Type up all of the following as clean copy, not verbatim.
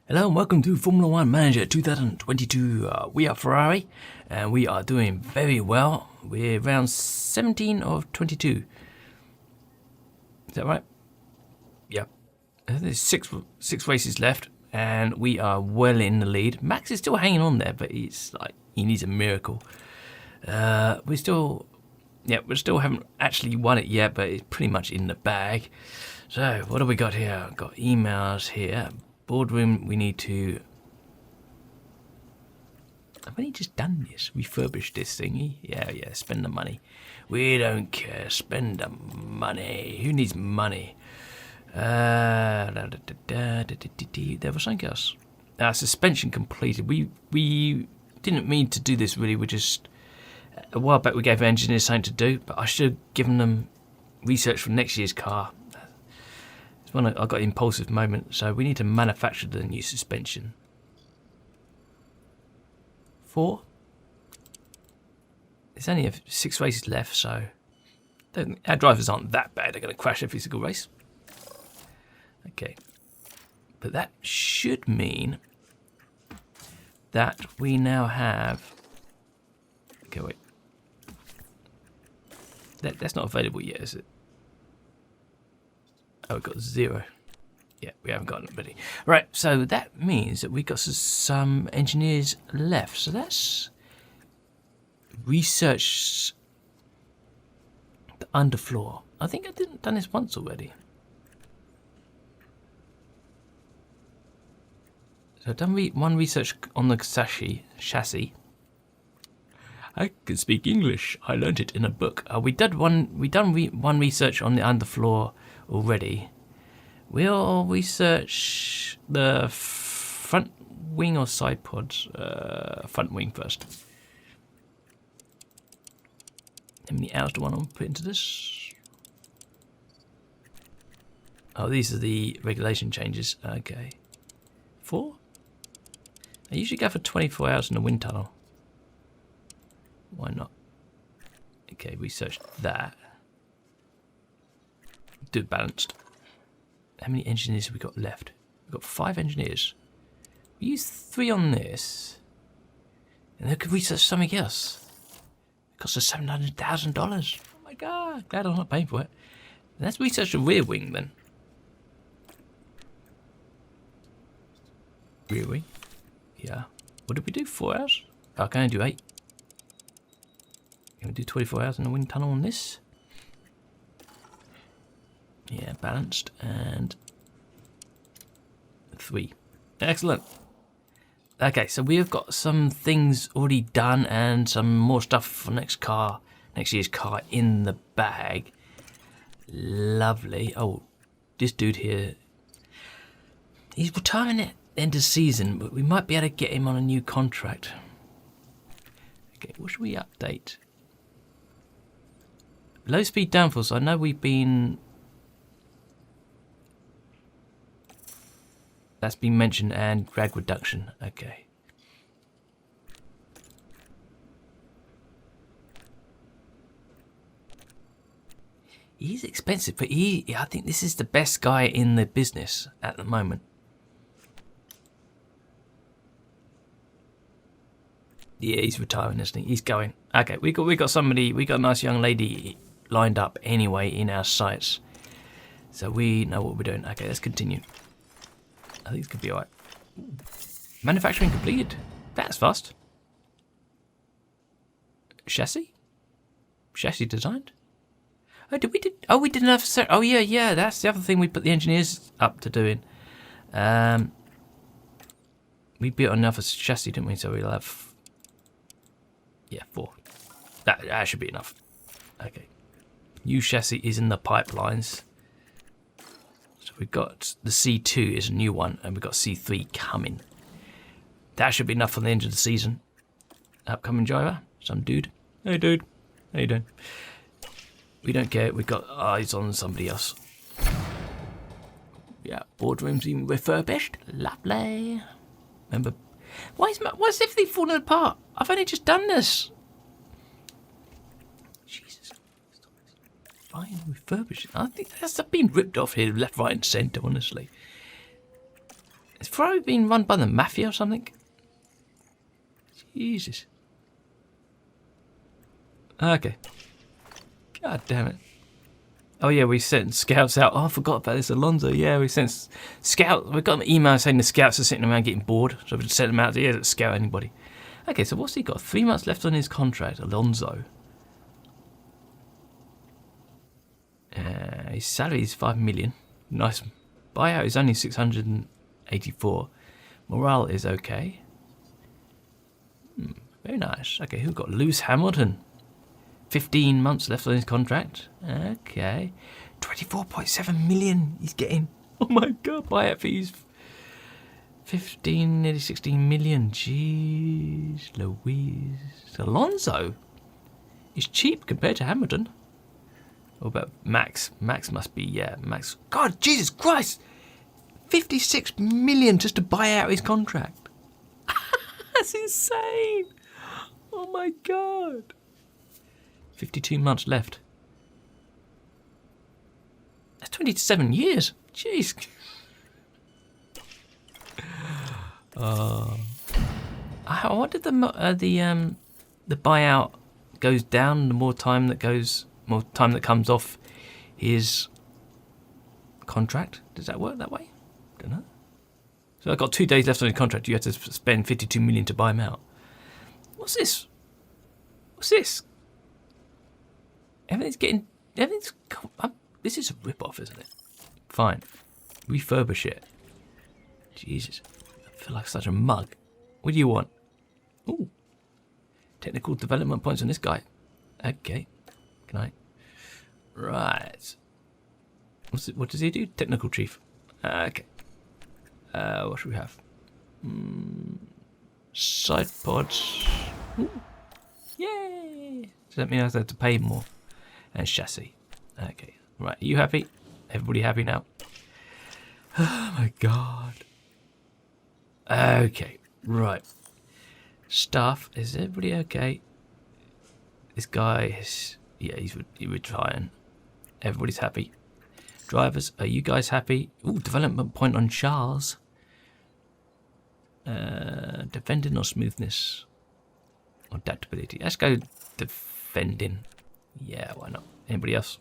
Hello and welcome to Formula One Manager 2022. We are Ferrari and we are doing very well. We're round 17 of 22. Is that right? Yep. There's six races left and we are well in the lead. Max is still hanging on there, but he's like, he needs a miracle. We still haven't actually won it yet, but it's pretty much in the bag. So what do we got here? I've got emails here. Boardroom, we need to... Have we just done this? Refurbished this thingy? Yeah, spend the money. We don't care, spend the money. Who needs money? There was something else. Suspension completed. We didn't mean to do this really, we just... A while back we gave engineers something to do, but I should have given them research for next year's car. When I got an impulsive moment, so we need to manufacture the new suspension. 4. There's only 6 races left, so our drivers aren't that bad. They're going to crash every single race. Okay, but that should mean that we now have. Okay, wait. That's not available yet, is it? Oh, we've got 0. Yeah, we haven't got anybody. Right, so that means that we've got some engineers left. So that's research the underfloor. I think I've done this once already. So I've done one research on the chassis. I can speak English. I learnt it in a book. We done one research on the underfloor already. We'll research the front wing or side pods. Front wing first. How many hours do I want to put into this? Oh, these are the regulation changes. Okay. 4? I usually go for 24 hours in the wind tunnel. Why not? Okay, research that. Do it balanced. How many engineers have we got left? We've got 5 engineers. We use 3 on this. And they could research something else. It costs us $700,000. Oh my god, glad I'm not paying for it. And let's research the rear wing then. Rear wing? Yeah. What did we do? 4 hours? I can only do 8. Can we do 24 hours in the wind tunnel on this? Yeah, balanced, and 3. Excellent. Okay, so we have got some things already done and some more stuff for next year's car in the bag. Lovely. Oh, this dude here, he's retiring at the end of season, but we might be able to get him on a new contract. Okay, what should we update? Low speed downforce. I know we've been... That's been mentioned, and drag reduction. Okay. He's expensive, but I think this is the best guy in the business at the moment. Yeah, he's retiring, isn't he? He's going. Okay, we got somebody. We got a nice young lady lined up anyway in our sights, so we know what we're doing. Okay, let's continue. I think this could be alright. Manufacturing completed. That's fast. Chassis designed. Oh, we did another set. Oh yeah. That's the other thing we put the engineers up to doing. We built another chassis, didn't we? So we'll have 4. That should be enough. Okay. New chassis is in the pipelines. So we've got the C2 is a new one, and we've got C3 coming. That should be enough for the end of the season. Upcoming driver, some dude. Hey dude, how you doing? We don't care. We've got eyes on somebody else. Yeah, boardroom's been refurbished. Lovely. Remember, why's everything falling apart? I've only just done this. Jesus. Fine, refurbish it. I think that's been ripped off here, left, right, and centre. Honestly, Is Ferrari being run by the mafia or something? Jesus. Okay. God damn it. Oh yeah, we sent scouts out. Oh, I forgot about this, Alonso. Yeah, we sent scouts. We got an email saying the scouts are sitting around getting bored, so we just sent them out to to scout anybody. Okay, so what's he got? 3 months left on his contract, Alonso. His salary is 5 million. Nice. Buyout is only 684. Morale is okay. Very nice. Okay, who got Lewis Hamilton? 15 months left on his contract. Okay. 24.7 million he's getting. Oh my god, buyout fees. 15, nearly 16 million. Jeez Louise. Alonso is cheap compared to Hamilton. What about Max? Max must be, yeah, Max. God, Jesus Christ! 56 million just to buy out his contract. That's insane. Oh my god. 52 months left. That's 27 years. Jeez. What did the buyout goes down the more time that comes off his contract? Does that work that way? Don't know. So I've got 2 days left on his contract. You have to spend 52 million to buy him out. What's this? This is a rip-off, isn't it? Fine. Refurbish it. Jesus. I feel like such a mug. What do you want? Ooh. Technical development points on this guy. Okay. Can I? Right. What does he do? Technical chief. Okay. What should we have? Side pods. Ooh. Yay! Does that mean I have to pay more? And chassis. Okay. Right. Are you happy? Everybody happy now? Oh my god. Okay. Right. Staff. Is everybody okay? This guy is... Yeah, he's retiring. Everybody's happy. Drivers, are you guys happy? Ooh, development point on Charles. Defending or smoothness? Or adaptability? Let's go defending. Yeah, why not? Anybody else?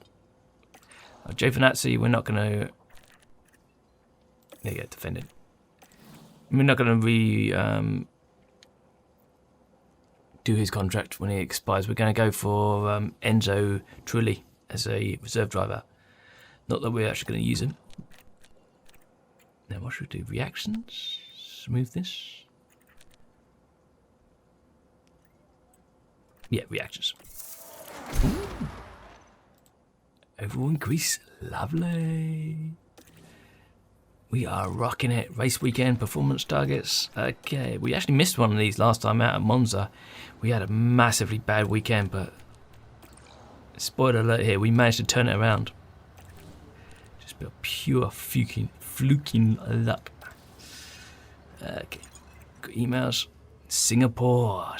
Giovinazzi, we're not going to... There you go, defending. We're not going to do his contract when he expires. We're going to go for Enzo Trulli as a reserve driver. Not that we're actually going to use him. Now, what should we do? Reactions? Smoothness? Yeah, reactions. Ooh. Overall increase. Lovely. We are rocking it. Race weekend performance targets. Okay, we actually missed one of these last time out at Monza. We had a massively bad weekend, but spoiler alert here, we managed to turn it around. Just a pure fluking luck. Okay, got emails. Singapore.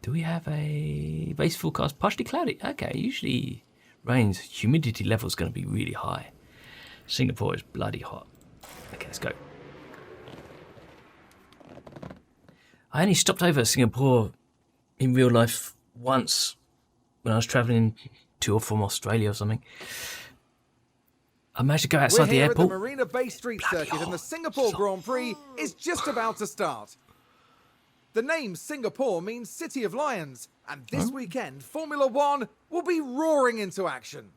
Do we have a race forecast? Partially cloudy. Okay, usually rains. Humidity level is going to be really high. Singapore is bloody hot. Okay, let's go. I only stopped over at Singapore in real life once when I was travelling to or from Australia or something. I managed to go outside the airport. We're here at the Marina Bay Street Circuit and the Singapore Grand Prix is just about to start. The name Singapore means City of Lions, and this weekend Formula One will be roaring into action.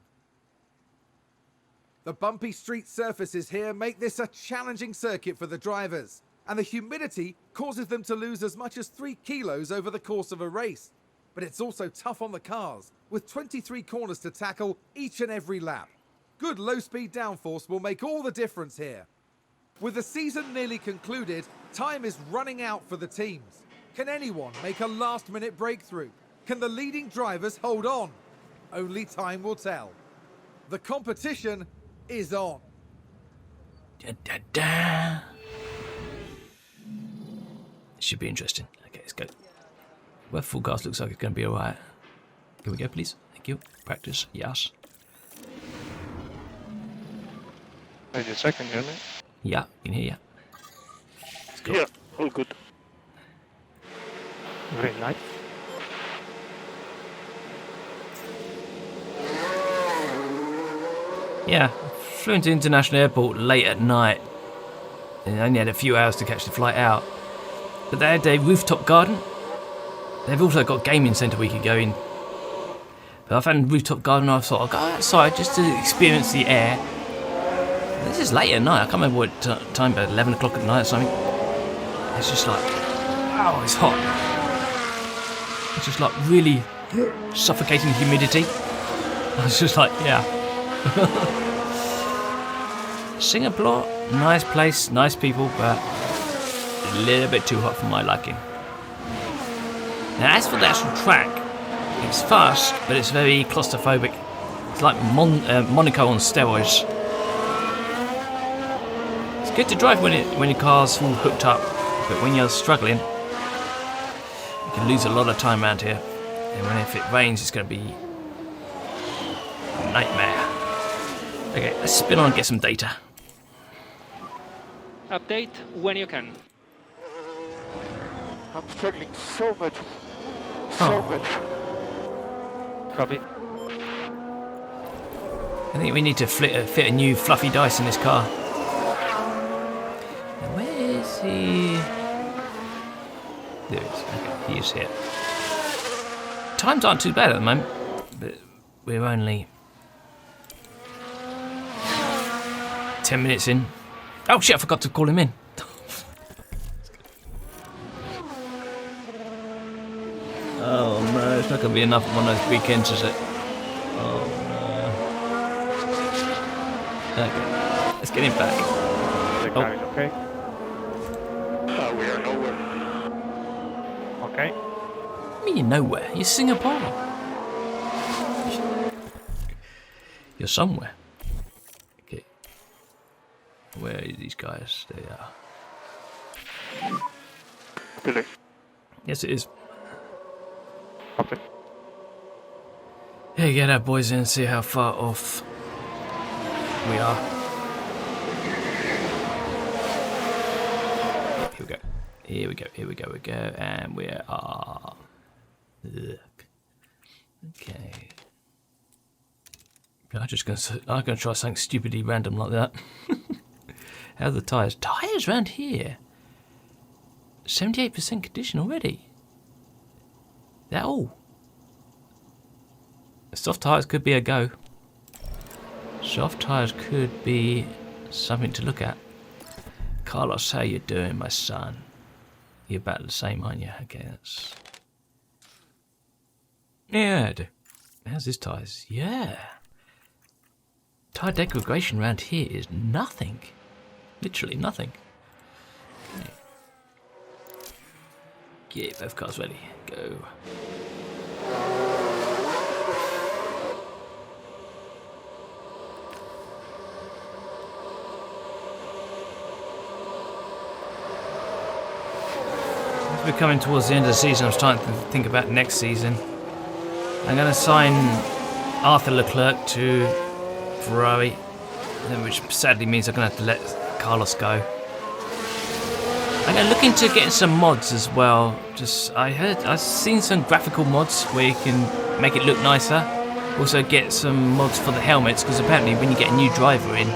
The bumpy street surfaces here make this a challenging circuit for the drivers, and the humidity causes them to lose as much as 3 kilos over the course of a race. But it's also tough on the cars, with 23 corners to tackle each and every lap. Good low-speed downforce will make all the difference here. With the season nearly concluded, time is running out for the teams. Can anyone make a last-minute breakthrough? Can the leading drivers hold on? Only time will tell. The competition is on. Da, da, da. It should be interesting. Okay, let's go. Weather forecast looks like it's going to be alright. Here we go, please. Thank you. Practice. Yes. Any second, hear me? Yeah, can hear you. Let's go. Yeah, all good. Green light. Yeah, flew into International Airport late at night. And only had a few hours to catch the flight out. But they had a rooftop garden. They've also got a gaming centre we could go in. But I found rooftop garden, I thought I'll go outside just to experience the air. This is late at night, I can't remember what time, but 11 o'clock at night or something. It's just like, wow, it's hot. It's just like really suffocating humidity. I was just like, yeah. Singapore, nice place, nice people, but a little bit too hot for my liking. Now, as for the actual track, it's fast, but it's very claustrophobic. It's like Monaco on steroids. It's good to drive when your car's all hooked up, but when you're struggling, you can lose a lot of time around here. And if it rains, it's going to be a nightmare. Okay, let's spin on and get some data. Update when you can. I'm struggling so much. So much. Copy. I think we need to fit a new fluffy dice in this car. Now, where is he? There he is. Okay, he is here. Times aren't too bad at the moment, but we're only 10 minutes in. Oh shit, I forgot to call him in. Oh no, it's not going to be enough on one of those weekends, is it? Oh no. Okay, let's get him back. The car is okay. We are nowhere. Okay. I mean, you're nowhere. You're Singapore. You're somewhere. Okay. Where are these guys? They are. Really? Yes, it is. Okay. Yeah, get our boys in and see how far off we are. Here we go. Here we go. Here we go. We go. And we are. Ugh. Okay. I'm gonna try something stupidly random like that. How are the tyres? Tyres around here. 78% condition already. That all? Soft tyres could be a go. Soft tyres could be something to look at. Carlos, how you doing, my son? You're about the same, aren't you? Okay, that's... Yeah, I do. How's this tyres? Yeah. Tyre degradation around here is nothing. Literally nothing. Okay. Get both cars ready. Go. As we're coming towards the end of the season, I'm starting to think about next season. I'm going to sign Arthur Leclerc to Ferrari, which sadly means I'm going to have to let Carlos go. I'm going to look into getting some mods as well. I've seen some graphical mods where you can make it look nicer. Also get some mods for the helmets, because apparently when you get a new driver in,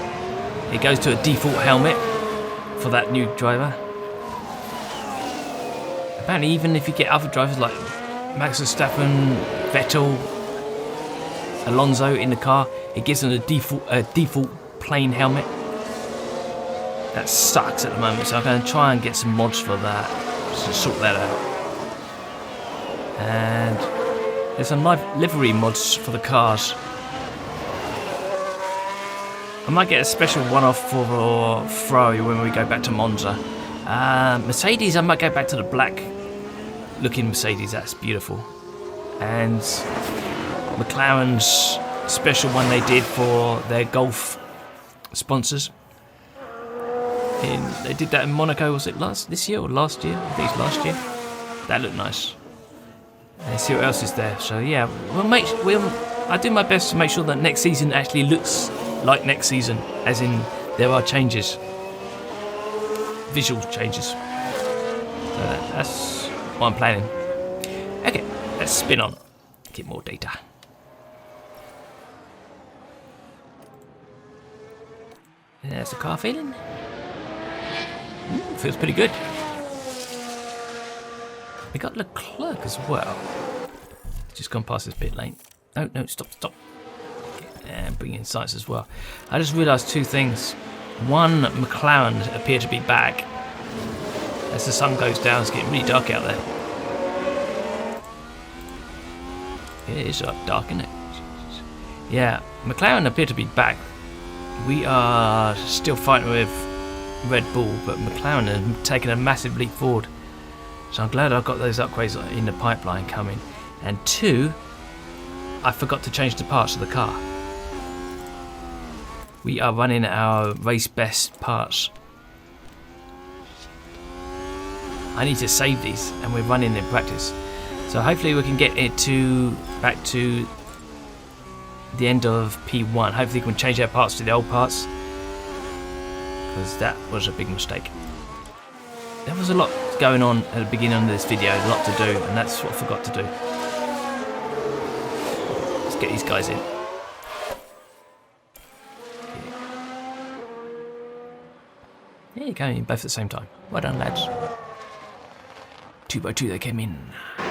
it goes to a default helmet for that new driver. Apparently even if you get other drivers like Max Verstappen, Vettel, Alonso in the car, it gives them a default plain helmet. That sucks at the moment, so I'm going to try and get some mods for that, just to sort that out. And there's some livery mods for the cars. I might get a special one-off for Ferrari when we go back to Monza. Mercedes, I might go back to the black-looking Mercedes, that's beautiful. And McLaren's special one they did for their golf sponsors. They did that in Monaco, was it this year or last year? I think it's last year. That looked nice. And see what else is there. So yeah, I'll do my best to make sure that next season actually looks like next season, as in there are changes, visual changes. So that's what I'm planning. Okay, let's spin on, get more data. There's the car feeling. Feels pretty good. We got Leclerc as well. Just gone past this pit lane. No, no, stop. And bring in sights as well. I just realised two things. One, McLaren appear to be back. As the sun goes down, it's getting really dark out there. It is dark, isn't it? Yeah, McLaren appear to be back. We are still fighting with Red Bull, but McLaren have taken a massive leap forward. So I'm glad I've got those upgrades in the pipeline coming. And two, I forgot to change the parts of the car. We are running our race best parts. I need to save these, and we're running in practice. So hopefully we can get it back to the end of P1. Hopefully we can change our parts to the old parts, because that was a big mistake. There was a lot going on at the beginning of this video, a lot to do, and that's what I forgot to do. Let's get these guys in. Yeah, you're going in both at the same time. Well done, lads. 2 by 2 they came in. Yeah.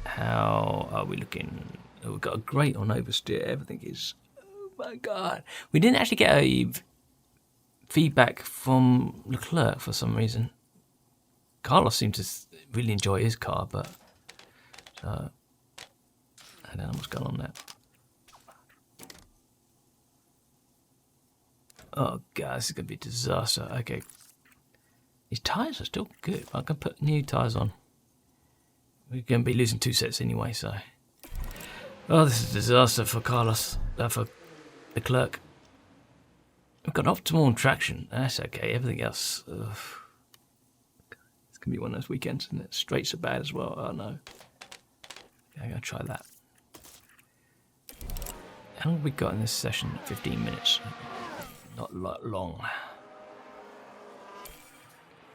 How are we looking? Oh, we've got a great on oversteer. Everything is... Oh my god. We didn't actually get a feedback from Leclerc for some reason. Carlos seemed to really enjoy his car, but... I don't know what's going on there. Oh god, this is going to be a disaster. Okay. These tyres are still good. I can put new tyres on. We're going to be losing 2 sets anyway, so... Oh, this is a disaster for Carlos. For Leclerc. We've got optimal traction. That's okay. Everything else... Ugh. It's going to be one of those weekends, isn't it? Straights are bad as well. Oh, no. Okay, I'm going to try that. How long have we got in this session? 15 minutes. Not long.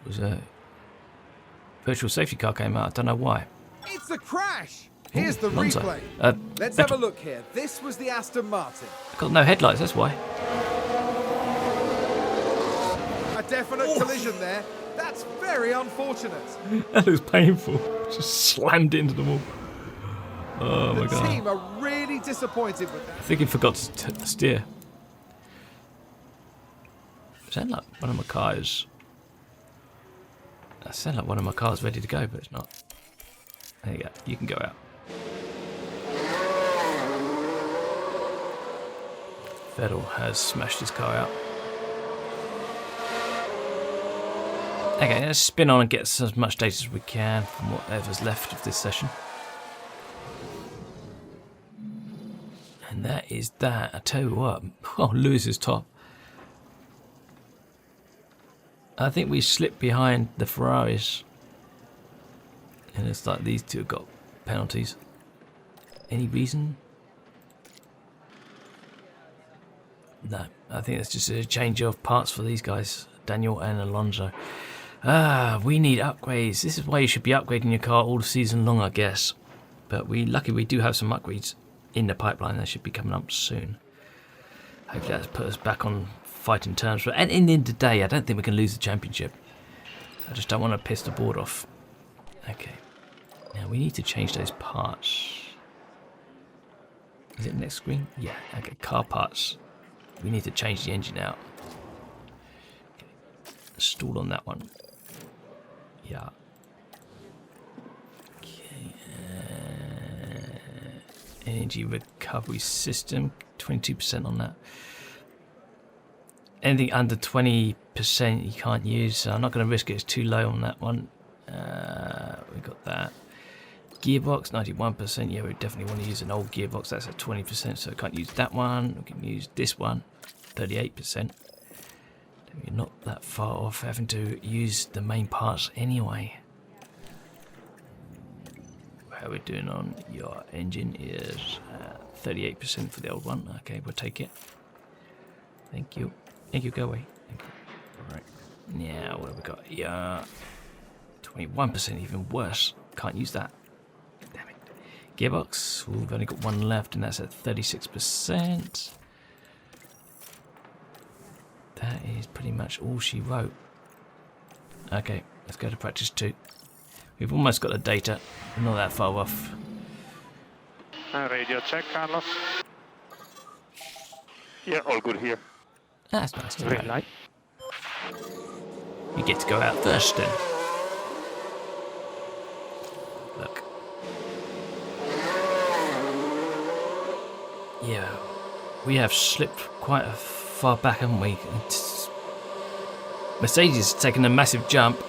It was a virtual safety car came out. I don't know why. It's a crash! Here's the Alonso. replay. Let's Vettel. have a look here. This was the Aston Martin. Got no headlights, that's why. A definite collision there. That's very unfortunate. That looks painful. Just slammed into the wall. Oh my The god. team are really disappointed with I that. think he forgot to steer. Sound like one of my cars. I sound like one of my cars ready to go, but it's not. There you go. You can go out. Vettel has smashed his car out. Okay, let's spin on and get as much data as we can from whatever's left of this session. And that is that. I tell you what. Oh, Lewis is top. I think we slipped behind the Ferraris. And it's like these two have got penalties. Any reason? No, I think it's just a change of parts for these guys, Daniel and Alonso. We need upgrades. This is why you should be upgrading your car all season long, I guess. But luckily we do have some upgrades in the pipeline. They should be coming up soon. Hopefully that's put us back on fighting terms. But at the end of the day, I don't think we can lose the championship. I just don't want to piss the board off. Okay. Now we need to change those parts. Is it next screen? Yeah. Okay. Car parts. We need to change the engine out. Okay. Stall on that one. Yeah. Okay. Energy recovery system. 22% on that. Anything under 20% you can't use, so I'm not going to risk it. It's too low on that one. We got that. Gearbox, 91%. Yeah, we definitely want to use an old gearbox. That's at 20%, so I can't use that one. We can use this one, 38%. We're not that far off having to use the main parts anyway. how we're doing on your engine is 38% for the old one. Okay, we'll take it. Thank you. Thank you, go away. Thank you. Alright. Now, what have we got? Yeah. 21%, even worse. Can't use that. Damn it. Gearbox. Ooh, we've only got one left, and that's at 36%. That is pretty much all she wrote. Okay, let's go to practice 2. We've almost got the data. We're not that far off. Radio check, Carlos. Yeah, all good here. That's nice to Green know. light. You get to go out first then. Look. Yeah, we have slipped quite far back, haven't we? Mercedes has taken a massive jump.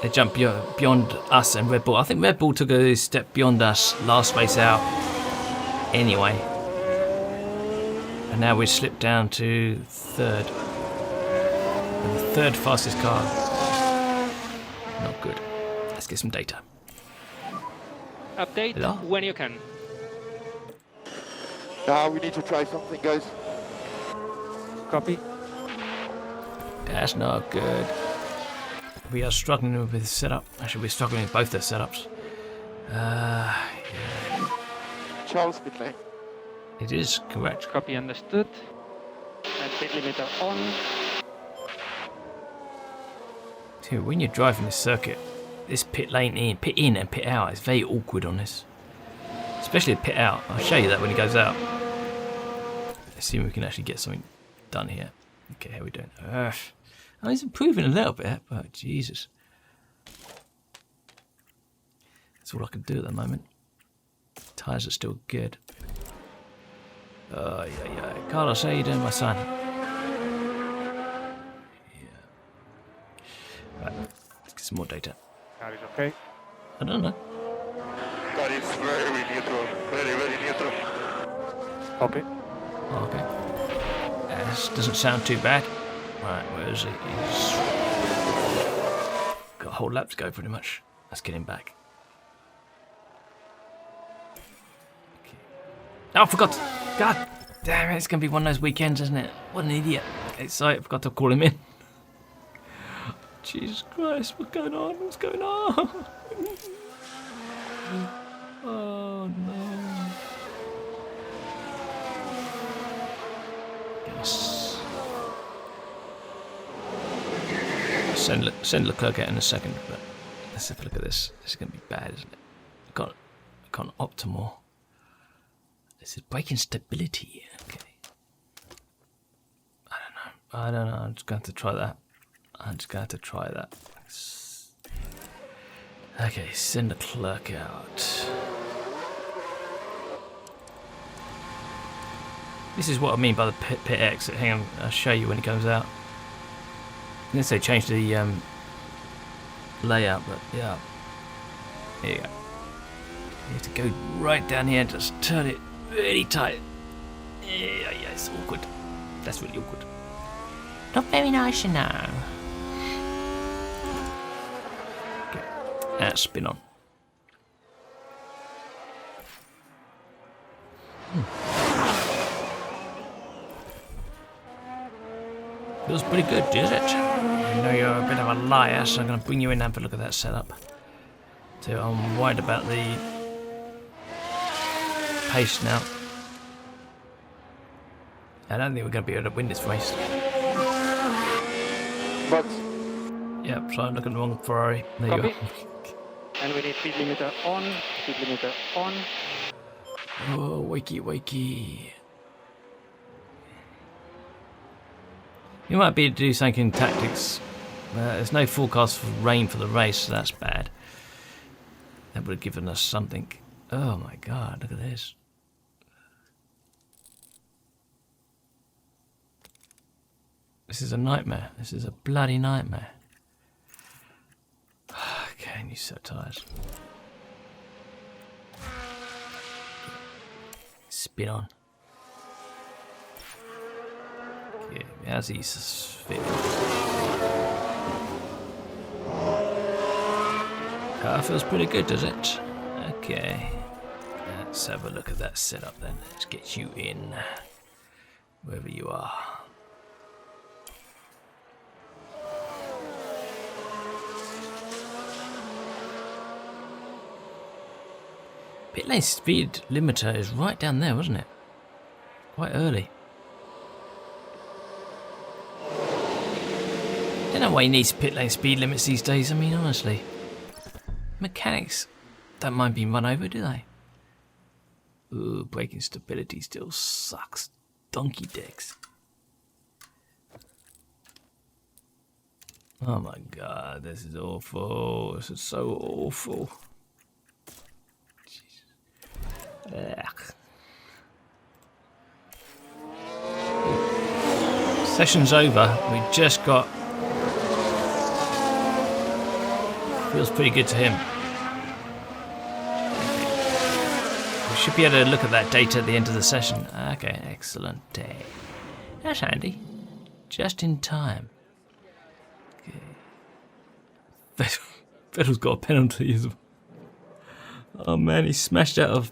They jumped beyond us and Red Bull. I think Red Bull took a step beyond us last race out anyway. And now we've slipped down to 3rd. And the 3rd fastest car. Not good. Let's get some data. Update Hello? when you can. Now we need to try something, guys. Copy. That's not good. We are struggling with the setup. Actually, we're struggling with both their setups. Yeah. Charles pit lane. It is correct. Copy, understood. And speed limiter on. Dude, when you're driving this circuit, this pit in and pit out is very awkward on this. Especially pit out. I'll show you that when it goes out. Let's see if we can actually get something done here. Okay, how are we doing? Oh, he's improving a little bit, but Jesus. That's all I can do at the moment. Tyres are still good. Oh, yeah. Carlos, how you doing, my son? Yeah. Right, let's get some more data. That is okay. I don't know. That is very neutral. Very neutral. Okay. Oh, okay. This doesn't sound too bad. Right, where is he? He's got a whole lap to go, pretty much. Let's get him back. Okay. Oh, I forgot. God damn it! It's gonna be one of those weekends, isn't it? What an idiot. Okay, sorry, I forgot to call him in. Jesus Christ! What's going on? What's going on? Oh no. Yes. Send Leclerc out in a second, but let's have a look at this. This is going to be bad, isn't it? I got an optimal. This is braking stability. Okay. I don't know. I'm just going to try that. Okay, send Leclerc out. This is what I mean by the pit exit. Hang on, I'll show you when it comes out. I'm going to say change the layout, but yeah. There you go. You have to go right down here and just turn it really tight. Yeah, it's awkward. That's really awkward. Not very nice, you know. Okay, and spin on. Feels pretty good, does it? I know you're a bit of a liar, so I'm going to bring you in and have a look at that setup. So I'm worried about the pace now. I don't think we're going to be able to win this race. But Yep, so I'm looking at the wrong Ferrari. There you Copy. go. And we need speed limiter on. Speed limiter on. Oh, wakey. You might be able to do something in tactics. There's no forecast for rain for the race, so that's bad. That would have given us something. Oh my god, look at this. This is a nightmare. This is a bloody nightmare. Okay, new set of tyres. Spin on. Okay, how's he fit? Feels pretty good, does it? Okay. Let's have a look at that setup then. Let's get you in. Wherever you are. Pit lane speed limiter is right down there, wasn't it? Quite early. Don't know why he needs pit lane speed limits these days. I mean, honestly, mechanics don't mind being run over, do they? Ooh, braking stability still sucks. Donkey dicks. Oh my god, this is awful. This is so awful. Ugh. Session's over. We just got. Feels pretty good to him. We should be able to look at that data at the end of the session. Okay, excellent. That's handy. Just in time. Okay. Vettel's got a penalty as well. Oh man, he smashed out of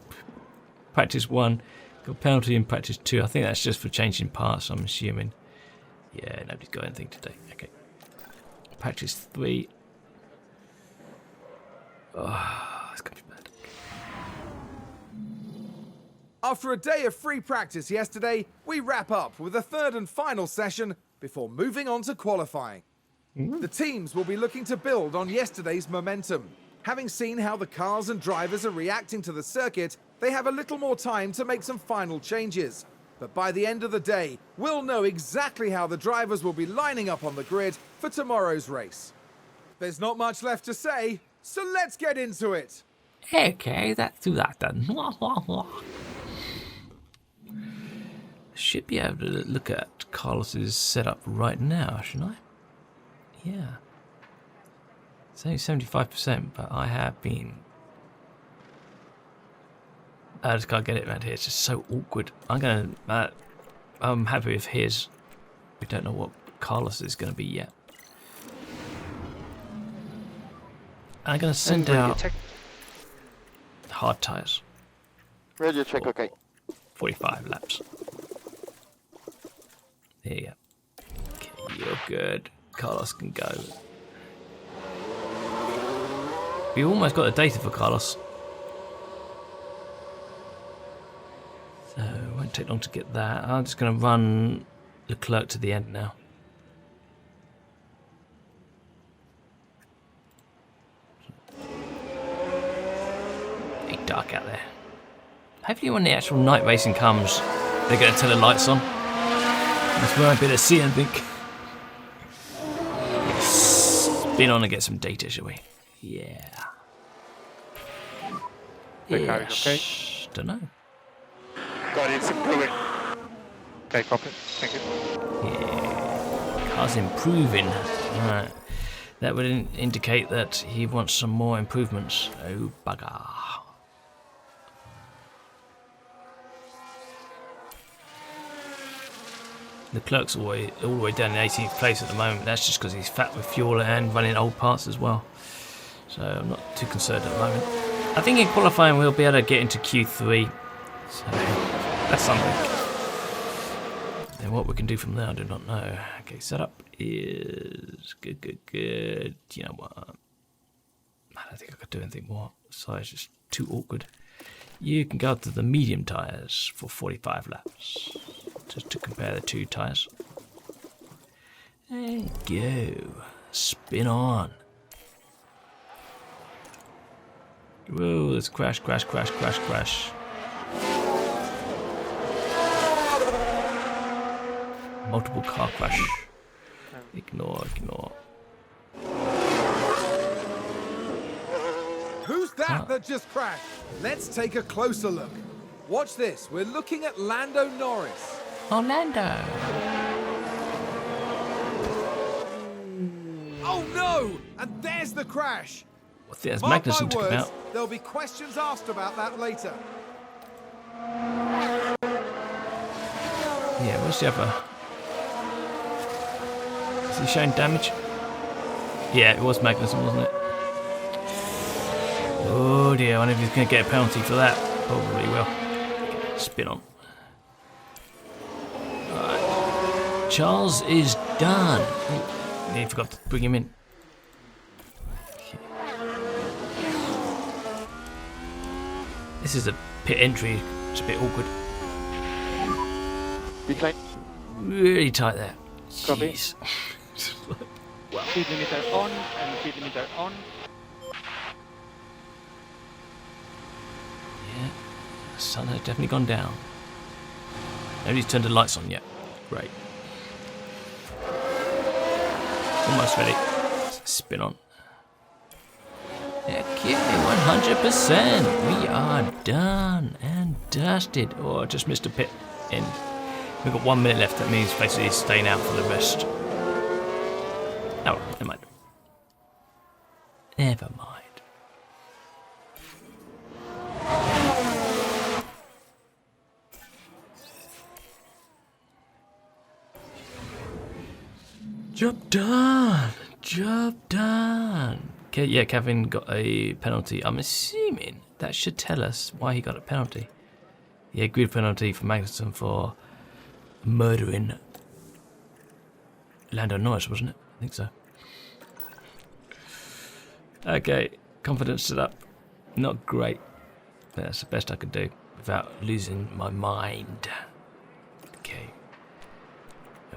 practice 1. Got a penalty in practice 2. I think that's just for changing parts, I'm assuming. Yeah, nobody's got anything today. Okay. Practice 3. Oh, it's going to be bad. After a day of free practice yesterday, we wrap up with a third and final session before moving on to qualifying. The teams will be looking to build on yesterday's momentum. Having seen how the cars and drivers are reacting to the circuit, they have a little more time to make some final changes. But by the end of the day, we'll know exactly how the drivers will be lining up on the grid for tomorrow's race. There's not much left to say, so let's get into it. Okay, let's do that then. Should be able to look at Carlos's setup right now, shouldn't I? Yeah. It's only 75%, but I have been... I just can't get it around here. It's just so awkward. I'm happy with his. We don't know what Carlos is going to be yet. I'm going to send out hard tyres. Radio check, okay. 45 laps. There you go. Okay, you're good. Carlos can go. We almost got the data for Carlos. So it won't take long to get that. I'm just going to run Leclerc to the end now. Big dark out there. Hopefully when the actual night racing comes, they're going to turn the lights on. That's where I'll be able to see anything. Spin on and get some data, shall we? Yeah. Okay. Don't know. Got it, it's improving. Okay, copy. Thank you. Yeah. Car's improving. Right. That would indicate that he wants some more improvements. Oh, bugger. Leclerc's all the way down in 18th place at the moment. That's just because he's fat with fuel and running old parts as well. So I'm not too concerned at the moment. I think in qualifying we'll be able to get into Q3. So that's something. Then what we can do from there, I do not know. Okay, setup is good. You know what? I don't think I could do anything more. Size is too awkward. You can go up to the medium tyres for 45 laps. Just to compare the two tyres. There you go. Spin on. Whoa, let's crash. Multiple car crash. Ignore. Who's that just crashed? Let's take a closer look. Watch this. We're looking at Lando Norris. Orlando. Oh no! And there's the crash. Well, there's Mark my Magnussen took him words, out. there'll be questions asked about that later. Yeah, where's the other? Is he showing damage? Yeah, it was Magnussen, wasn't it? Oh dear, I wonder if he's going to get a penalty for that. Probably will. Okay, spin on. Alright. Charles is done. Oh, I forgot to bring him in. Okay. This is a pit entry. It's a bit awkward. Decline. Really tight there. Copy. Jeez. Speed limiter on and speed limiter on. Yeah, the sun has definitely gone down. Nobody's turned the lights on yet. Great. Almost ready. Spin on. Okay, 100%. We are done and dusted. Oh, I just missed a pit end. We've got 1 minute left. That means basically he's staying out for the rest. Oh, never mind. Never mind. Job done. Job done. Okay, yeah, Kevin got a penalty. I'm assuming that should tell us why he got a penalty. He agreed penalty for Magnussen for murdering Lando Norris, wasn't it? I think so. Okay, confidence set up. Not great. That's the best I could do without losing my mind. Okay.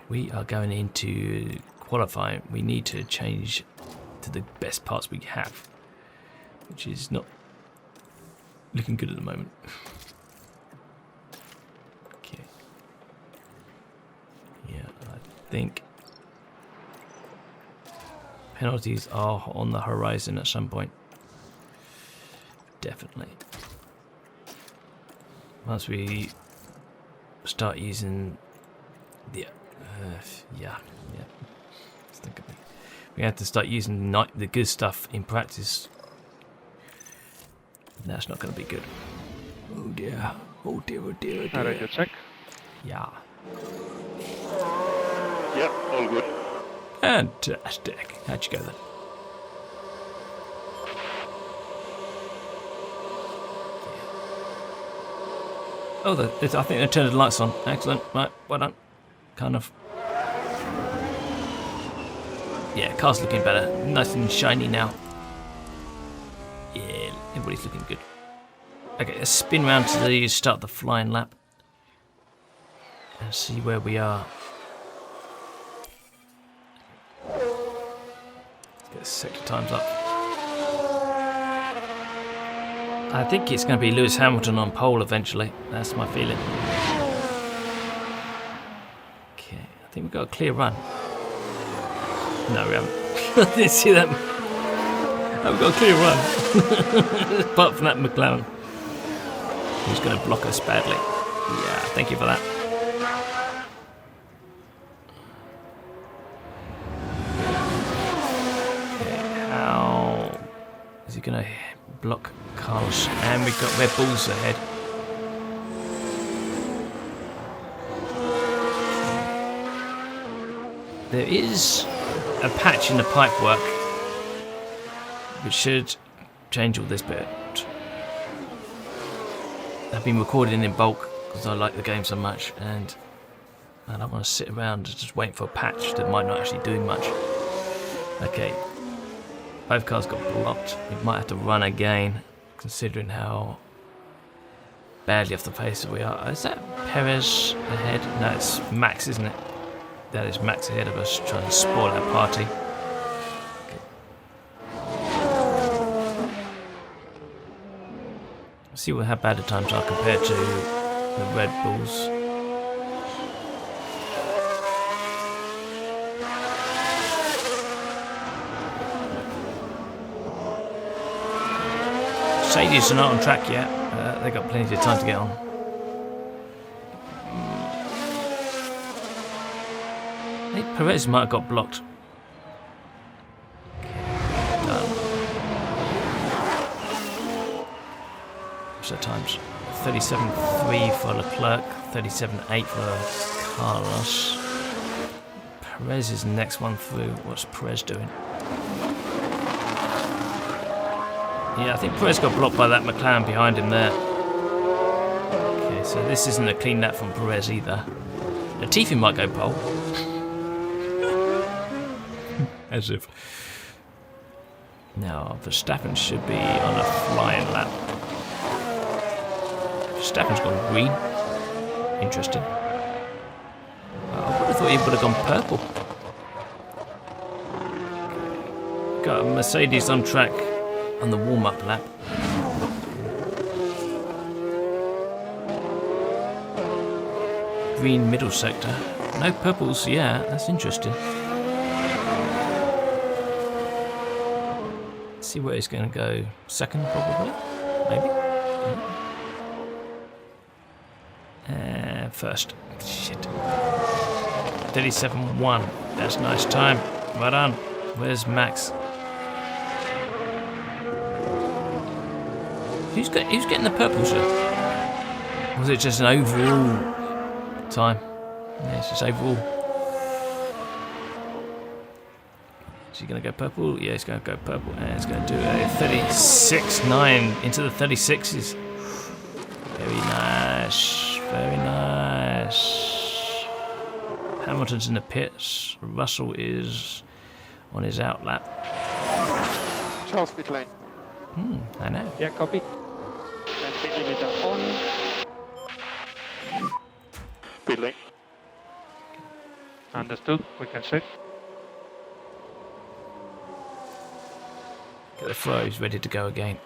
We are going into qualifying. We need to change to the best parts we have, which is not looking good at the moment. Okay. Yeah, I think penalties are on the horizon at some point. Definitely. Once we start using the yeah. Think of it. We have to start using the good stuff in practice. That's not going to be good. Oh dear. Oh dear. Oh dear. Oh dear. Radio check. Yeah. Yeah, all good. Fantastic. How'd you go then? Oh, I think they turned the lights on. Excellent. Right, well done. Kind of. Yeah, car's looking better. Nice and shiny now. Yeah, everybody's looking good. Okay, let's spin round to start the flying lap. And see where we are. Let's get the sector times up. I think it's going to be Lewis Hamilton on pole eventually. That's my feeling. Okay, I think we've got a clear run. No, we haven't. I didn't see that. I've got a clear run. Apart from that McLaren. Who's going to block us badly. Yeah, thank you for that. Okay, how is he going to block Carlos? And we've got Red Bulls ahead. There is a patch in the pipework which should change all this bit. I've been recording in bulk because I like the game so much, and I don't want to sit around just waiting for a patch that might not actually do much. Okay, both cars got blocked. We might have to run again, considering how badly off the pace we are. Is that Perez ahead? No, it's Max, isn't it? That is Max ahead of us, trying to spoil our party. See how bad the times are compared to the Red Bulls. Mercedes are not on track yet. They've got plenty of time to get on. I think Perez might have got blocked. What's the times? 37.3 for Leclerc, 37.8 for Carlos. Perez is the next one through. What's Perez doing? Yeah, I think Perez got blocked by that McLaren behind him there. Okay, so this isn't a clean lap from Perez either. Latifi might go pole. As if. Now, Verstappen should be on a flying lap. Verstappen's gone green. Interesting. I would have thought he would have gone purple. Got a Mercedes on track on the warm-up lap. Green middle sector. No purples, yeah, that's interesting. Let's see where he's going to go. Second, probably? Maybe? First. Shit. 37.1. That's a nice time. Well done. Where's Max? Who's getting the purple shirt? Was it just an overall time? Yeah, it's just overall. Is he going to go purple? Yeah, he's going to go purple. And he's going to do a 36.9 into the 36s. Very nice. Very nice. Hamilton's in the pits. Russell is on his out lap. Charles, pit lane. I know. Yeah, copy. And speed limiter on. Pit lane. Understood. We can set. Get the Ferrari's ready to go again.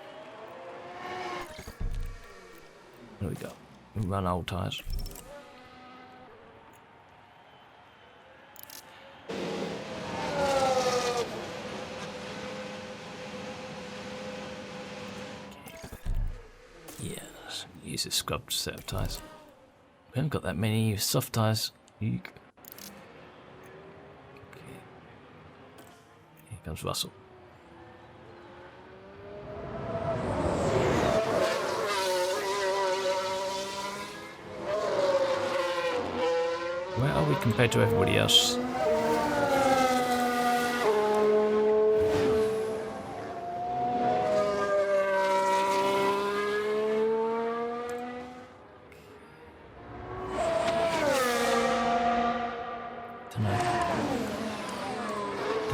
What do we got? We run old tyres. Yes, use a scrubbed set of tyres. We haven't got that many soft tyres. Eek. Okay. Here comes Russell. Where are we compared to everybody else? Don't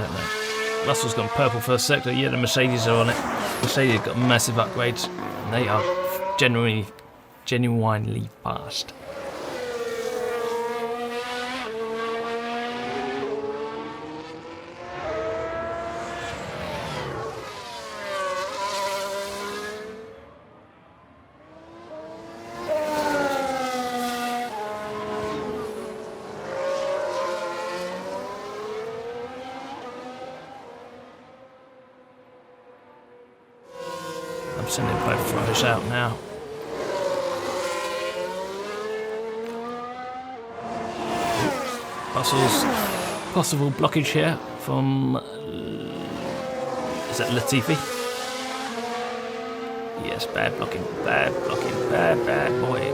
know. Russell's gone purple first sector. Yeah, the Mercedes are on it. Mercedes got massive upgrades. And they are genuinely fast. I'm sending both drivers out now. Russell's possible blockage here from... is that Latifi? Yes, bad blocking, bad boy. Bad boy.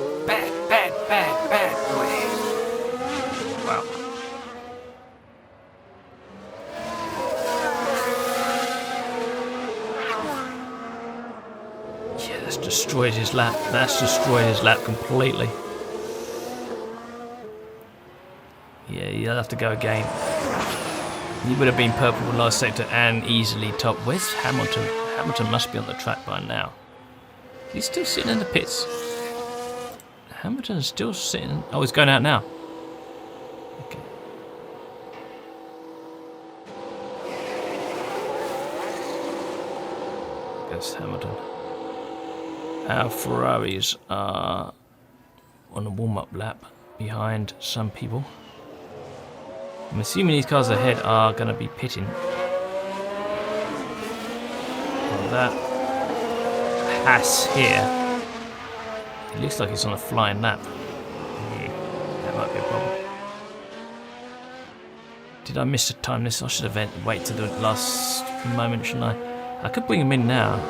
Wow. Yeah, that's destroyed his lap. That's destroyed his lap completely. Yeah, you'll have to go again. He would have been purple last sector and easily top. Where's Hamilton? Hamilton must be on the track by now. He's still sitting in the pits. Hamilton's still sitting... oh, he's going out now. Okay. That's Hamilton. Our Ferraris are on a warm-up lap behind some people. I'm assuming these cars ahead are going to be pitting. Well, that Haas here, it looks like he's on a flying lap. That might be a problem. Did I miss the time this? I should have waited to the last moment, shouldn't I? I could bring him in now.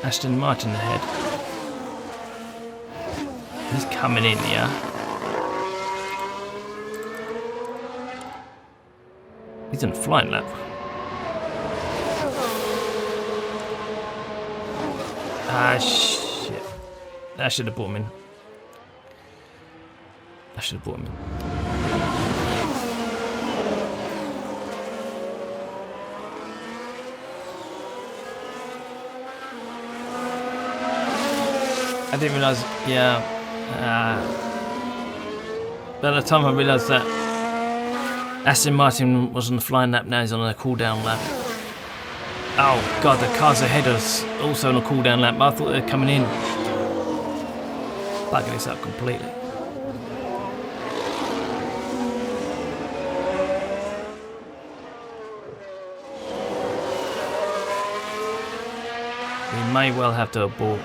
Aston Martin ahead. He's coming in, yeah. He's in a flying lap. Ah, shit. That should have brought him in. I should have brought him in. I didn't realise, yeah. By the time I realised that Aston Martin was on the flying lap, now he's on a cool-down lap. Oh god, the cars ahead of us also on a cool-down lap. I thought they were coming in. Bugging this up completely. We may well have to abort.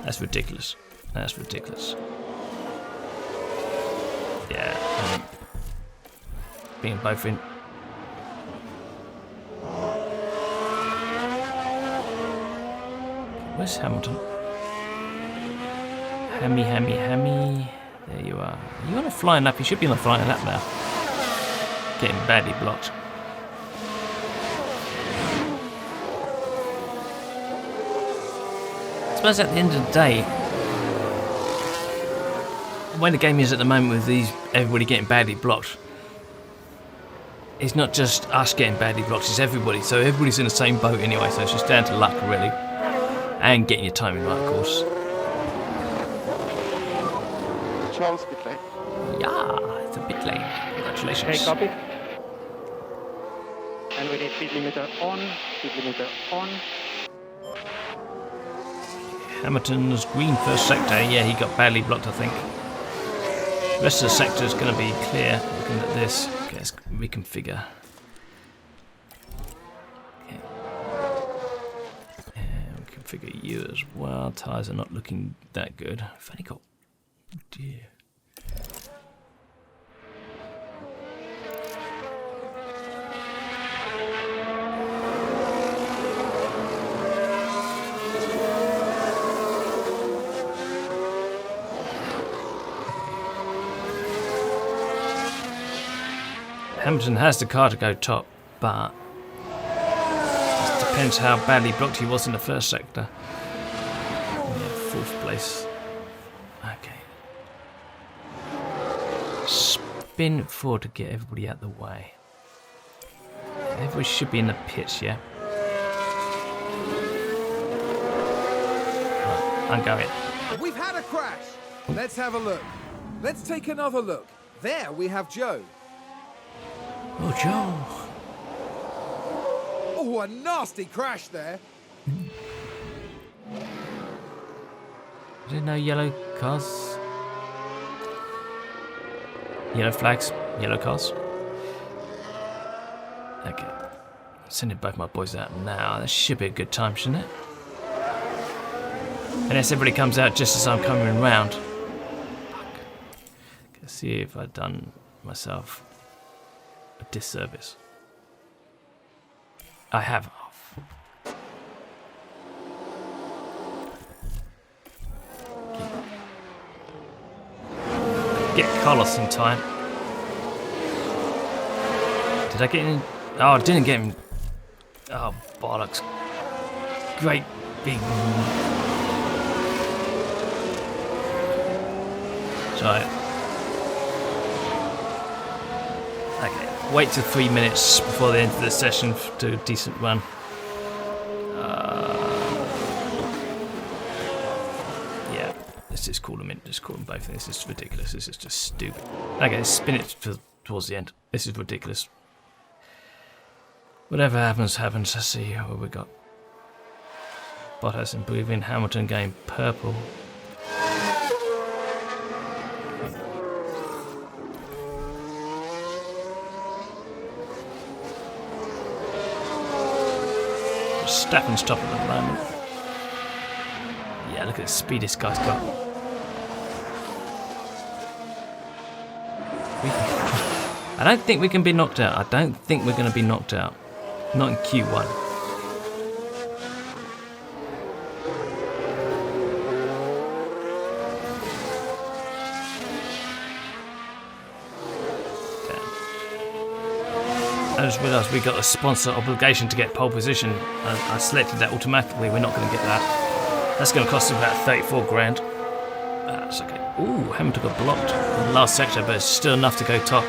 That's ridiculous. That's ridiculous. Yeah. Being both in. Where's Hamilton? Hammy. There you are. Are you on a flying lap? You should be on a flying lap now. Getting badly blocked. I suppose at the end of the day, the way the game is at the moment with everybody getting badly blocked, it's not just us getting badly blocked, it's everybody. So everybody's in the same boat anyway, so it's just down to luck really. And getting your timing right, of course. Charles, bit late. Yeah, it's a bit late. Congratulations. Okay, copy. And we need speed limiter on, speed limiter on. Hamilton's green first sector. Yeah, he got badly blocked, I think. The rest of the sector is going to be clear. Looking at this. Okay, let's reconfigure. Okay. And reconfigure you as well. Tyres are not looking that good. I've only got... Oh dear. Hamilton has the car to go top, but it depends how badly blocked he was in the first sector. Yeah, fourth place. Okay. Spin forward to get everybody out of the way. Everybody should be in the pits, yeah? Right, I'm going. We've had a crash. Let's have a look. Let's take another look. There we have Joe. Oh, Joe. Oh, a nasty crash there. Is there no yellow cars? Yellow flags? Yellow cars? Okay. Sending both my boys out now. That should be a good time, shouldn't it? Unless everybody comes out just as I'm coming round. Fuck. Let's see if I've done myself a disservice. I have. Get Carlos in time. Did I get in? Oh, I didn't get him. Oh, bollocks. Great big... Sorry. Okay, wait till 3 minutes before the end of the session to do a decent run. Yeah, let's just call them in. Just call them both. This is ridiculous. This is just stupid. Okay, spin it towards the end. This is ridiculous. Whatever happens, happens. Let's see what we got. Bottas improving. Hamilton going purple. Verstappen's top at the moment. Yeah, look at the speed this guy's got. I don't think we can be knocked out. I don't think we're going to be knocked out. Not in Q1. I just realised we got a sponsor obligation to get pole position. I selected that automatically. We're not going to get that. That's going to cost us about 34 grand. That's okay. Ooh, Hamilton got blocked in the last sector, but it's still enough to go top.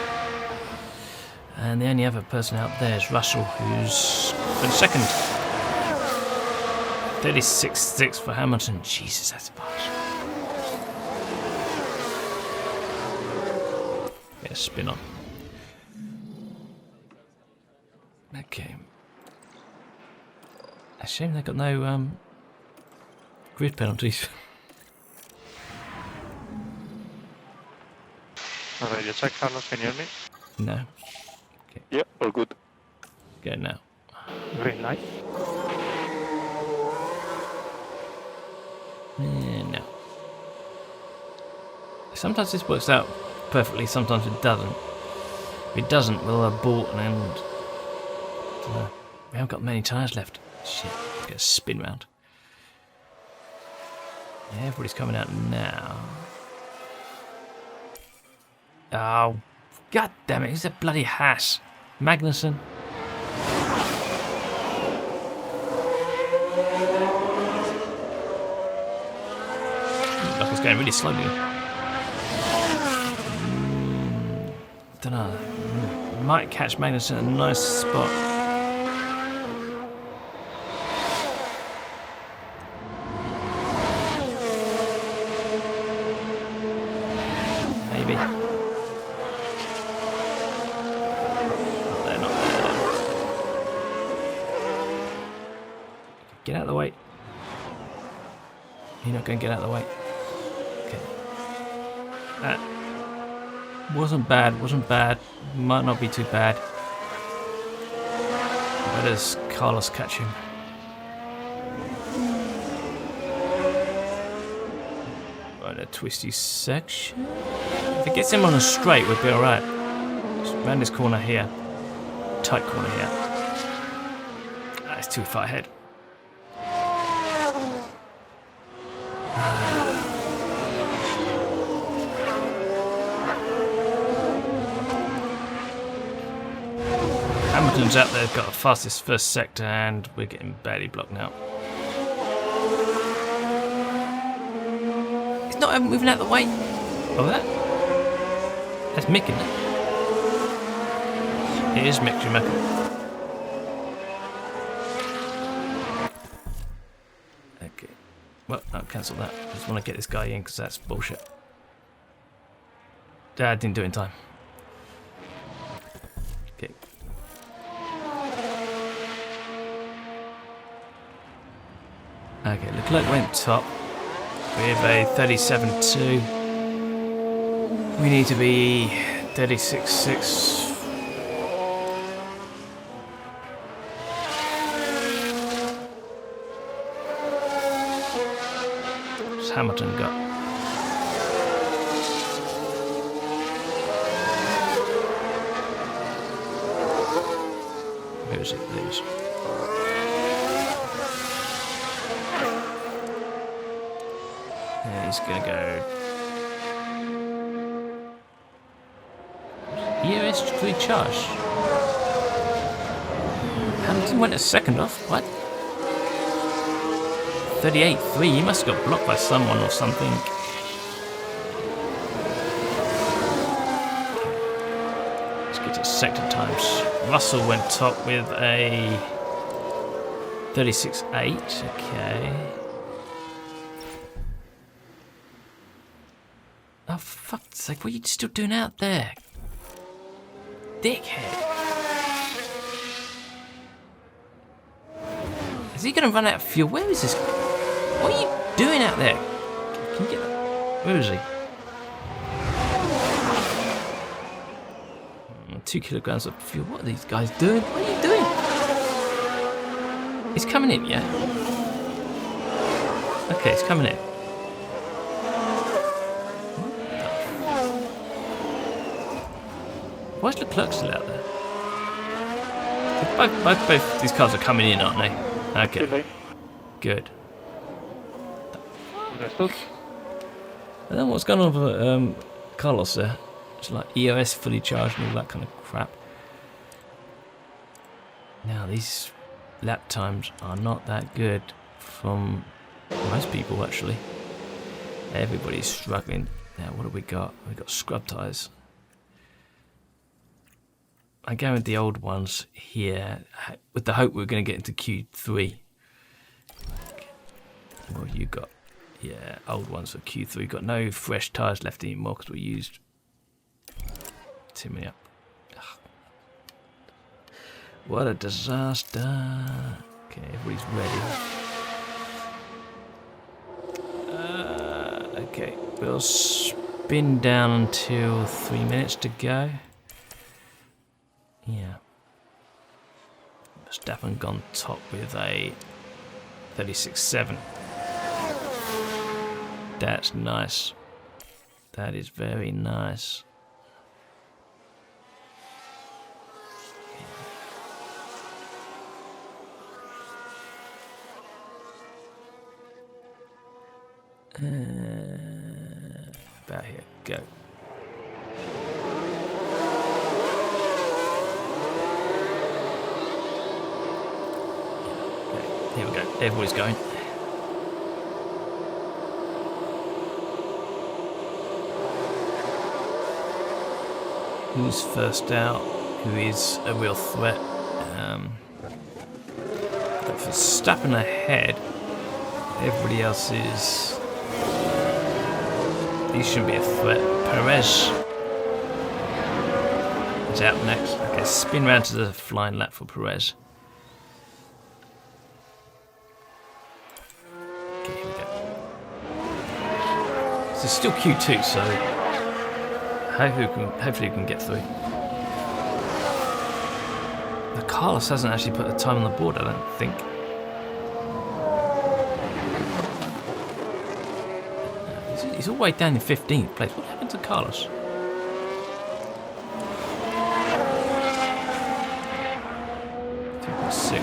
And the only other person out there is Russell, who's in second. 36.6 for Hamilton. Jesus, that's fast. Yeah, spin on. Okay. A shame they got no grid penalties. Alright, you check, Carlos, can you hear me? No. Yeah, all good. Go now. Green light. No. Sometimes this works out perfectly, sometimes it doesn't. If it doesn't, we'll abort and we haven't got many tyres left. Shit, let's get a spin round. Yeah, everybody's coming out now. Oh, god damn it, who's a bloody Haas? Magnussen? Like it's going really slowly. Don't know. Might catch Magnussen in a nice spot. Maybe. Not there, not there. Get out of the way. You're not going to get out of the way. Okay. That wasn't bad. Might not be too bad. Where does Carlos catch him? Right, a twisty section. If it gets him on a straight, we'll be alright. Just round this corner here. Tight corner here. That's too far ahead. Hamilton's out there, got the fastest first sector, and we're getting badly blocked now. It's not moving out of the way. Oh, that's Mick, isn't it? It is Mick Schumacher. Okay. Well, I'll cancel that. I just want to get this guy in because that's bullshit. Dad didn't do it in time. Okay. Okay, Leclerc went top with a 37.2. We need to be 36.6. What's Hamilton got? Where is it, please? He's gonna go. EOS recharge. Hamilton went a second off. What? 38.3. He must have got blocked by someone or something. Let's get to sector times. Russell went top with a 36.8. Okay. Oh, fuck's sake, what are you still doing out there? Dickhead. Is he going to run out of fuel? Where is this? What are you doing out there? Can you get that? Where is he? 2 kilograms of fuel. What are these guys doing? What are you doing? He's coming in, yeah? Okay, he's coming in. Why is Leclerc still out there? Both these cars are coming in, aren't they? Okay. Delay. Good. Understood. I don't know what's going on with Carlos there. It's like EOS fully charged and all that kind of crap. Now these lap times are not that good from most people actually. Everybody's struggling. Now what have we got? We've got scrub tyres. I go with the old ones here with the hope we're going to get into Q3. What have you got? Yeah, old ones for Q3. Got no fresh tyres left anymore because we used too many up. Ugh. What a disaster. Okay, everybody's ready. Okay, we'll spin down until 3 minutes to go. Yeah. Verstappen gone top with a 36.7. That's nice. That is very nice. About here. Go. Okay, here we go. Everybody's going. Who's first out? Who is a real threat? Got Verstappen ahead. Everybody else is. He shouldn't be a threat. Perez is out next. Okay, spin round to the flying lap for Perez. Okay, here we go. So it's still Q2, so hopefully we can get through. The Carlos hasn't actually put the time on the board, I don't think. He's all the way down in 15th place. What happened to Carlos? Six.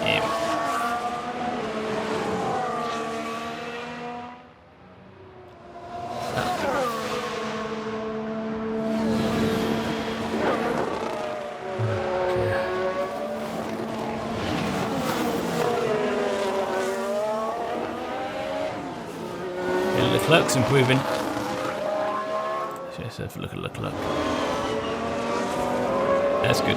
Yeah. Leclerc's improving. Let's have a look at Leclerc. That's good.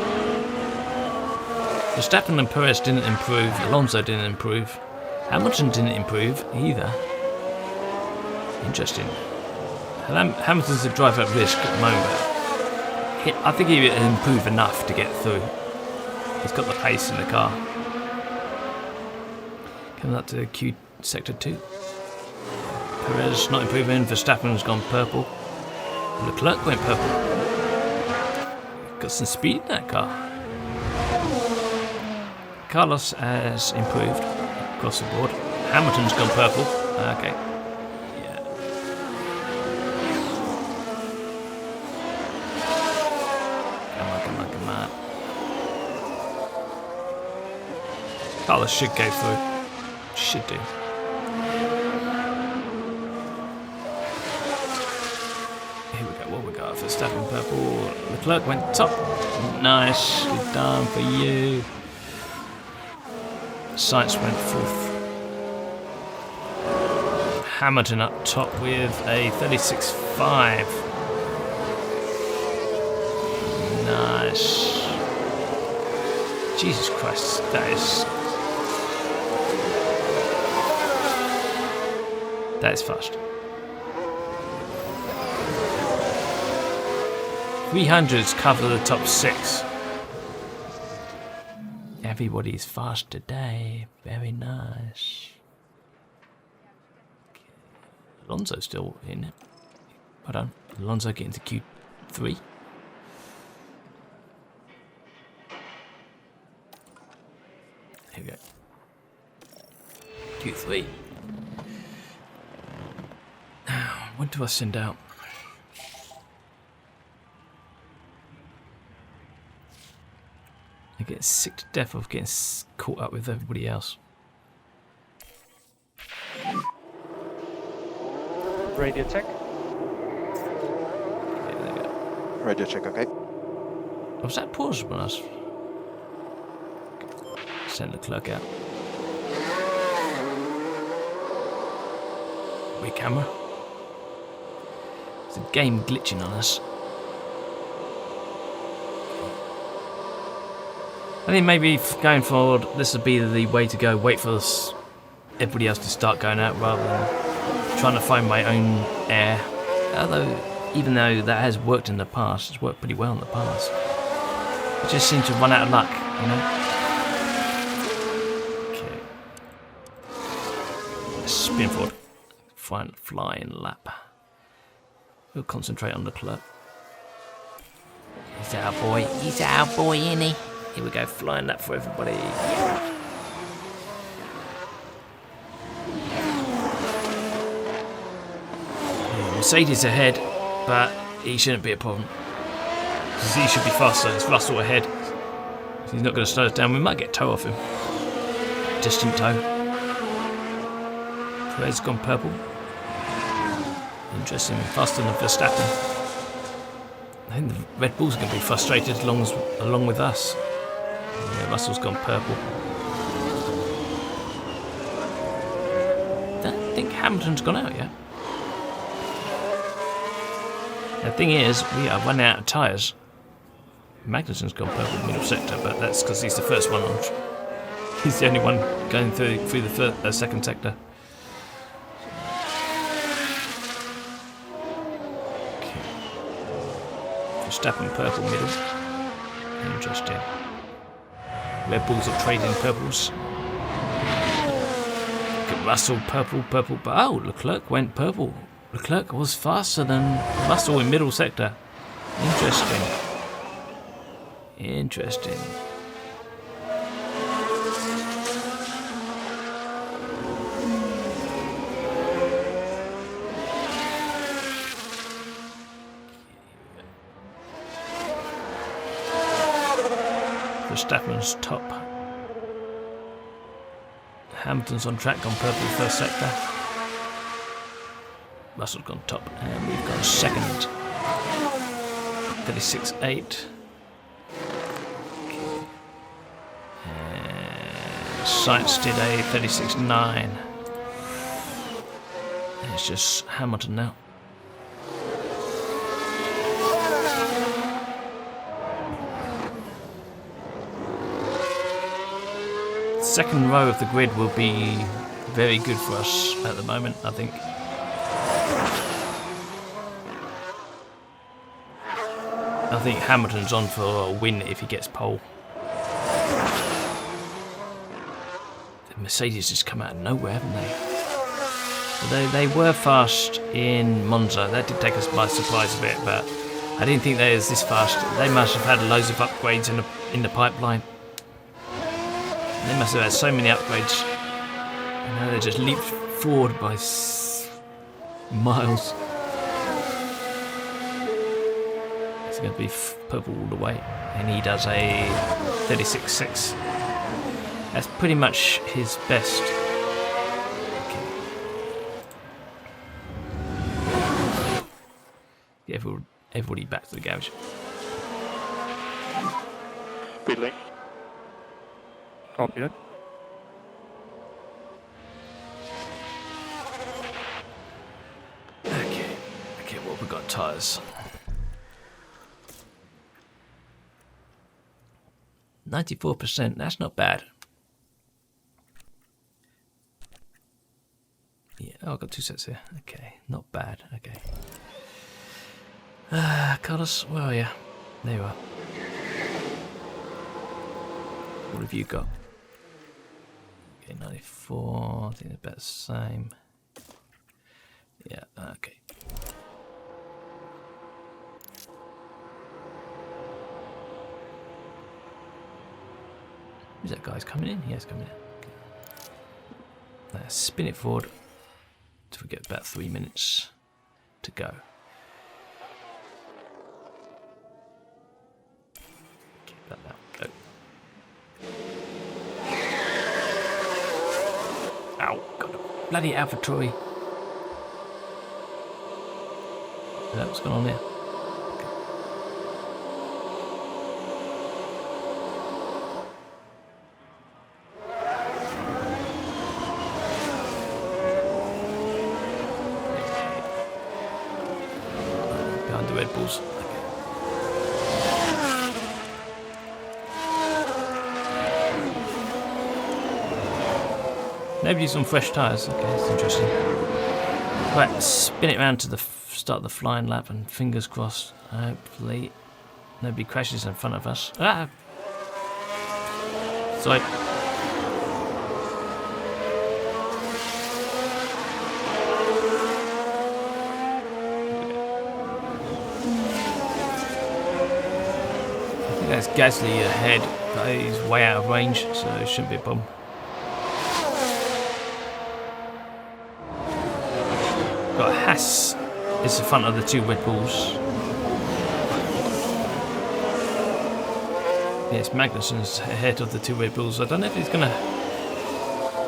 Verstappen and Perez didn't improve. Alonso didn't improve. Hamilton didn't improve either. Interesting. Hamilton's a driver at risk at the moment. I think he will improve enough to get through. He's got the pace in the car. Coming up to Q sector 2. Perez not improving. Verstappen's gone purple. Leclerc went purple. Got some speed in that car. Carlos has improved across the board. Hamilton's gone purple. Okay. Yeah. Come on. Carlos should go through. Should do. Verstappen purple. Leclerc went top. Nice. Good done for you. Sainz went fourth. Hamilton up top with a 36.5. Nice. Jesus Christ. That is fast. 300s cover the top 6. Everybody's fast today. Very nice. Okay. Alonso's still in it. Hold on. Alonso getting to Q3. Here we go. Q3. Now, when do I send out? I get sick to death of getting caught up with everybody else. Radio check. Okay, there we go. Radio check, okay. Was that pause when I was... Send the clerk out. Wait, camera. It's a game glitching on us. I think maybe going forward, this would be the way to go. Wait for everybody else to start going out rather than trying to find my own air. Although, even though that has worked in the past, it's worked pretty well in the past. I just seem to run out of luck, you know? Okay. Spin forward. Flying lap. We'll concentrate on the clerk. He's our boy. He's our boy, isn't he? Here we go, flying lap for everybody. Yeah. Mercedes ahead, but he shouldn't be a problem. He should be faster. It's Russell ahead. He's not going to slow us down. We might get toe off him. Distant toe. Perez gone purple. Interesting. Faster than Verstappen. I think the Red Bull's going to be frustrated along with us. Yeah, Russell's gone purple. I don't think Hamilton's gone out yet. The thing is, we are running out of tyres. Magnussen's gone purple middle sector, but that's because he's the first one on. He's the only one going through the second sector. Okay. Verstappen purple middle. Interesting. Red Bulls are trading purples. Look at Russell purple, but oh, Leclerc went purple. Leclerc was faster than Russell in middle sector. Interesting. Verstappen's top. Hamilton's on track, on purple first sector. Russell's gone top, and we've gone second. 36.8. And Sainz did a 36.9. And it's just Hamilton now. Second row of the grid will be very good for us at the moment, I think. I think Hamilton's on for a win if he gets pole. The Mercedes just come out of nowhere, haven't they? They were fast in Monza. That did take us by surprise a bit, but I didn't think they was this fast. They must have had loads of upgrades in the pipeline. They must have had so many upgrades. And now they just leaped forward by miles. It's going to be purple all the way. And he does a 36.6. That's pretty much his best. Okay. Get everybody back to the garage. Pit lane. Copy that. Okay, what have we got? Tyres. 94%, that's not bad. Yeah, oh, I've got 2 sets here. Okay, not bad. Okay. Carlos, where are you? There you are. What have you got? Okay, 94. I think they're about the same. Yeah, okay. Is that guy's coming in? Yes, coming in. Okay. Spin it forward till we get about 3 minutes to go. Okay, that now. Go. Ow, got a bloody AlphaTauri. What's going on there? Behind the Red Bulls. Nobody's on fresh tyres. Okay, that's interesting. Right, spin it round to the start of the flying lap, and fingers crossed. Hopefully, nobody crashes in front of us. Ah! Sorry. I think that's Gasly ahead, but he's way out of range, so it shouldn't be a problem. Got Haas is the front of the two Red Bulls. Yes, Magnussen's ahead of the two Red Bulls. I don't know if he's going to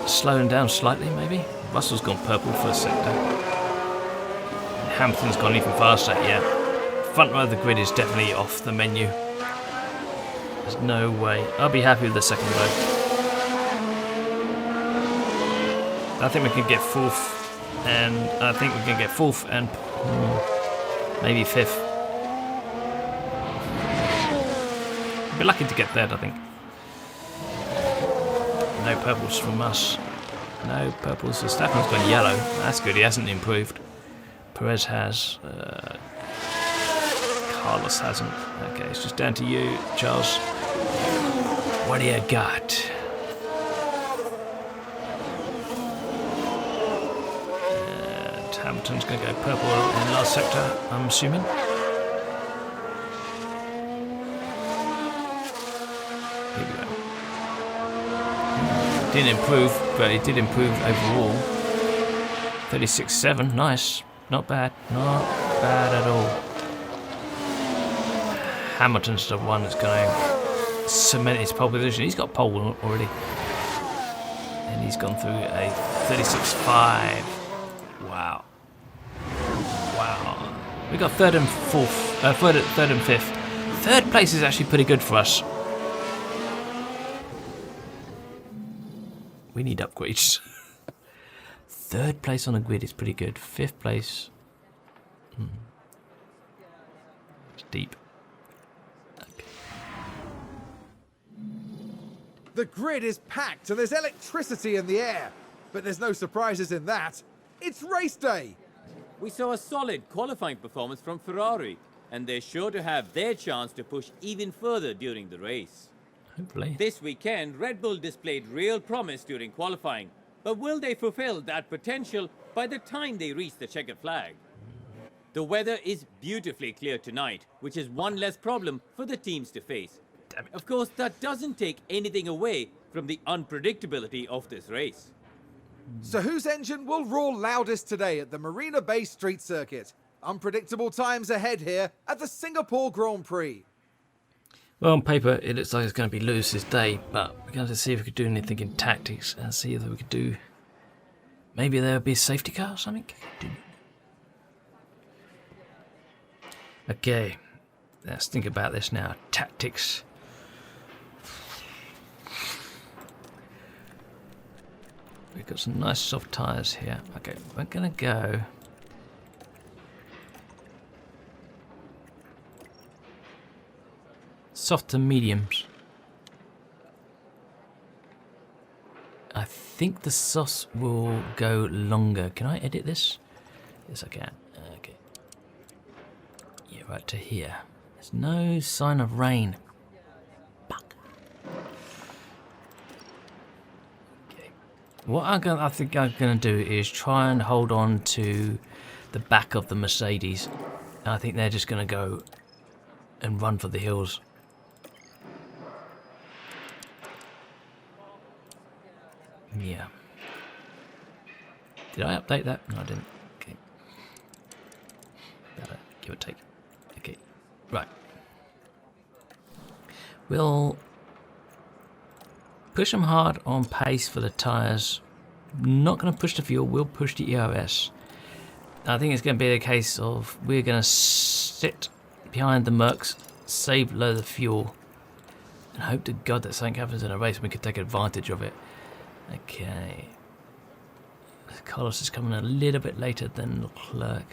slow him down slightly, maybe. Russell's gone purple first sector. Hamilton's gone even faster, yeah. Front row of the grid is definitely off the menu. There's no way. I'll be happy with the second row. I think we can get fourth. And I think we can get fourth and maybe fifth. We'll be lucky to get third, I think. No purples from us. No purples. So Staffan's gone yellow. That's good. He hasn't improved. Perez has. Carlos hasn't. Okay, it's just down to you, Charles. What do you got? Hamilton's going to go purple in last sector, I'm assuming. Here we go. Didn't improve, but he did improve overall. 36.7, nice. Not bad. Not bad at all. Hamilton's the one that's going to cement his pole position. He's got pole already. And he's gone through a 36.5. Wow. Wow. We got third and fourth, third and fifth. Third place is actually pretty good for us. We need upgrades. Third place on the grid is pretty good. Fifth place. It's deep. Okay. The grid is packed and there's electricity in the air. But there's no surprises in that. It's race day. We saw a solid qualifying performance from Ferrari, and they're sure to have their chance to push even further during the race. Hopefully. This weekend, Red Bull displayed real promise during qualifying, but will they fulfill that potential by the time they reach the checkered flag? The weather is beautifully clear tonight, which is one less problem for the teams to face. Damn it. Of course, that doesn't take anything away from the unpredictability of this race. So whose engine will roar loudest today at the Marina Bay Street Circuit? Unpredictable times ahead here at the Singapore Grand Prix. Well, on paper, it looks like it's going to be Lewis's day, but we're going to see if we could do anything in tactics and see if we could do. Maybe there would be a safety car or something. Okay, let's think about this now. Tactics. We've got some nice soft tyres here. Okay, we're going to go. Soft to mediums. I think the sauce will go longer. Can I edit this? Yes, I can. Okay. Yeah, right to here. There's no sign of rain. Fuck. Okay. What I think I'm going to do is try and hold on to the back of the Mercedes. I think they're just going to go and run for the hills. Yeah. Did I update that? No, I didn't. Okay. Better, give or take. Okay. Right. We'll push them hard on pace for the tyres. Not going to push the fuel, we'll push the ERS. I think it's going to be a case of we're going to sit behind the Mercs, save a load of fuel, and hope to God that something happens in a race and we can take advantage of it. Okay. Carlos is coming a little bit later than Leclerc.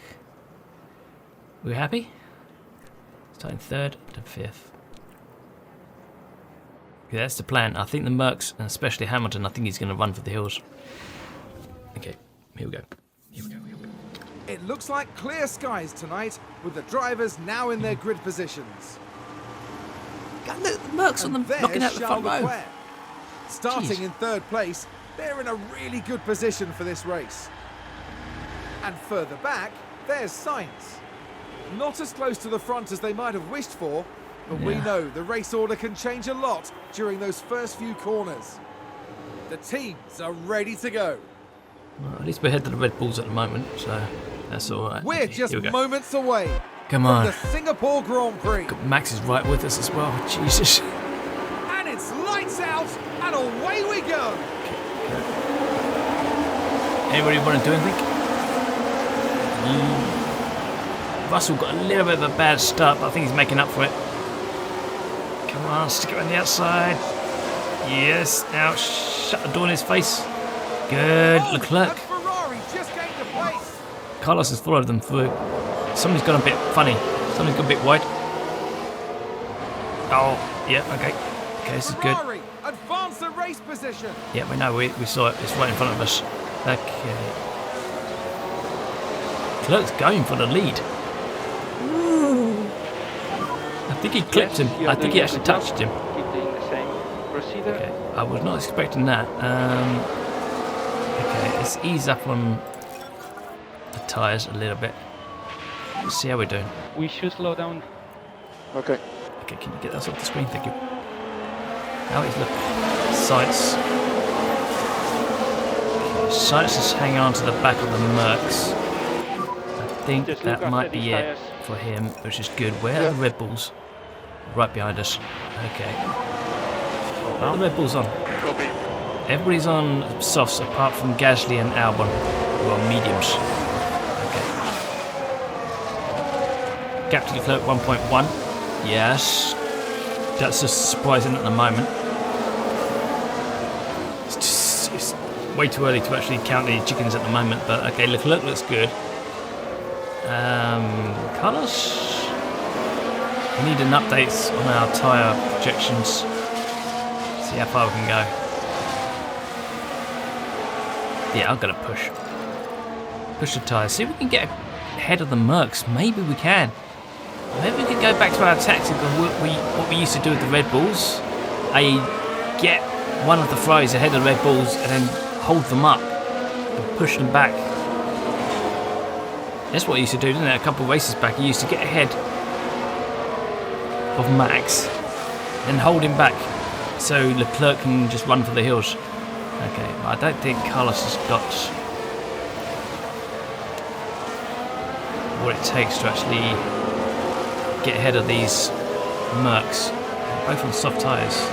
We're happy? Starting 3rd to 5th. Yeah, that's the plan. I think the Mercs, and especially Hamilton, I think he's going to run for the hills. Okay, here we go. Here we go, here we go. It looks like clear skies tonight, with the drivers now in their grid positions. God, look, the Mercs on them knocking out the front row. Starting Jeez. in 3rd place, they're in a really good position for this race. And further back, there's Sainz. Not as close to the front as they might have wished for, but we know the race order can change a lot during those first few corners. The teams are ready to go. Well, at least we're ahead of the Red Bulls at the moment, so that's all right. We're Okay, just here we go. moments away Come from on. the Singapore Grand Prix. Max is right with us as well. Jesus. And it's lights out, and away we go. Anybody want to do anything? Russell got a little bit of a bad start, but I think he's making up for it. Come on, stick it on the outside. Yes, now shut the door in his face. Good, Oh, Leclerc. and Ferrari just gained a place. Carlos has followed them through. Something's gone a bit funny. Something's gone a bit wide. Oh, yeah, okay. Okay, this is good. Ferrari advance the race position. Yeah, we know, we saw it. It's right in front of us. Okay. Leclerc's going for the lead. I think he clipped him. I think he actually touched him. Keep doing the same procedure. Okay, I was not expecting that. Okay, let's ease up on the tyres a little bit. Let's see how we're doing. We should slow down. Okay. Okay, can you get us off the screen? Thank you. How is the sights? Sights is hanging on to the back of the Mercs. I think Just look that after might be these it tyres. for him, which is good. Where are the Red Bulls? Right behind us. Okay. What are the Red Bulls on? Copy. Everybody's on softs apart from Gasly and Albon, who are mediums. Okay. Gap to Leclerc 1.1. Yes. That's just surprising at the moment. It's way too early to actually count the chickens at the moment, but okay, Leclerc looks good. Carlos? We need an update on our tyre projections. See how far we can go. Yeah, I'm gonna push. Push the tyres. See if we can get ahead of the Mercs. Maybe we can. Maybe we could go back to our tactic of what we used to do with the Red Bulls. Get one of the Ferraris ahead of the Red Bulls and then hold them up and push them back. That's what he used to do, didn't it? A couple of races back, he used to get ahead of Max and hold him back so Leclerc can just run for the hills. Okay, I don't think Carlos has got what it takes to actually get ahead of these Mercs, both on soft tyres.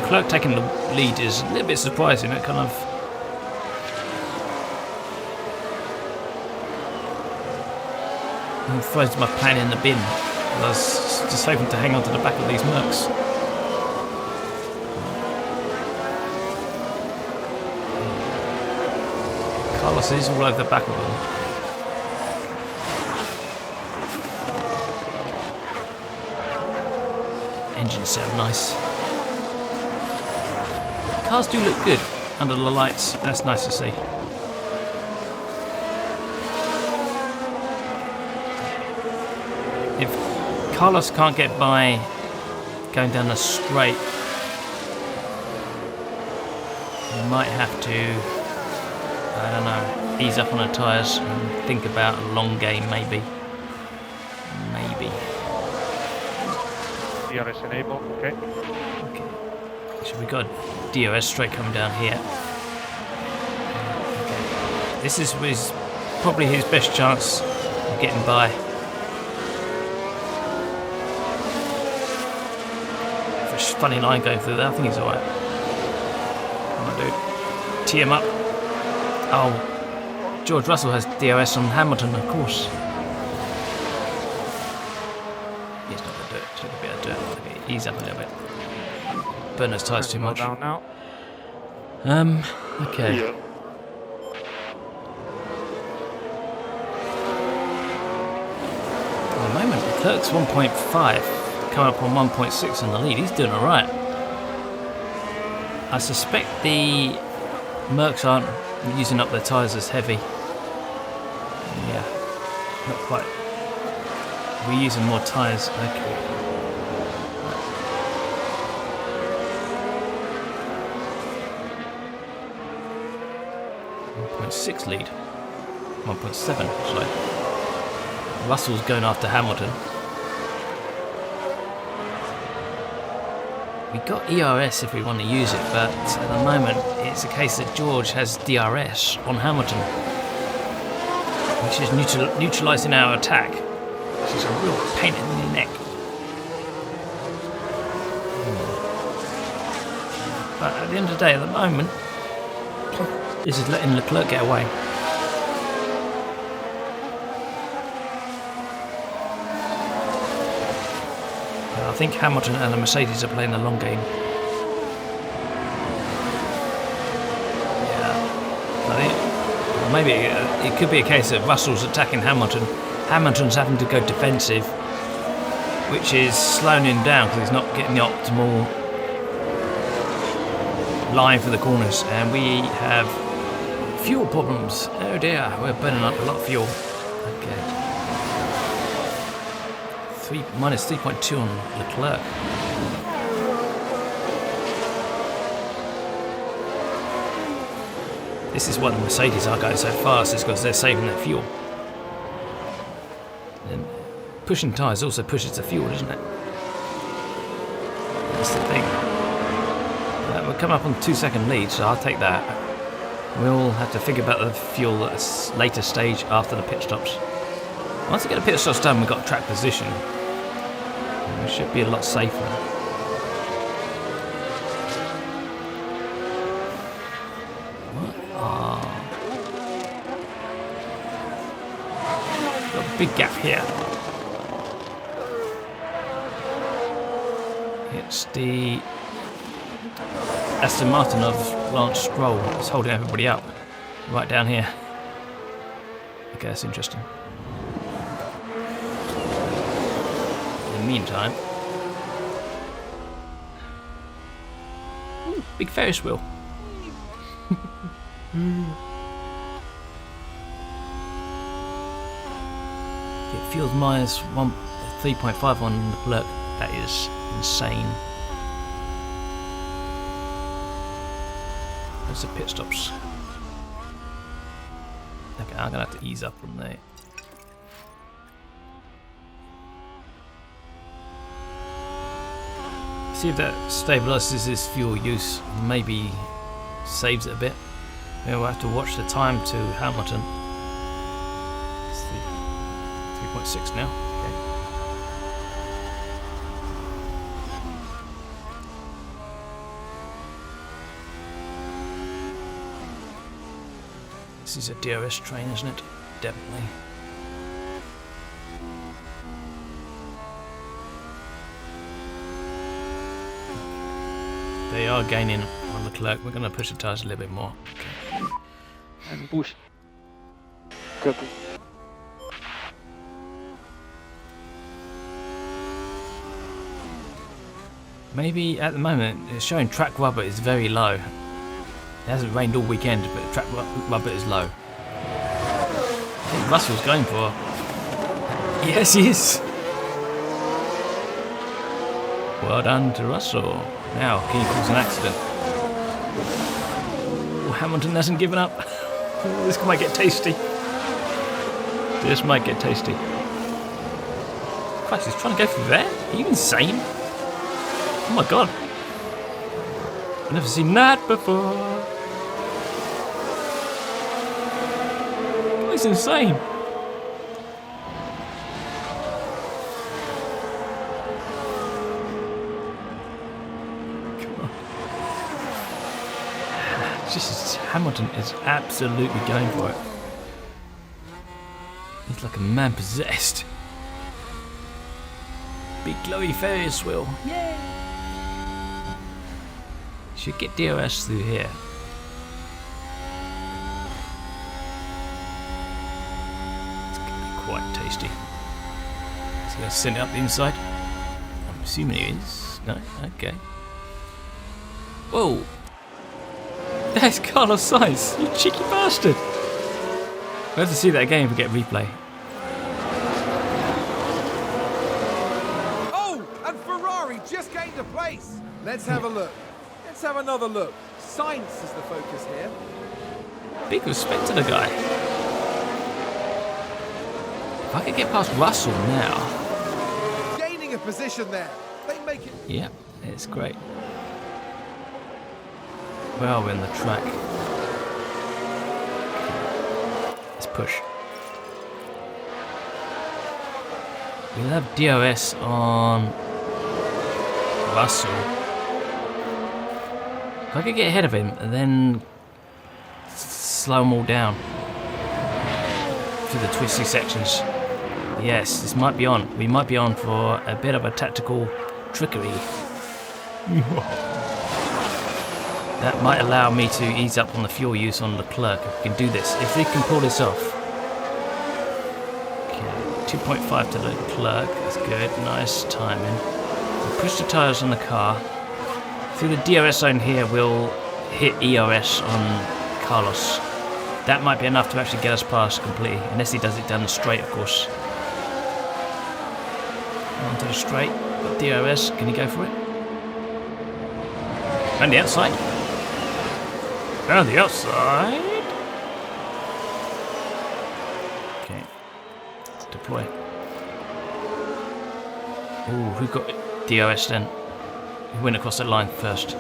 Leclerc taking the lead is a little bit surprising. It kind of throws my plan in the bin. I was just hoping to hang on to the back of these Mercs. Carlos is all over the back of them. Engines sound nice. Cars do look good under the lights. That's nice to see. If Carlos can't get by going down the straight, he might have to, I don't know, ease up on the tyres and think about a long game maybe. Maybe. DRS enable, okay. Okay. So we got DRS straight coming down here. Okay. This is probably his best chance of getting by. a funny line going through there. I think he's alright. Come on, dude. Tee him up. Oh, George Russell has DRS on Hamilton, of course. He's not going to do it. He's not going to be able to do it. Okay, ease up a little bit. Burn those tyres too much. Down now. Okay. Yeah. At the moment, Leclerc's 1.5, coming up on 1.6 in the lead. He's doing alright. I suspect the Mercs aren't using up their tyres as heavy. Yeah, not quite. We're using more tyres. Okay. 1.6 lead. 1.7 actually. Russell's going after Hamilton. We got ERS if we want to use it, but at the moment it's a case that George has DRS on Hamilton, which is neutralising our attack. This is a real pain in the neck. But at the end of the day, at the moment, this is letting Leclerc get away. I think Hamilton and the Mercedes are playing the long game. Yeah. I think maybe it could be a case that Russell's attacking Hamilton. Hamilton's having to go defensive, which is slowing him down because he's not getting the optimal line for the corners. And we have fuel problems. Oh dear, we're burning up a lot of fuel. Okay. Minus 3.2 on Leclerc. This is why the Mercedes are going so fast, is because they're saving their fuel. And pushing tyres also pushes the fuel, doesn't it? That's the thing. We're coming up on 2-second lead, so I'll take that. We'll have to figure about the fuel at a later stage after the pit stops. Once we get the pit stops done, we've got track position. We should be a lot safer. Got a big gap here. It's the Aston Martin of Lance Stroll that's holding everybody up. Right down here. Okay, that's interesting. Meantime, big Ferris wheel. It feels minus 3.5 on Leclerc. That is insane. Where's the pit stops? Okay, I'm gonna have to ease up from there. See if that stabilises his fuel use, maybe saves it a bit. We'll have to watch the time to Hamilton. It's 3.6 now. Okay. This is a DRS train, isn't it? Definitely. They are gaining on Leclerc. We're going to push the tyres a little bit more. Okay. And push. Copy. Maybe at the moment it's showing track rubber is very low. It hasn't rained all weekend, but track rubber is low. I think Russell's going for. Yes, he is. Well done to Russell. Now, can he cause an accident? Oh, Hamilton hasn't given up. This might get tasty. This might get tasty. Christ, he's trying to go through there? Are you insane? Oh my god. I've never seen that before. Oh, it's insane. Hamilton is absolutely going for it. He's like a man possessed. Big glowy Ferris wheel. Yay! Should get DRS through here. It's gonna be quite tasty. Is he gonna send it up the inside? I'm assuming it is. No? Okay. Whoa! There's Carlos Sainz, you cheeky bastard! We'll have to see that again if we get replay. Oh, and Ferrari just gained a place. Let's have a look. Let's have another look. Science is the focus here. Big respect to the guy. If I could get past Russell now. Gaining a position there. They make it. Yeah, it's great. Where are we on the track? Let's push. We'll have DRS on Russell. If I could get ahead of him and then slow them all down through the twisty sections. Yes, this might be on. We might be on for a bit of a tactical trickery. That might allow me to ease up on the fuel use on Leclerc if we can do this. If we can pull this off. Okay, 2.5 to Leclerc. That's good. Nice timing. We'll push the tyres on the car. Through the DRS zone here, we'll hit ERS on Carlos. That might be enough to actually get us past completely. Unless he does it down the straight, of course. Onto the straight. Got DRS. Can he go for it? And the outside. And the outside. Okay. Deploy. Ooh, who got DRS then? Who went across that line first?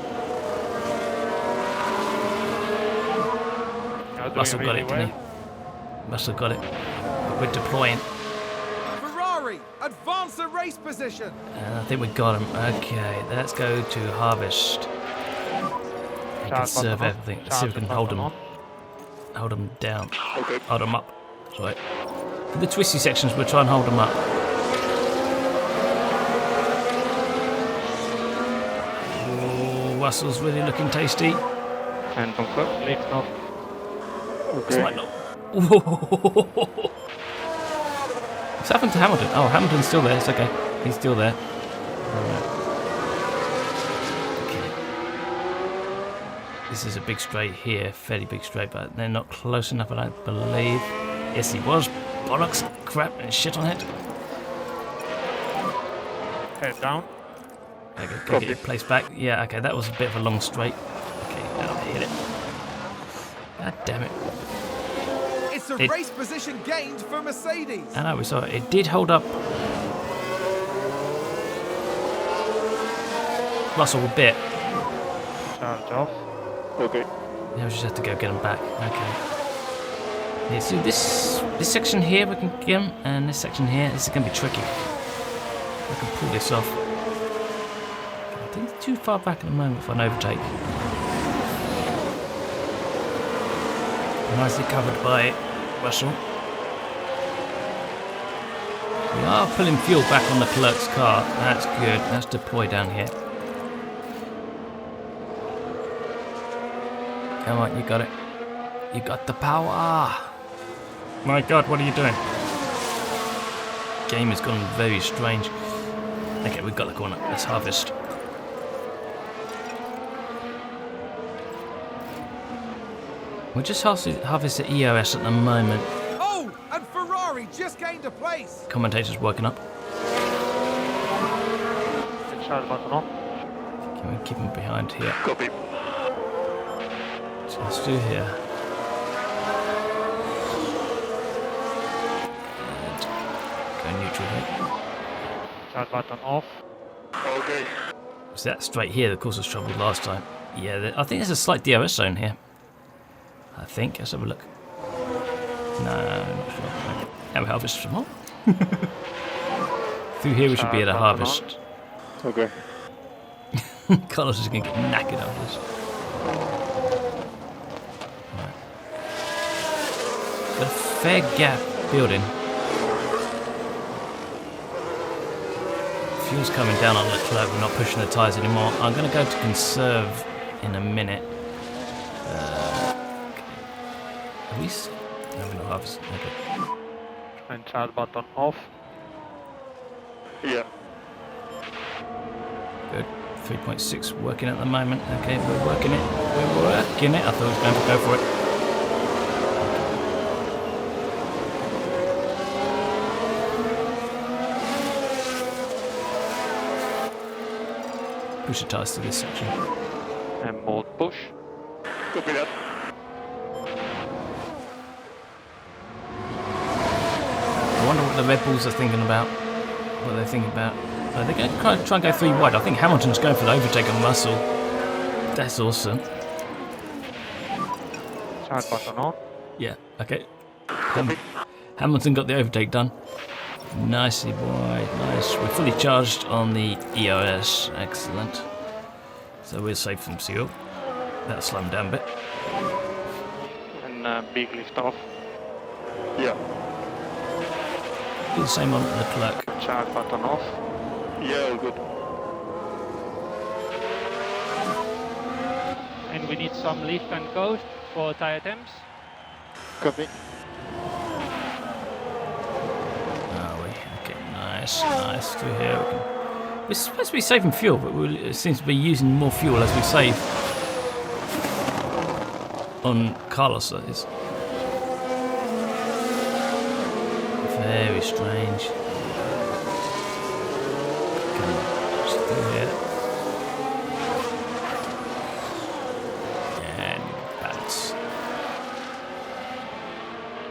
Russell got it, didn't he? Russell got it. But we're deploying. Ferrari, advance the race position. I think we got him. Okay, let's go to harvest. And conserve everything. Let's see if we can hold them. Hold them down. Okay. Hold them up. Sorry. For the twisty sections, we'll try and hold them up. Oh, Russell's really looking tasty. And confirm, leads not. It's like not. What's happened to Hamilton? Oh, Hamilton's still there. It's okay. He's still there. Okay. This is a big straight here, fairly big straight, but they're not close enough, I don't believe. Yes, he was. Bollocks, crap, and shit on it. Head down. Okay, go get your place back. Yeah, okay, that was a bit of a long straight. Okay, now I hit it. God damn it. It's a race position gained for Mercedes. I know, we saw it. It did hold up Russell a bit. Charge off. Okay. Now we just have to go get him back. Okay. Yeah, so this section here we can get him, and this section here, this is going to be tricky. I can pull this off. I think it's too far back at the moment for an overtake. Nicely covered by Russell. We are pulling fuel back on the clerk's car. That's good. Let's deploy down here. Come on, you got it. You got the power. My God, what are you doing? Game has gone very strange. Okay, we've got the corner. Let's harvest. We'll just harvest the EOS at the moment. Oh, and Ferrari just gained a place. Commentator's working up. Charge button on. Can we keep him behind here? Copy. So let's do here. And go neutral here. Charge button off. Okay. Was that straight here that caused us trouble last time? Yeah, I think there's a slight DRS zone here. I think. Let's have a look. No, I'm not sure. Okay. Now we harvest some more. Through here we should be at a harvest. Okay. Carlos is going to get knackered after this. fair gap building. Fuel's coming down on the club. We're not pushing the tyres anymore. I'm going to go to conserve in a minute. At least, no, we're not harvesting. Okay. And charge button off. Yeah. Good. 3.6 working at the moment. Okay, we're working it. We're working it. I thought I was going to go for it. Push the tyres to this section. And more push. Copy that. I wonder what the Red Bulls are thinking about. What they're thinking about. They're going to try and go 3 wide. I think Hamilton's going for the overtake on Russell. That's awesome. Charge button on. Yeah, okay. Hamilton got the overtake done. Nicely, boy. Nice. We're fully charged on the ERS. Excellent. So we're safe from fuel. That'll slow him down a bit. And big lift off. Yeah. Do the same on the clerk. Charge button off. Yeah, all good. And we need some lift and coast for tire temps. Copy. Okay, nice. Through here. We're supposed to be saving fuel, but it seems to be using more fuel as we save. On Carlos, that is. Very strange. Through here. And balance.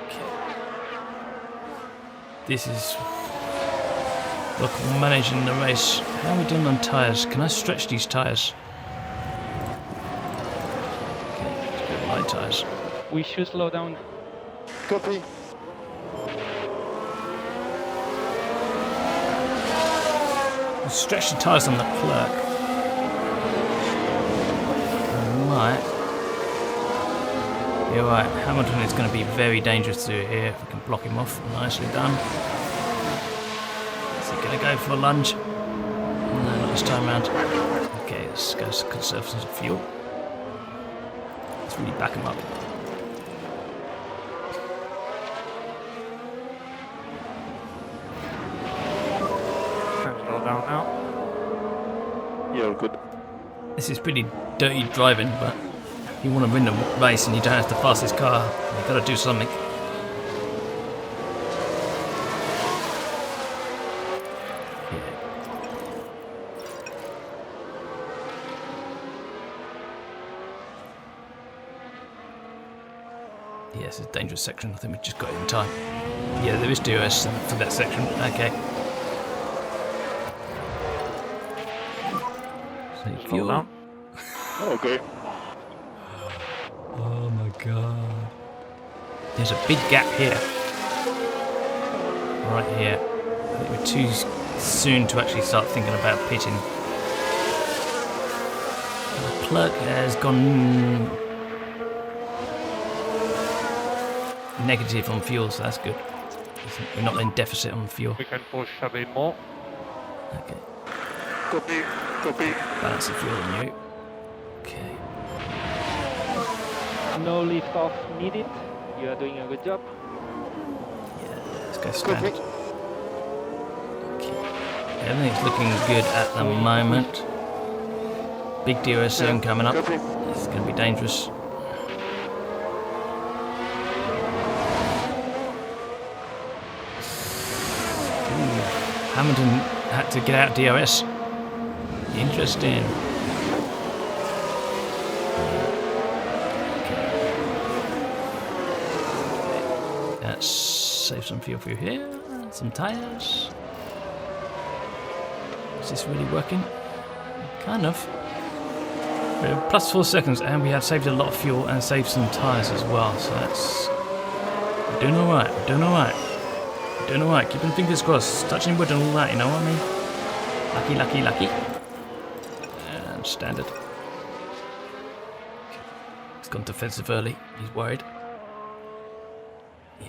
Okay. This is. Look, we're managing the race. How are we doing on tyres? Can I stretch these tyres? Okay, let's go light tyres. We should slow down. Copy. We'll stretch the tyres on the clerk. Alright. You're right, Hamilton is going to be very dangerous through here if we can block him off. Nicely done. Gonna go for a lunge. No, not this time round. Okay, let's go conserve some fuel. Let's really back him up. Slow down now. Yeah, all good. This is pretty dirty driving, but you want to win the race and you don't have the fastest car. You've got to do something. Yes, it's a dangerous section. I think we just got it in time. Yeah, there is DOS for that section. Okay. So fuel. Down. Okay. Oh my god. There's a big gap here. Right here. I think we're too soon to actually start thinking about pitting. The clerk has gone negative on fuel, so that's good. We're not in deficit on fuel. We can push a bit more. Okay. Copy. Balance the fuel on you. Okay. No lift off needed. You are doing a good job. Yeah, let's go standard. Okay. Everything's looking good at the moment. Big DOS soon coming up. This is going to be dangerous. Hamilton had to get out DOS. Interesting. Let's save some fuel for you here. Some tyres. Is this really working? Kind of. We're plus 4 seconds and we have saved a lot of fuel and saved some tyres as well. So that's... We're doing alright. Doing alright, keeping fingers crossed, touching wood and all that, you know what I mean? Lucky. And standard. He's gone defensive early, he's worried. Yeah,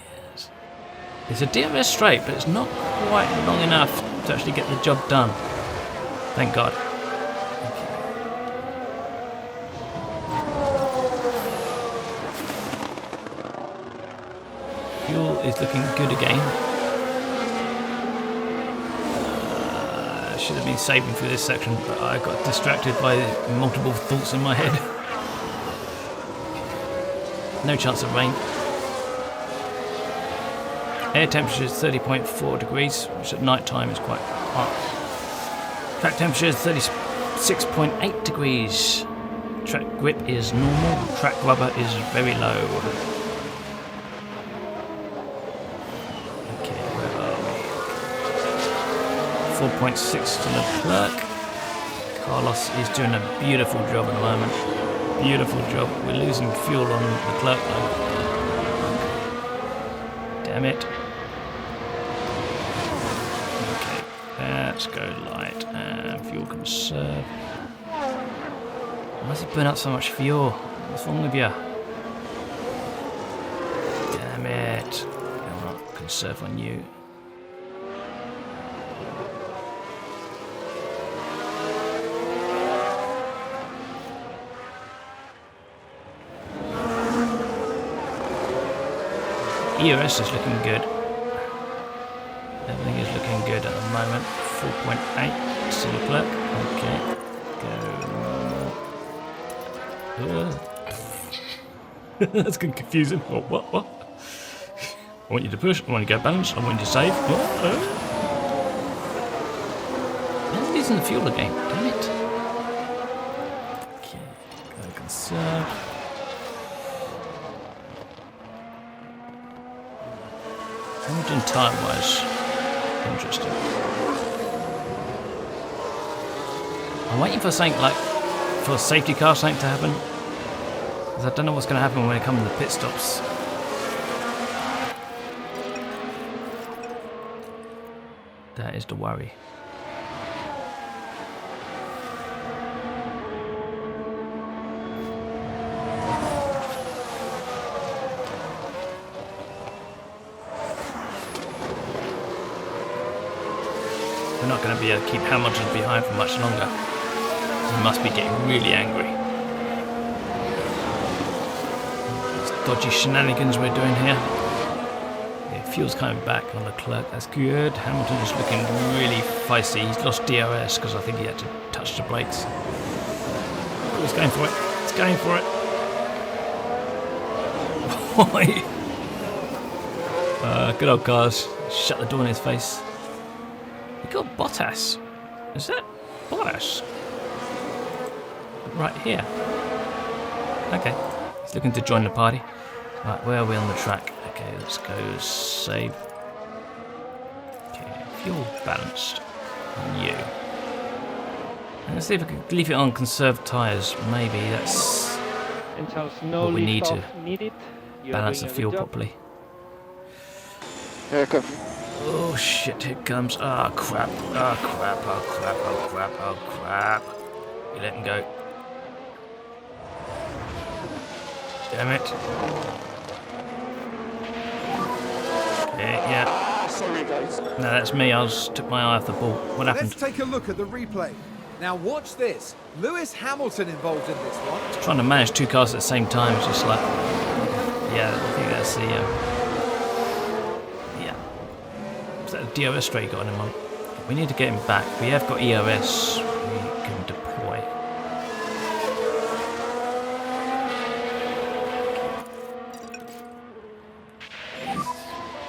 It's a DRS straight, but it's not quite long enough to actually get the job done. Thank God. Fuel is looking good again. Should have been saving through this section, but I got distracted by multiple thoughts in my head. No chance of rain. Air temperature is 30.4 degrees, which at night time is quite hot. Track temperature is 36.8 degrees. Track grip is normal. Track rubber is very low. Okay, where are we? 4.6 to Leclerc. Carlos is doing a beautiful job at the moment. Beautiful job. We're losing fuel on Leclerc though. Damn it. Okay, let's go light and fuel conserve. Why does it burn out so much fuel? What's wrong with you? Damn it. Come on, conserve on you. EOS is looking good. Everything is looking good at the moment. 4.8 to Leclerc. Okay. Go. That's getting confusing. What? I want you to push. I want you to go balance. I want you to save. I'm losing the fuel again. Damn it. Okay. Go conserve. Hamilton time-wise, interesting. I'm waiting for something like, for a safety car something to happen, because I don't know what's going to happen when it comes to the pit stops. That is the worry. We're not going to be able to keep Hamilton behind for much longer. He must be getting really angry. These dodgy shenanigans we're doing here. Yeah, fuel's coming back on Leclerc. That's good. Hamilton is looking really feisty. He's lost DRS because I think he had to touch the brakes. Oh, he's going for it. He's going for it. Why? Good old cars. Shut the door in his face. We got Bottas. Is that Bottas? Right here. Okay. He's looking to join the party. Right, where are we on the track? Okay, let's go save. Okay, fuel balanced on you. And let's see if I can leave it on conserved tyres. Maybe that's what we need to balance the fuel properly. Yeah, go. Oh shit, here it comes. Ah, crap. Ah, crap. Oh, crap. Oh, crap. Oh, crap. You let him go. Damn it. Okay, yeah. Sorry, guys. No, that's me. I just took my eye off the ball. What happened? Let's take a look at the replay. Now watch this. Lewis Hamilton involved in this one. Just trying to manage two cars at the same time. It's just like... Yeah, I think that's the... Is that a DRS straight you got on him on? We need to get him back. We have got EOS. We can deploy.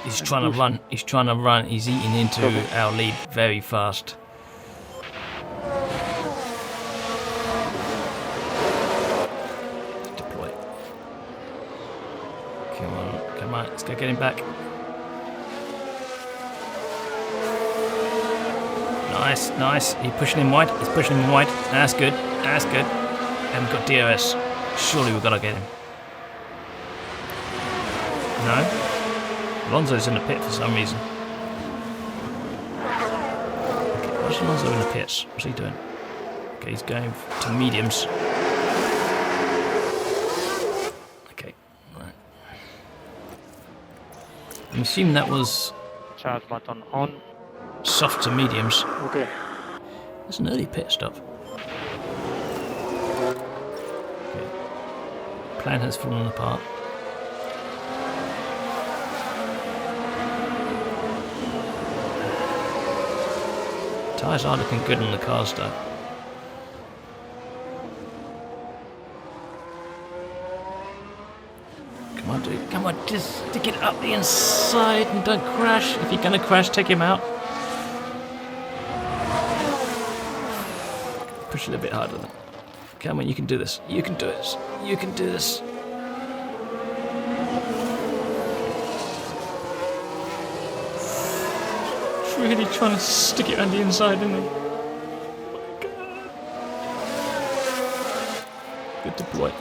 He's trying to run. He's trying to run. He's eating into our lead very fast. Deploy. Come on. Come on. Let's go get him back. Nice, nice. He's pushing him wide. He's pushing him wide. That's good. That's good. And we've got DRS. Surely we've got to get him. No? Alonso's in the pit for some reason. Okay, what's Alonso in the pits? What's he doing? Okay, he's going to mediums. Okay, right. I'm assuming that was Charge button on. soft to mediums. Okay. That's an early pit stop. Okay. Plan has fallen apart. Tyres are looking good on the cars though. Come on, dude. Come on, just stick it up the inside and don't crash. If you're gonna crash, take him out. Push it a bit harder. Come on, you can do this. You can do this. You can do this. It's really trying to stick it on the inside, isn't it? Good deploy.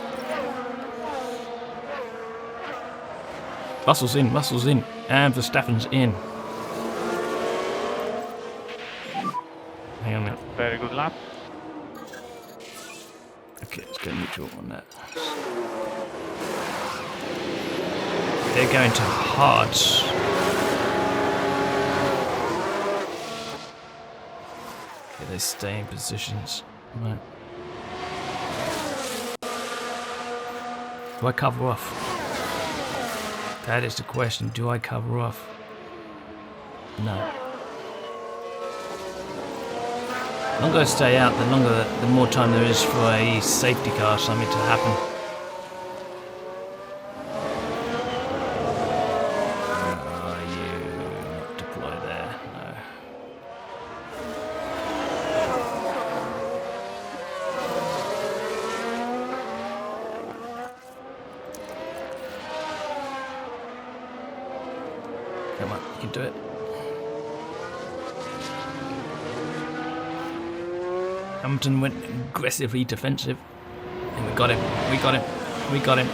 Muscles in, and Verstappen's in. Hang on a minute. Very good lap. Okay, let's go neutral on that. They're going to hards. Okay, they stay in positions. Right. Do I cover off? That is the question. Do I cover off? No. The longer I stay out, the more time there is for a safety car or something to happen. Are you not deployed there? No. Come on, you can do it. Hamilton went aggressively defensive. And we got him. We got him. We got him.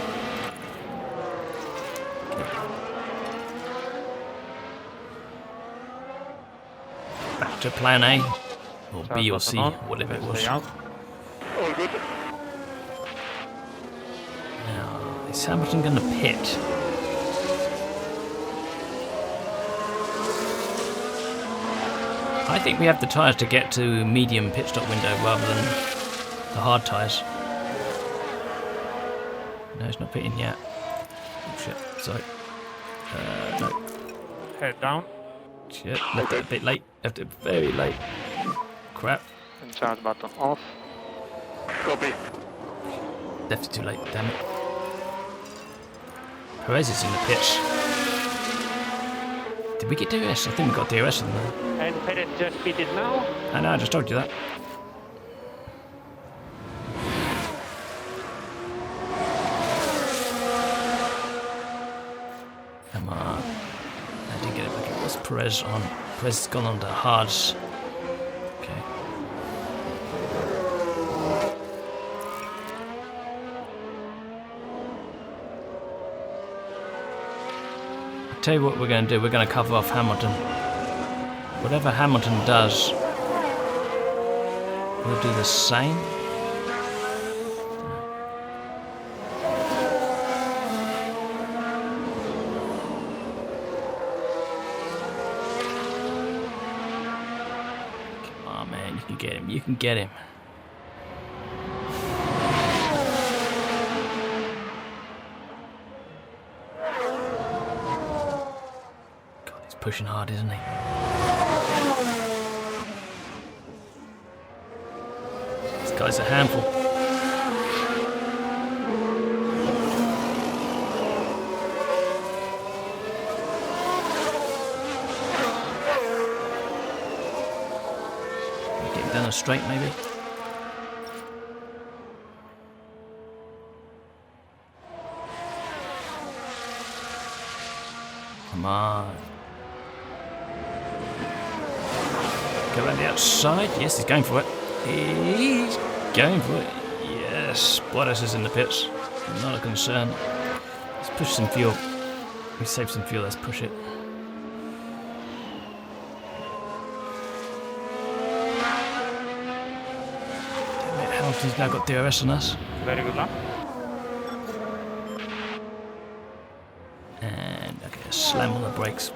Back to plan A. Or B or C, whatever it was. All good. Now, is Hamilton going to pit? I think we have the tyres to get to medium pit stop window rather than the hard tyres. No, it's not pitting yet. Oh shit, sorry. No. Head down. Shit, left it a bit late. Left it very late. Crap. And charge button off. Copy. Left it too late, damn it. Perez is in the pitch. Did we get DRS? I think we got DRS in there. And Perez just pitted now. I know, I just told you that. Come on. I didn't get it back. It was Perez on. Perez has gone on to hards. Okay. I'll tell you what we're going to do. We're going to cover off Hamilton. Whatever Hamilton does, we'll do the same. Come on, man, you can get him. You can get him. God, he's pushing hard, isn't he? Guy's a handful. Getting down a straight, maybe. Come on. Go around the outside. Yes, he's going for it. He's going for it. Yes, Bottas is in the pits. Not a concern. Let's push some fuel. We save some fuel, let's push it. Damn it, Hamilton's now got DRS on us. Very good lap. And, okay, so slam on the brakes.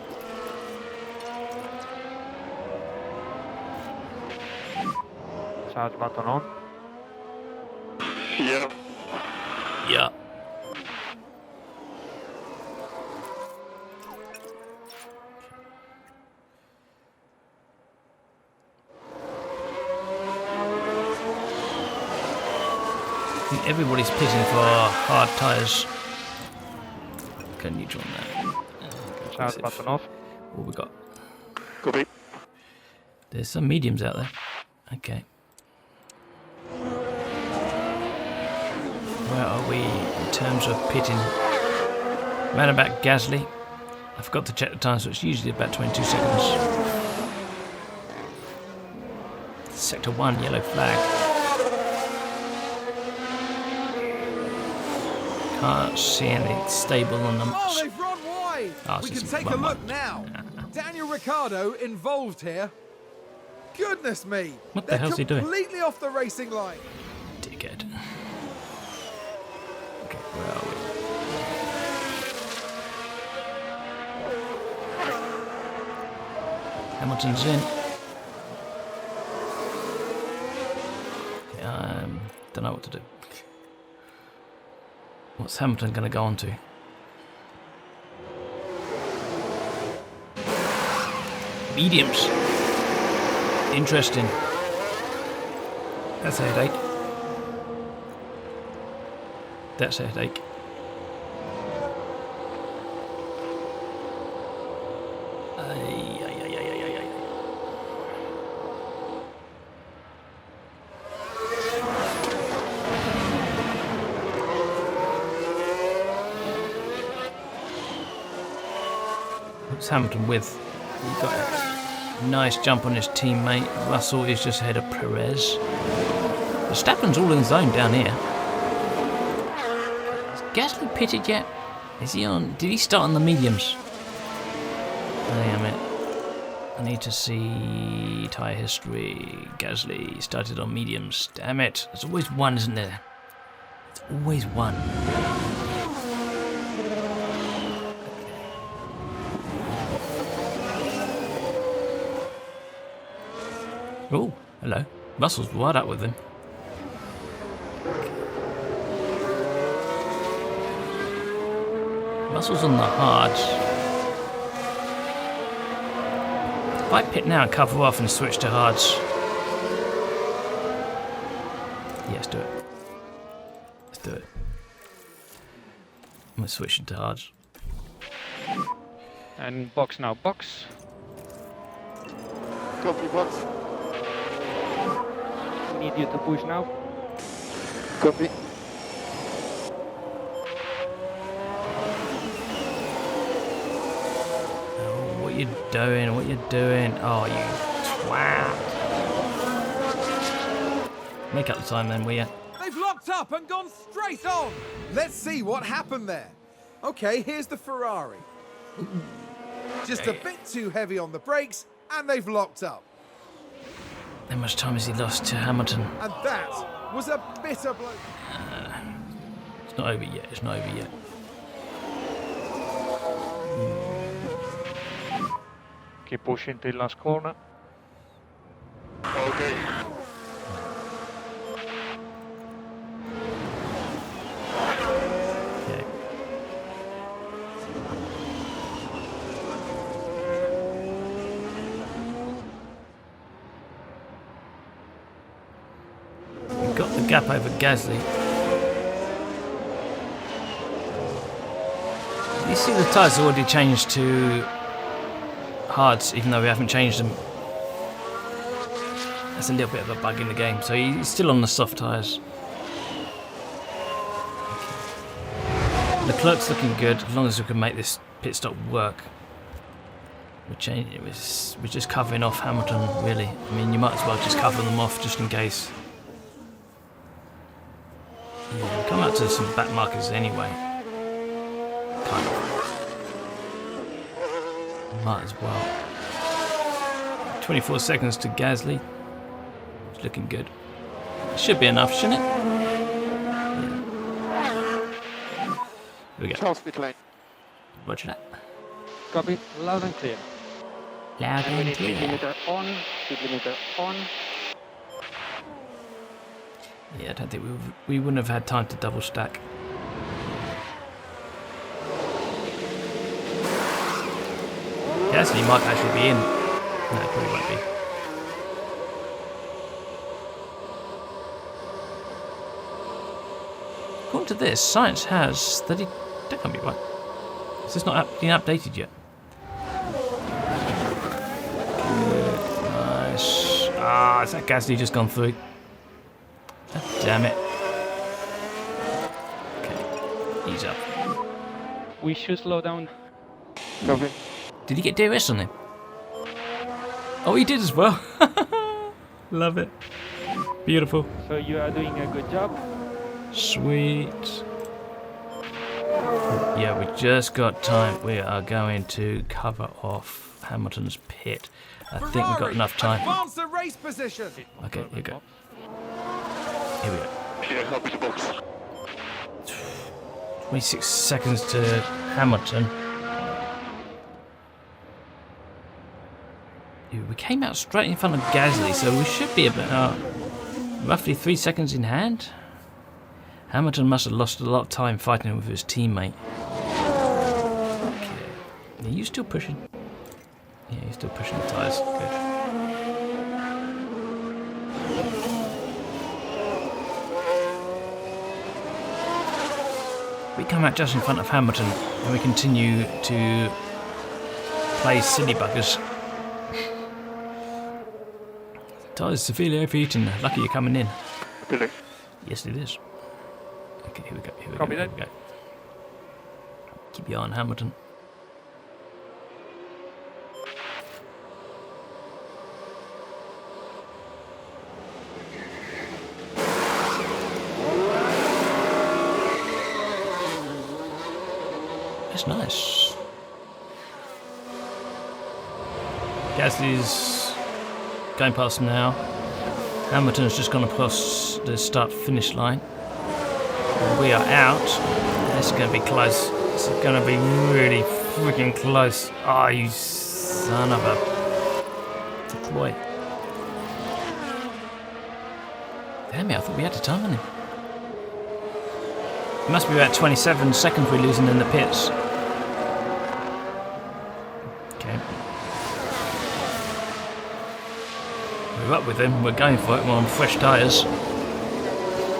Charge button on. Yeah. Yeah. I think everybody's pitting for hard tyres. Okay, neutral on that. Charge button off. What we got? Copy. There's some mediums out there. Okay. Where are we in terms of pitting? Round about Gasly. I forgot to check the time, so it's usually about 22 seconds. Sector 1, yellow flag. Can't see anything stable on them. Oh, they've run wide. Oh, We so can it's take a run look wide. now. Daniel Ricciardo involved here. Goodness me. What the They're hell's he doing? completely off the racing line. Dickhead. Okay, where are we? Hamilton's in. Don't know what to do. What's Hamilton going to go on to? Mediums. Interesting. That's a headache. That's a headache. Ay, ay, ay, ay, ay, ay. What's Hamilton with? He got a nice jump on his teammate. Russell is just ahead of Perez. Verstappen's all in zone down here. Is Gasly pitted yet? Is he on? Did he start on the mediums? Damn it. I need to see tyre history. Gasly started on mediums. Damn it. There's always one, isn't there? It's always one. Oh, hello. Russell's right up with him. Russell's on the hards. If I pit now and cover off and switch to hards. Yeah, let's do it. Let's do it. I'm going to switch into hards. And box now, box. Copy, box. Need you to push now. Copy. Oh, what you doing? What you doing? Oh, you twat. Make up the time then, will ya? They've locked up and gone straight on. Let's see what happened there. Okay, here's the Ferrari. Just a bit too heavy on the brakes, and they've locked up. How much time has he lost to Hamilton? And that was a bitter blow. It's not over yet. It's not over yet. Keep pushing till last corner. Okay. Okay. We've got the gap over Gasly. You see the tyres have already changed to hards, even though we haven't changed them. That's a little bit of a bug in the game, so he's still on the soft tyres. Leclerc's looking good, as long as we can make this pit stop work. We're just covering off Hamilton, really. I mean, you might as well just cover them off, just in case. Yeah, we'll come out to some back markers anyway. Kind of. Might as well. 24 seconds to Gasly. It's looking good. Should be enough, shouldn't it? Yeah. Here we go. Charles pit lane. Roger that. Copy. Loud and clear. Loud And we and need speed clear. limiter on. Speed limiter on. Yeah, I don't think we wouldn't have had time to double stack. Gasly might actually be in. No, it probably won't be. According to this, science has 30. That can't be right. Is this not been updated yet? Good, nice. Ah, is that Gasly just gone through? God damn it. Okay, he's up. We should slow down. Copy. Did he get DRS on him? Oh, he did as well. Love it. Beautiful. So you are doing a good job. Sweet. Yeah, we just got time. We are going to cover off Hamilton's pit. I think we've got enough time. Advance the race position. Okay, here we go. Here we go. Yeah, copy the box. 26 seconds to Hamilton. Yeah, we came out straight in front of Gasly, so we should be about roughly 3 seconds in hand. Hamilton must have lost a lot of time fighting with his teammate. Okay. Are you still pushing? Yeah, you're still pushing the tyres. Good. We come out just in front of Hamilton and we continue to play silly buggers. Tyres severely overheating. Lucky you're coming in. Billy. Yes, it is. Okay, here we go. Here we Copy go. that. Here we go. Keep your eye on Hamilton. That's nice. Gasly's going past now. Hamilton's just gone across the start-finish line. We are out. This is going to be close. This is going to be really freaking close. Oh, you son of a boy. Damn it, I thought we had the time on him. It must be about 27 seconds we're losing in the pits. Okay. We're up with him. We're going for it. We're on fresh tyres.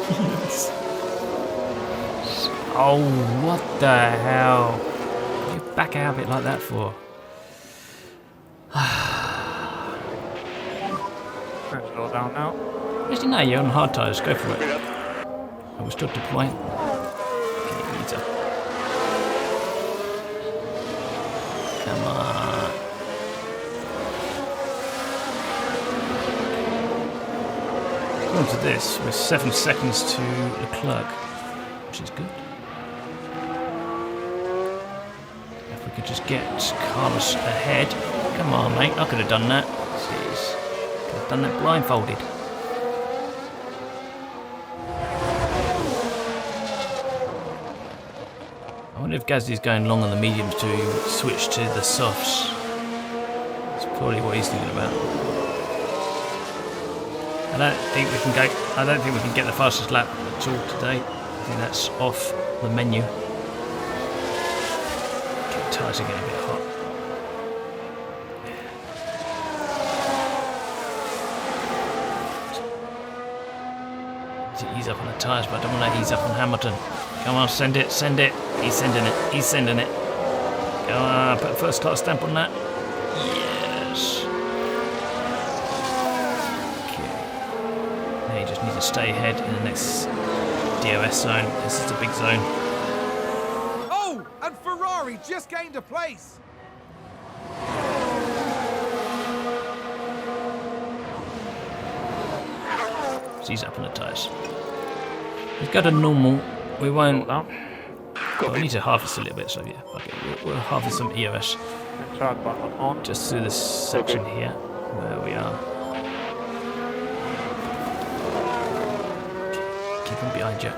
Yes. Oh, what the hell? You back out of it like that for? Slow down now. Actually, no, you're on hard tyres. Go for it. I was still deploying. Okay, ease up. Come on. According to this, we're 7 seconds to Leclerc, which is good. If we could just get Carlos ahead. Come on, mate. I could have done that. Jeez. Could have done that blindfolded. I wonder if Gasly's going long on the mediums to switch to the softs. That's probably what he's thinking about. I don't think we can get the fastest lap at all today. I think that's off the menu. Okay, tyres are getting a bit hot. Ease up on the tyres, but I don't want to ease up on Hamilton. Come on, send it, send it. He's sending it, he's sending it. Come on, put a first class stamp on that. Yes. Okay. Now you just need to stay ahead in the next DRS zone. This is a big zone. Oh, and Ferrari just gained a place. Ease up on the tyres. We've got a normal. We won't. Well, we need to harvest a little bit, so yeah. Okay, we'll harvest some EOS. Start button on. Just through this section here, where we are. Okay, keep him behind you.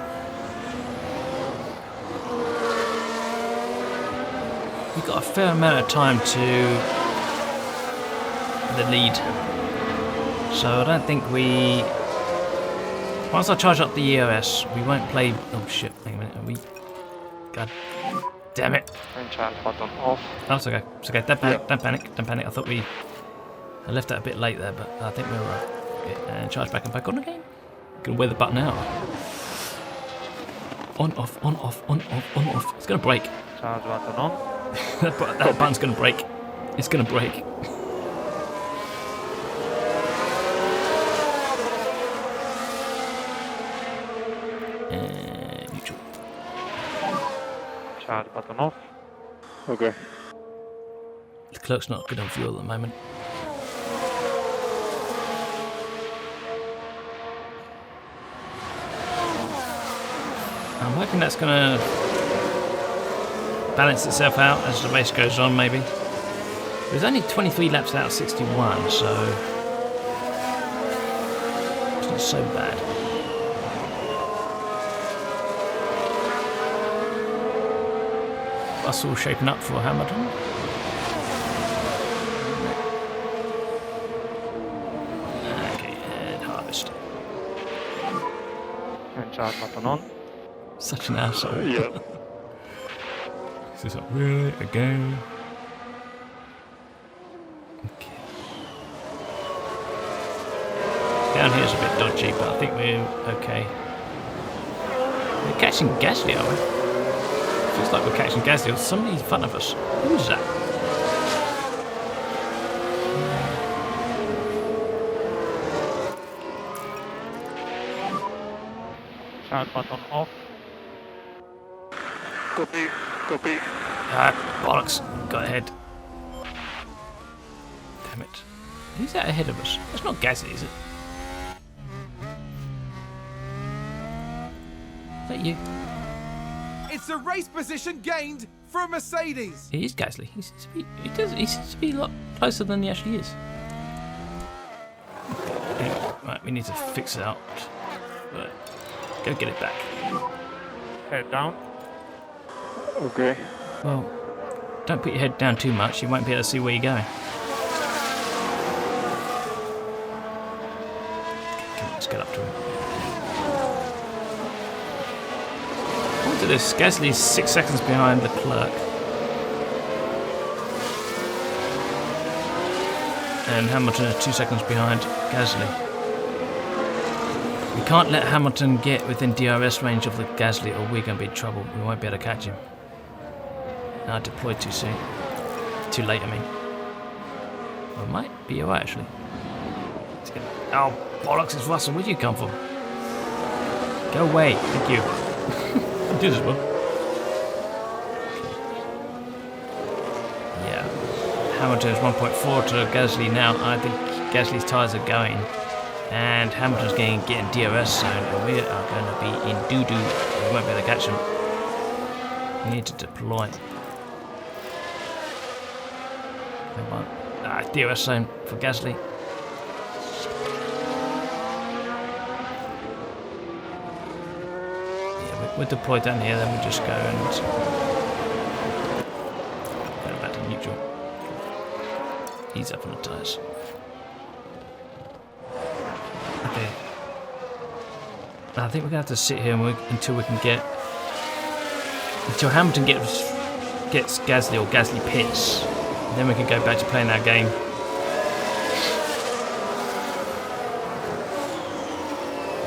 we got a fair amount of time to the lead. So I don't think we... Once I charge up the EOS, we won't play... Oh shit, wait a minute. Are we... God damn it. And child button off. Oh, it's okay. It's okay. Don't panic. Don't panic. Don't panic. I thought we... I left that a bit late there, but I think we were right. Okay, and charge back and back on again. Gonna wear the button out. On, off, on, off, on, off, on, off. It's gonna break. Charge button on. that button's gonna break. It's gonna break. Neutral. Charge button off. Okay. The clerk's not good on fuel at the moment. I'm hoping that's gonna balance itself out as the race goes on, maybe. There's only 23 laps out of 61, so it's not so bad. Russell shaping up for Hamilton. Okay, and harvest. And charge button on. Such an asshole. Yeah. Is this really again? Okay. Down here's a bit dodgy, but I think we're okay. We're catching Gasly, are we? Feels like we're catching Gasly or somebody in front of us. Who's that? Charge button off. Copy. Copy. Bollocks. Got ahead. Damn it. Who's that ahead of us? It's not Gasly, is it? Is that you? It's a race position gained for a Mercedes. It is Gasly. He seems to be a lot closer than he actually is. Anyway, right, we need to fix it out. Right. Go get it back. Head down. Okay. Well, don't put your head down too much. You won't be able to see where you're going. Come on, let's get up to him. Look at this. Gasly's 6 seconds behind the clerk. And Hamilton is 2 seconds behind Gasly. We can't let Hamilton get within DRS range of the Gasly or we're going to be in trouble. We won't be able to catch him. No, I deployed too soon. Too late, I mean. Well, it might be alright, actually. It's gonna... Oh, bollocks, it's Russell. Where'd you come from? Go away. Thank you. You did as well. Yeah. Hamilton is 1.4 to Gasly now. I think Gasly's tyres are going. And Hamilton's getting DRS zone. And we are going to be in doo-doo. We won't be able to catch him. We need to deploy. Come on. DRS zone for Gasly. Yeah, we're deployed down here, then we just go and go back to neutral. Ease up on the tyres. Okay. I think we're gonna have to sit here until we can get until Hamilton gets Gasly or Gasly pits. Then we can go back to playing our game.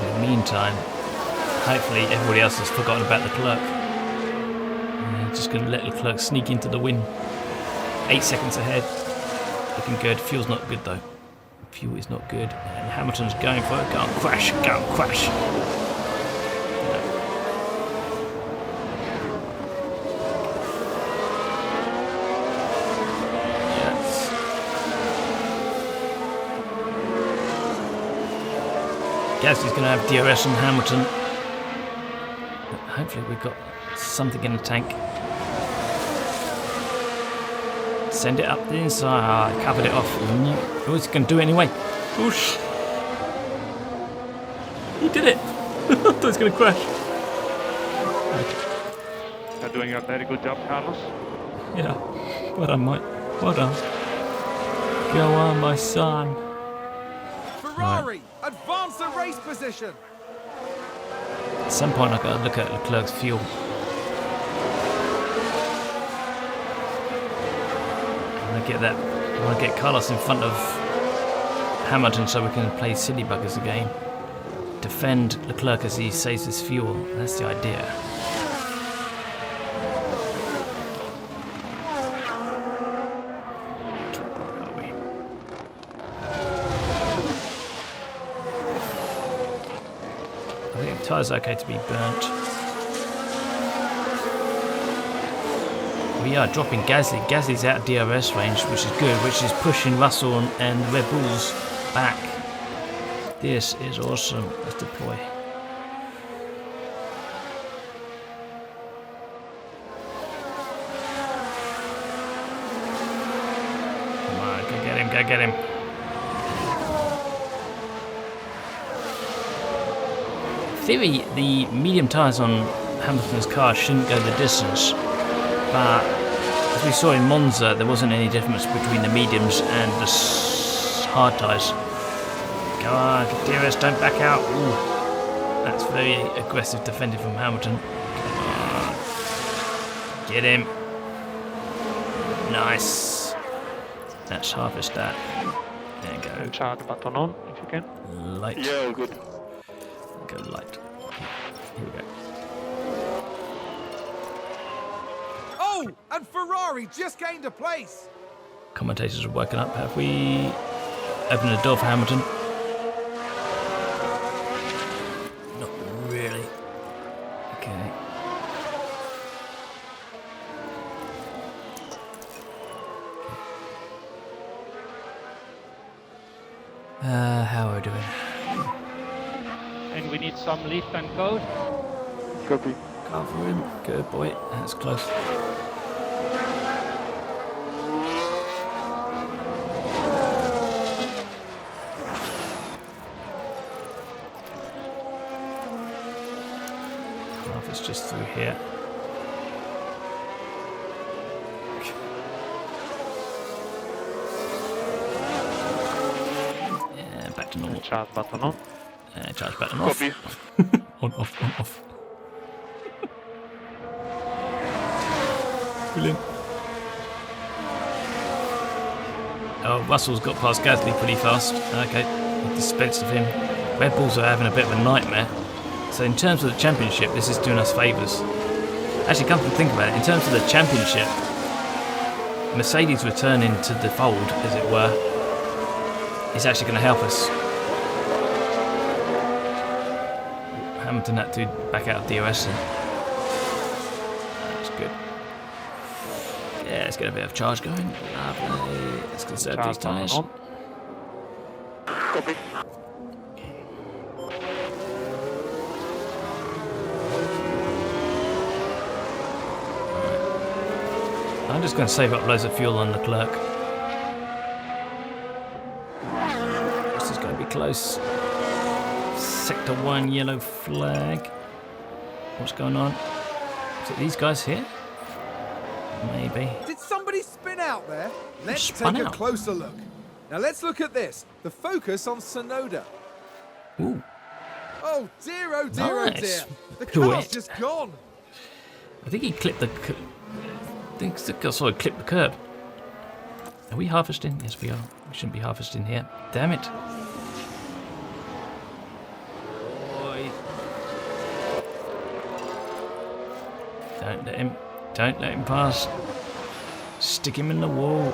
In the meantime, hopefully everybody else has forgotten about the clerk. And just going to let the clerk sneak into the win. 8 seconds ahead. Looking good. Fuel's not good though. Fuel is not good. And Hamilton's going for it. Go and crash. Go and crash. Gasly's going to have DRS on Hamilton. But hopefully we've got something in the tank. Send it up the inside. I covered it off. Oh, he's going to do it anyway. Whoosh. He did it. I thought he was going to crash. You're doing a very good job, Carlos. Yeah. Well done, mate. Well done. Go on, my son. Ferrari, advance the race position. At some point, I've got to look at Leclerc's fuel. I want to get Carlos in front of Hamilton so we can play silly buggers again. Defend Leclerc as he saves his fuel. That's the idea. I think the tyre's okay to be burnt. We are dropping Gasly. Gasly's out of DRS range, which is good, which is pushing Russell and the Red Bulls back. This is awesome. Let's deploy. Come on, go get him, go get him. In theory, the medium tyres on Hamilton's car shouldn't go the distance, but as we saw in Monza, there wasn't any difference between the mediums and the hard tyres. Go on, DRS, don't back out. Ooh, that's very aggressive defending from Hamilton. Come on. Get him. Nice. Let's harvest that. There you go. Charge button on, if you can. Light. Yeah, good. Go light. Here we go. Oh, and Ferrari just gained a place. Commentators are working up. Have we opened the door for Hamilton? Not really. Okay. How are we doing? And we need some lift and code. Copy. Cover him. Good boy. That's close. Croft is just through here. Yeah, back to normal. Charge button on. Charge button off. Copy. On, off, on, off. Brilliant. Oh, Russell's got past Gasly pretty fast. Okay, we dispensed of him. Red Bulls are having a bit of a nightmare. So in terms of the championship, this is doing us favours. Actually, come to think about it, in terms of the championship, Mercedes returning to the fold, as it were, is actually going to help us. Hamilton had to back out of DRS. That's good. Yeah, let's get a bit of charge going. Lovely. Let's conserve these tyres. Copy. I'm just going to save up loads of fuel on Leclerc. This is going to be close. Sector 1 yellow flag. What's going on? Is it these guys here? Maybe. Did somebody spin out there? Let's Spun take a out. closer look. Now let's look at this. The focus on Sonoda. Ooh. Oh dear, oh dear, oh Nice. dear. The Do car's it. just gone. I think he clipped the... I think the guy clipped the curb. Are we harvesting? Yes, we are. We shouldn't be harvesting here. Damn it. Oi. Don't let him pass. Stick him in the wall.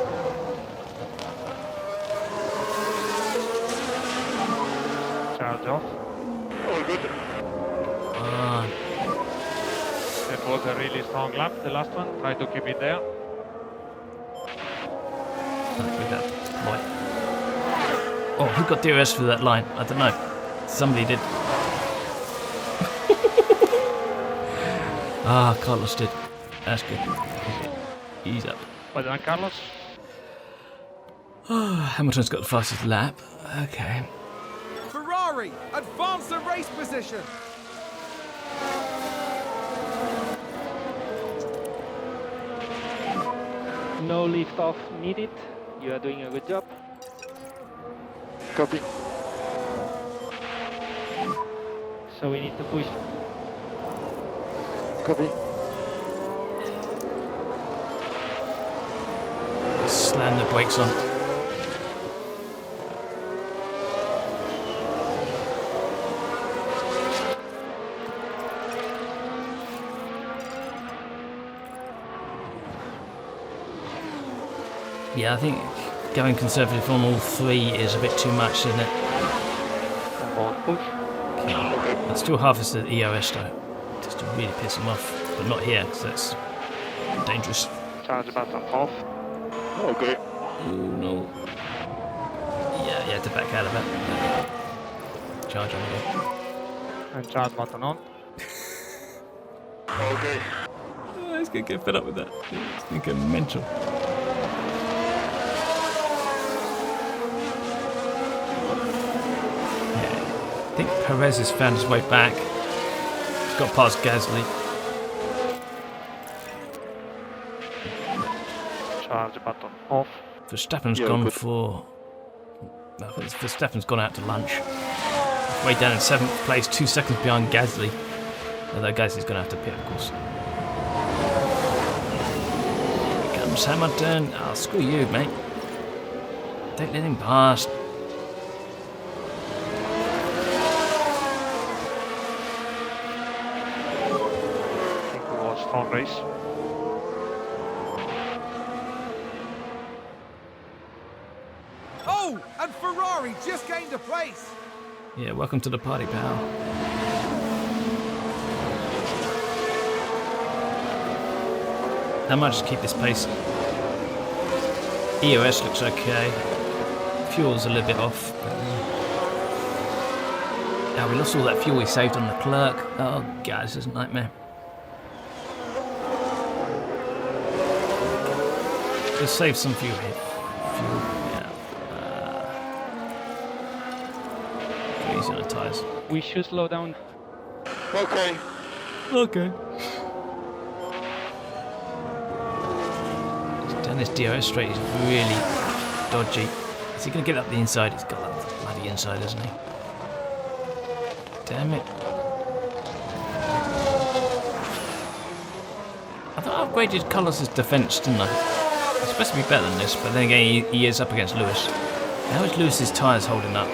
Charge off. All good. Ah, That was a really strong lap, the last one. Try to keep it there. with that boy. Oh, who got DRS through that line? I don't know. Somebody did. Ah, Carlos did. That's good. Ease up. Well done, Carlos. Hamilton's got the fastest lap. Okay. Ferrari, advance the race position. No lift off needed. You are doing a good job. Copy. So we need to push. Copy. Slam the brakes on. Yeah, I think going conservative on all three is a bit too much, isn't it? On board push. I'd still harvest the EOS though, just to really piss them off, but not here because that's dangerous. Charge button off. Okay. Oh no. Yeah, you had to back out of it. Charge on again. And charge button on. Okay. Oh, it's gonna get fed up with that. It's gonna get mental. I think Perez has found his way back. He's got past Gasly. Charge button off. Verstappen's Yeah, gone good. for... No, Verstappen's gone out to lunch. Way down in 7th place, 2 seconds behind Gasly. Although Gasly's going to have to pit, of course. Here comes Hamilton. Oh, screw you, mate. Don't let him pass. I think it was a strong race. Oh, and Ferrari just gained a place. Yeah, welcome to the party, pal. I might just keep this pace. EOS looks okay. Fuel's a little bit off. Now we lost all that fuel we saved on the clerk. Oh god, this is a nightmare. Just save some fuel here. Yeah. Go easy on the tyres. We should slow down. Okay. Okay. Down this DRS straight is really dodgy. Is he going to get up the inside? He's got up the bloody inside, hasn't he? Damn it. I thought I upgraded Carlos's defence, didn't I? It's supposed to be better than this, but then again he is up against Lewis. How is Lewis's tyres holding up?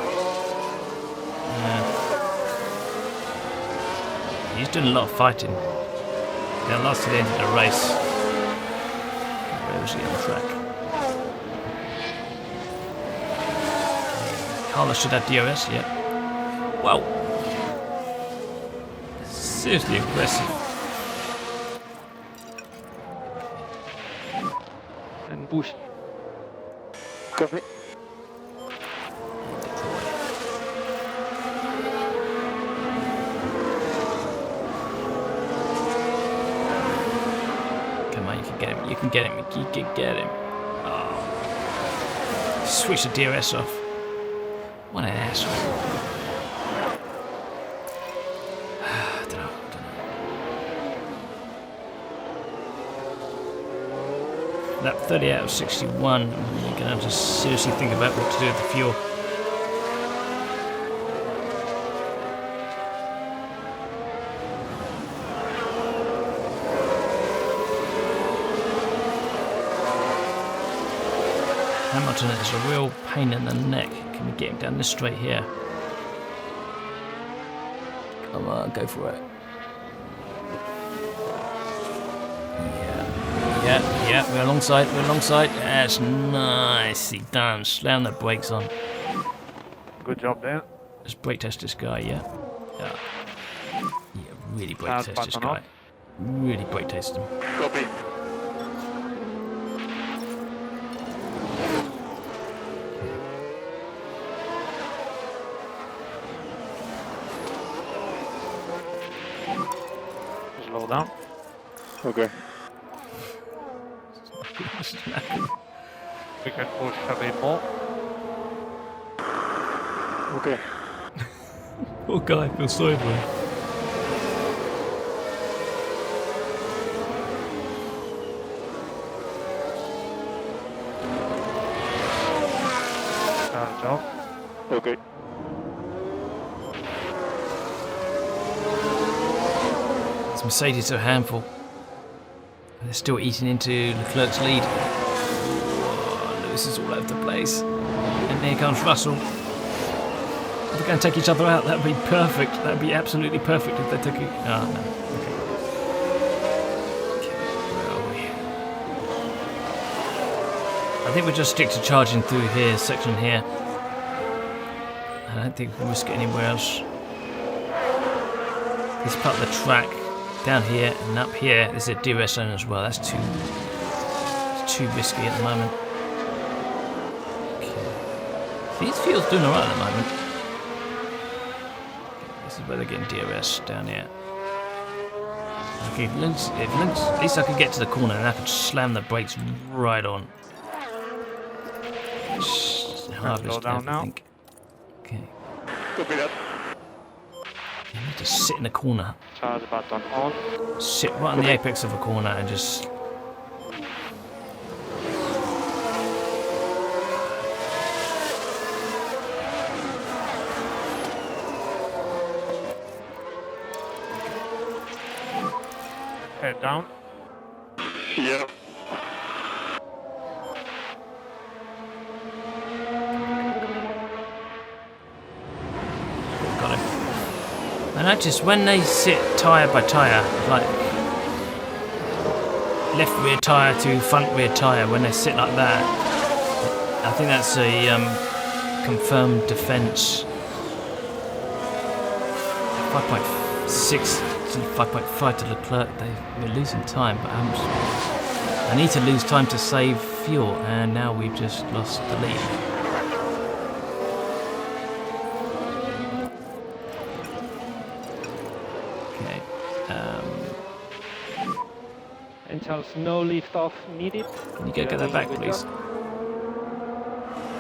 He's doing a lot of fighting. Now last to the end of the race. Where was he on the track? Carlos should have DRS, yeah. Wow. Seriously aggressive. And push. Copy. Come on, you can get him. You can get him. You can get him. Oh. Switch the DRS off. What an asshole. I don't know. That 30 out of 61, you're going to have to seriously think about what to do with the fuel. Hamilton is a real pain in the neck. Can we get him down this straight here? Come on, go for it. Yeah, we're alongside, That's nicely done. Slam the brakes on. Good job there. Let's brake test this guy, yeah. Yeah, really brake Hard test this button guy. off. Really brake test him. Copy. Slow down. Okay. We can push a bit more. Okay. Poor guy, feel sorry for him. Okay. This Mercedes are a handful. They're still eating into Leclerc's lead. Oh, Lewis is all over the place. And here comes Russell. If they're going to take each other out, that would be perfect. That would be absolutely perfect if they took it. Oh, no. Okay, where are we? I think we'll just stick to charging through here, section here. I don't think we can risk it anywhere else. This part of the track, down here and up here, there's a DRS zone as well. That's too risky at the moment. Okay. These fields doing alright at the moment. Okay, this is where they're getting DRS down here. Okay, at least I could get to the corner and I could slam the brakes right on. Harvest down now. everything. Okay. Copy that. You need to sit in the corner. Charge button on. Sit right on the apex of a corner and just... Head down. Yeah. Got him. I noticed when they sit tyre by tyre, like left rear tyre to front rear tyre, when they sit like that, I think that's a confirmed defence. 5.6 to 5.5 to Leclerc, we're losing time, but I need to lose time to save fuel, and now we've just lost the lead. Charles, no lift off needed. Can you go get that back, please?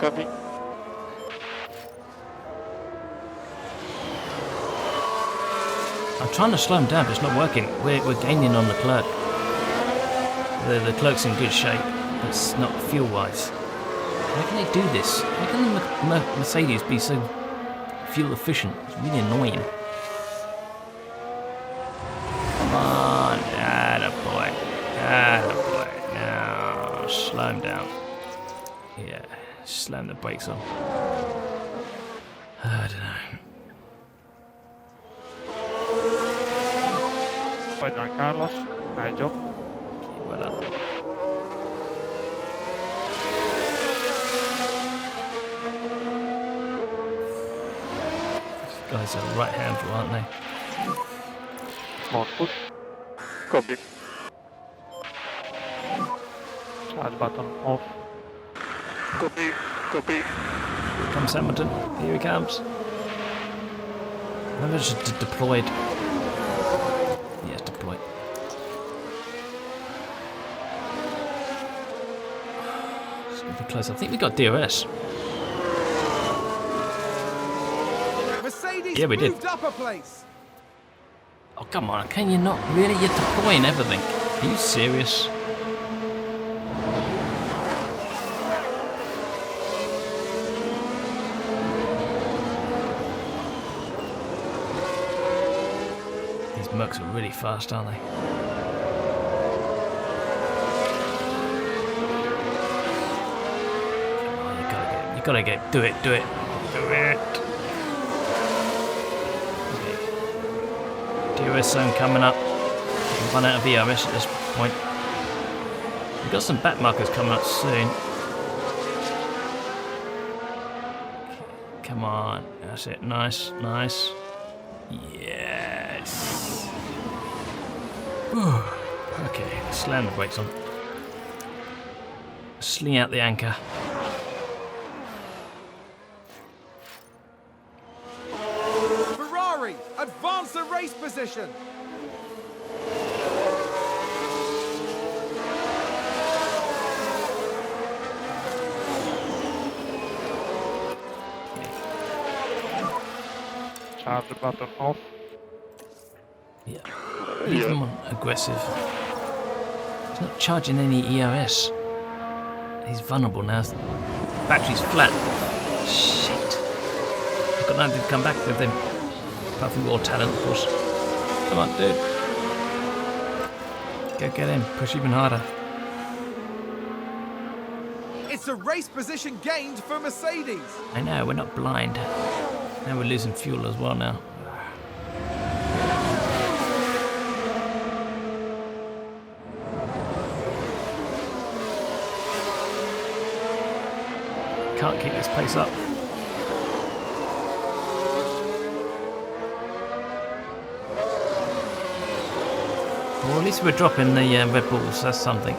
Copy. I'm trying to slow him down, but it's not working. We're gaining on Leclerc. The Leclerc's in good shape. It's not fuel-wise. How can they do this? How can the Mercedes be so fuel efficient? It's really annoying. Come on, attaboy. Attaboy. Now, slow him down. Yeah, slam the brakes on. I don't know. Well done, Carlos. Nice job. Well done. These guys are right handful, aren't they? Smart push. Copy. Charge button off. Copy. Copy. Here comes Hamilton. Here he comes. Maybe I should have deployed. Yes, deployed. It's going to be close. I think we got DRS. Mercedes Yeah, we did. moved up a place. Oh, come on. Can you not? Really? You're deploying everything. Are you serious? These Mercs are really fast, aren't they? Come on, you gotta get, do it. Okay. DRS zone coming up. We've run out of ERS at this point. We've got some back markers coming up soon. Come on, that's it. Nice. Yes. Whew. Okay, slam the brakes on. Sling out the anchor. Ferrari, advance the race position. Charge button off. Yeah. Leave them on aggressive. He's not charging any ERS. He's vulnerable now. Battery's flat. Shit. got nothing to come back with him. Apart from raw talent, of course. Come on, dude. Go get him. Push even harder. It's a race position gained for Mercedes. I know, we're not blind. Now we're losing fuel as well now. Can't keep this pace up. Well, at least we're dropping the Red Bulls, that's something.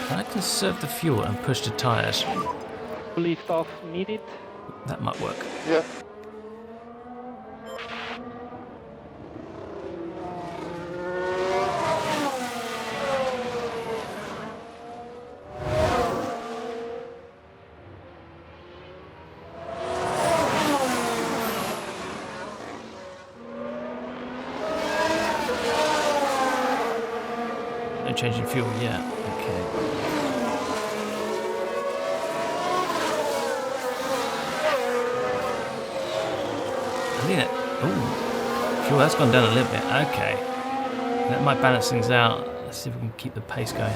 Can I conserve the fuel and push the tyres? Lift off needed. That might work. Yeah. No changing fuel yet. Okay. I think that. Ooh, fuel has gone down a little bit. Okay. That might balance things out. Let's see if we can keep the pace going.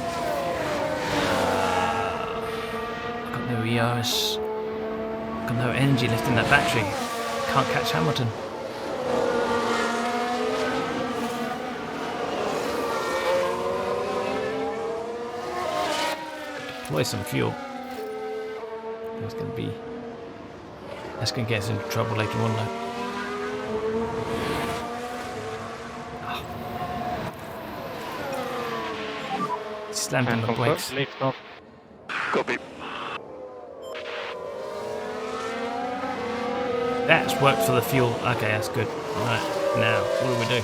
Got no ERS. Got no energy left in that battery. Can't catch Hamilton. Deploy some fuel. That's gonna get us into trouble later on though. Slammed on the brakes. Lift off. Copy. That's worked for the fuel. Okay, that's good. Alright, now, what do we do?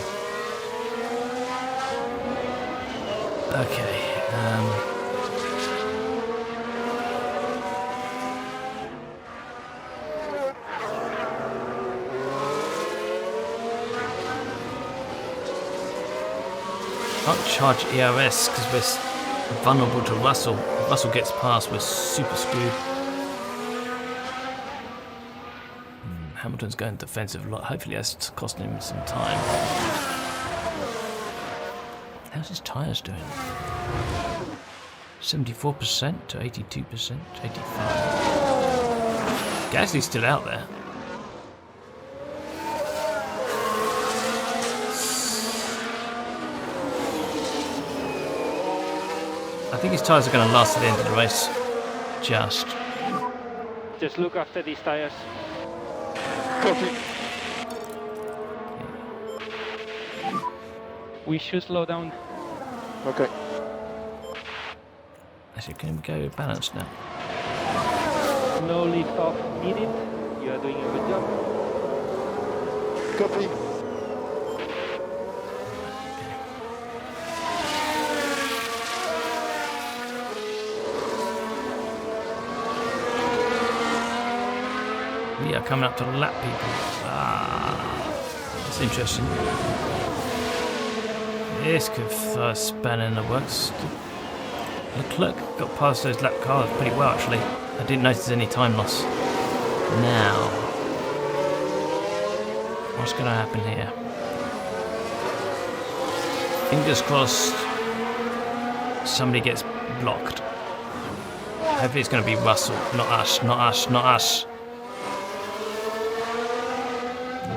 Okay, can't charge ERS because we're vulnerable to Russell. If Russell gets past, we're super screwed. Hamilton's going defensive a lot. Hopefully that's costing him some time. How's his tyres doing? 74% to 82%, 85%. Gasly's still out there. I think his tyres are going to last to the end of the race. Just look after these tires. Copy. We should slow down. Okay. Actually, can we go balanced now? No lift off needed. You are doing a good job. Copy. We are coming up to the lap, people. That's interesting. This could throw a spanner in the works. Leclerc got past those lap cars pretty well, actually. I didn't notice any time loss. Now, what's going to happen here? Fingers crossed somebody gets blocked. Hopefully it's going to be Russell, not us, not us, not us.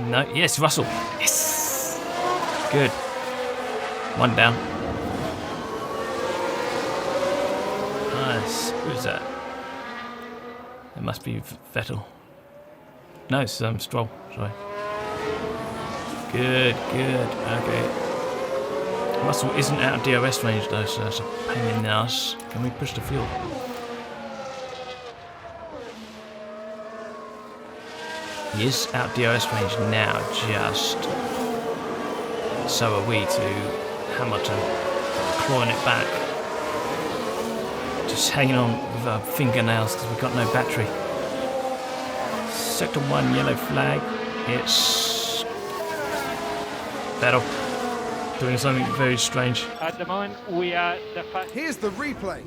No, yes, Russell. Yes. Good. One down. Nice. Who's that? It must be Vettel. No, it's Stroll. Sorry. Good, good. Okay. Russell isn't out of DRS range though, so that's a pain in the ass. Can we push the fuel? He is out of DRS range now, just. So are we to Hamilton, clawing it back. Just hanging on with our fingernails because we've got no battery. Sector 1 yellow flag. It's Vettel. doing something very strange. At the moment, we are the fastest. Here's the replay.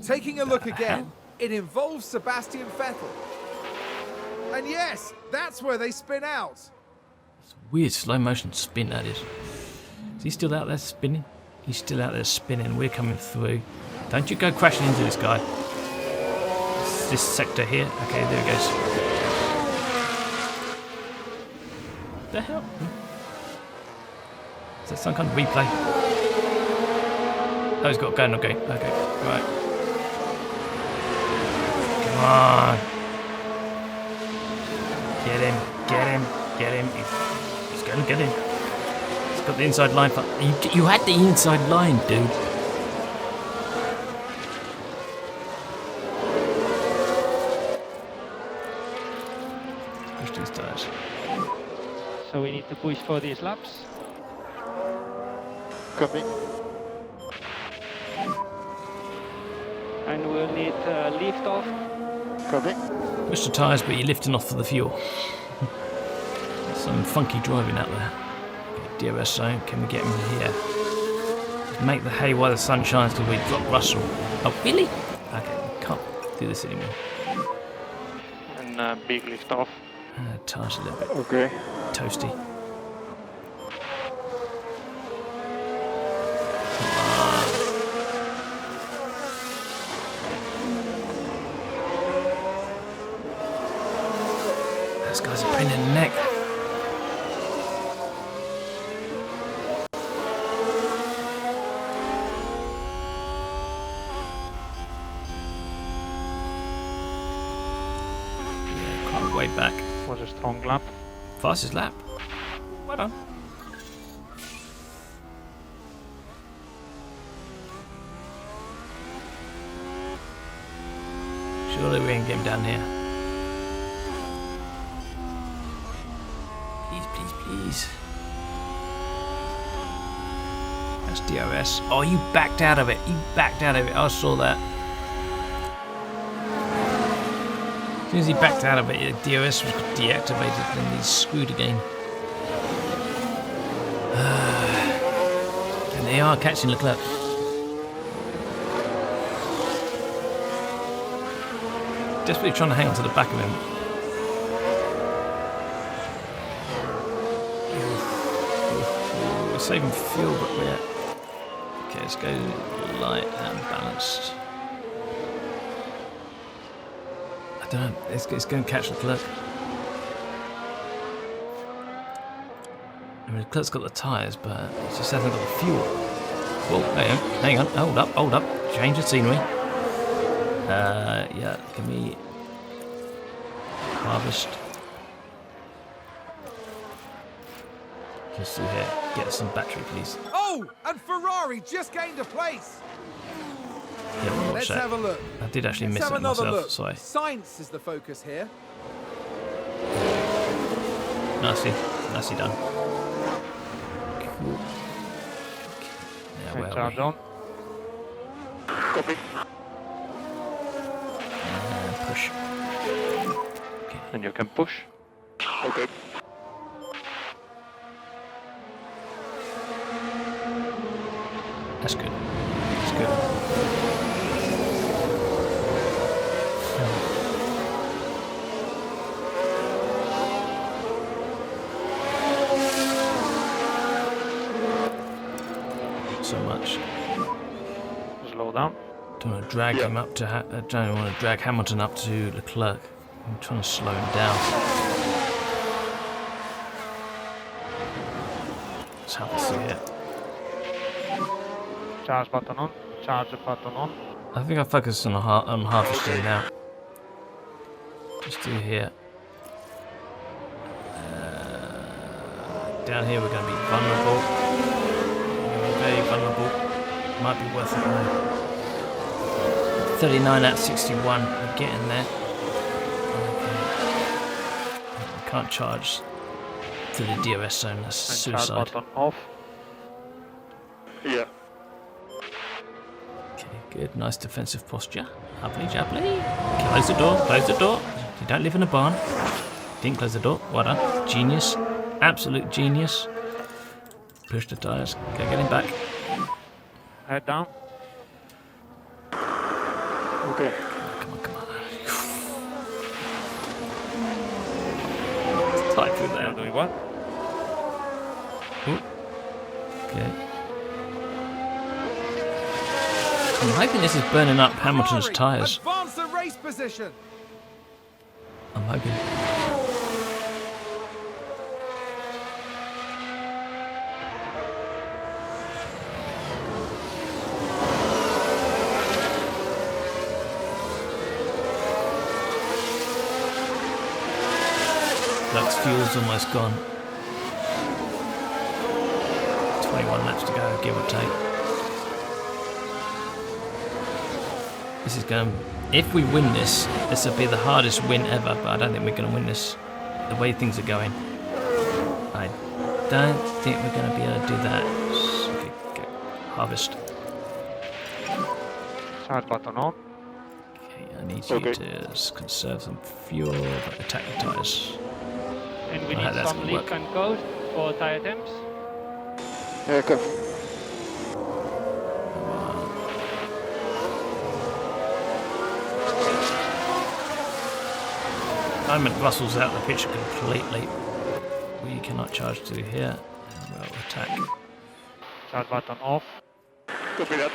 Taking a look again, it involves Sebastian Vettel. And yes, that's where they spin out. Weird slow motion spin that is. Is he still out there spinning? He's still out there spinning. We're coming through. Don't you go crashing into this guy. It's this sector here. Okay, there he goes. What the hell? Is that some kind of replay? Oh, he's got a gun. Okay, right. Come on. Get him. He's going to get him. He's got the inside line. You had the inside line, dude. Push these tires. So we need to push for these laps. Copy. And we'll need lift off. Copy. Push the tyres, but you're lifting off for the fuel. Some funky driving out there. Okay, DRS zone, can we get him here? Make the hay while the sun shines till we drop Russell. Oh, really? Okay, we can't do this anymore. And big lift off. Tyres a little bit Okay. toasty. This guy's a pain in the neck. Yeah, quite a way back. Was a strong lap. Fastest lap. Well done. Surely we can get him down here. Please. That's DRS. Oh, you backed out of it. I saw that. As soon as he backed out of it, the DRS was deactivated and he's screwed again. And they are catching Leclerc. Desperately trying to hang on to the back of him. We're saving fuel, but we're... Okay, let's go light and balanced. I don't know, it's going to catch Leclerc. I mean, Leclerc's got the tyres, but he just hasn't got the fuel. Whoa, hang on, hold up, change the scenery. Yeah, can we harvest? Just through here, get us some battery, please. Oh, and Ferrari just gained a place. Yeah, we'll watch Let's that. have a look. I did actually miss Let's have it another myself, look. sorry. Science is the focus here. Nicely done. Cool. Now Okay, where are charge we? on. Copy. And push. Okay. And you can push. Okay. That's good. That's good. So much. Slow down. Don't want to drag him up to. Don't want to drag Hamilton up to Leclerc. I'm trying to slow him down. Let's have a see here. Charge button on. Charge button on. I think I focus on harvesting now. Just do here. Down here we're going to be vulnerable. Very vulnerable. Might be worth it though. 39 at 61. We're getting there. Okay. We can't charge to the DRS zone. That's And suicide. charge button off. Yeah. Okay, good. Nice defensive posture. Jubbly, jubbly. Close the door. Close the door. You don't live in a barn. Didn't close the door. Well done. Genius. Absolute genius. Push the tyres. Okay, get him back. Head down. Okay. Come on, come on. It's tight through You're there. doing well. Ooh. Okay. I'm hoping this is burning up Hamilton's Ferrari, tyres. advance the race position. I'm hoping. Lux fuel's almost gone. 21 laps to go, give or take. This is going. If we win this, this will be the hardest win ever. But I don't think we're going to win this. The way things are going, I don't think we're going to be able to do that. Okay, harvest. Start button on. Okay, I need you to conserve some fuel. Attack the tires. And we Alright, need that's some gonna leaf work. and coast for tire temps. Yeah, okay. Moment Russell's out of the picture completely. We cannot charge through here. And we'll attack. Start button off. Copy that.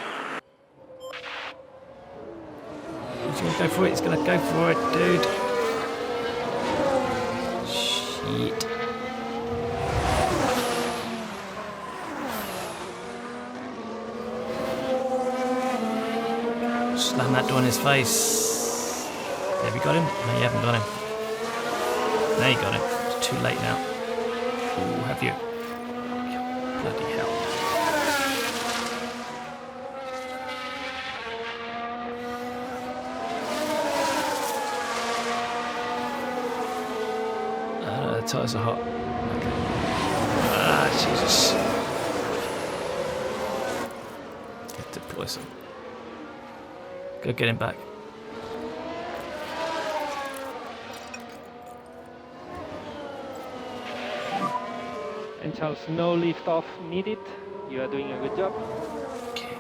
He's gonna go for it. He's gonna go for it, dude. Shit. Slam that door in his face. Have you got him? No, you haven't got him. Now you got him. It's too late now. Ooh, have you? Bloody hell. The tyres are hot. Ah, Jesus. Deploy some. Go get him back. And Charles, no lift off needed. You are doing a good job. Okay.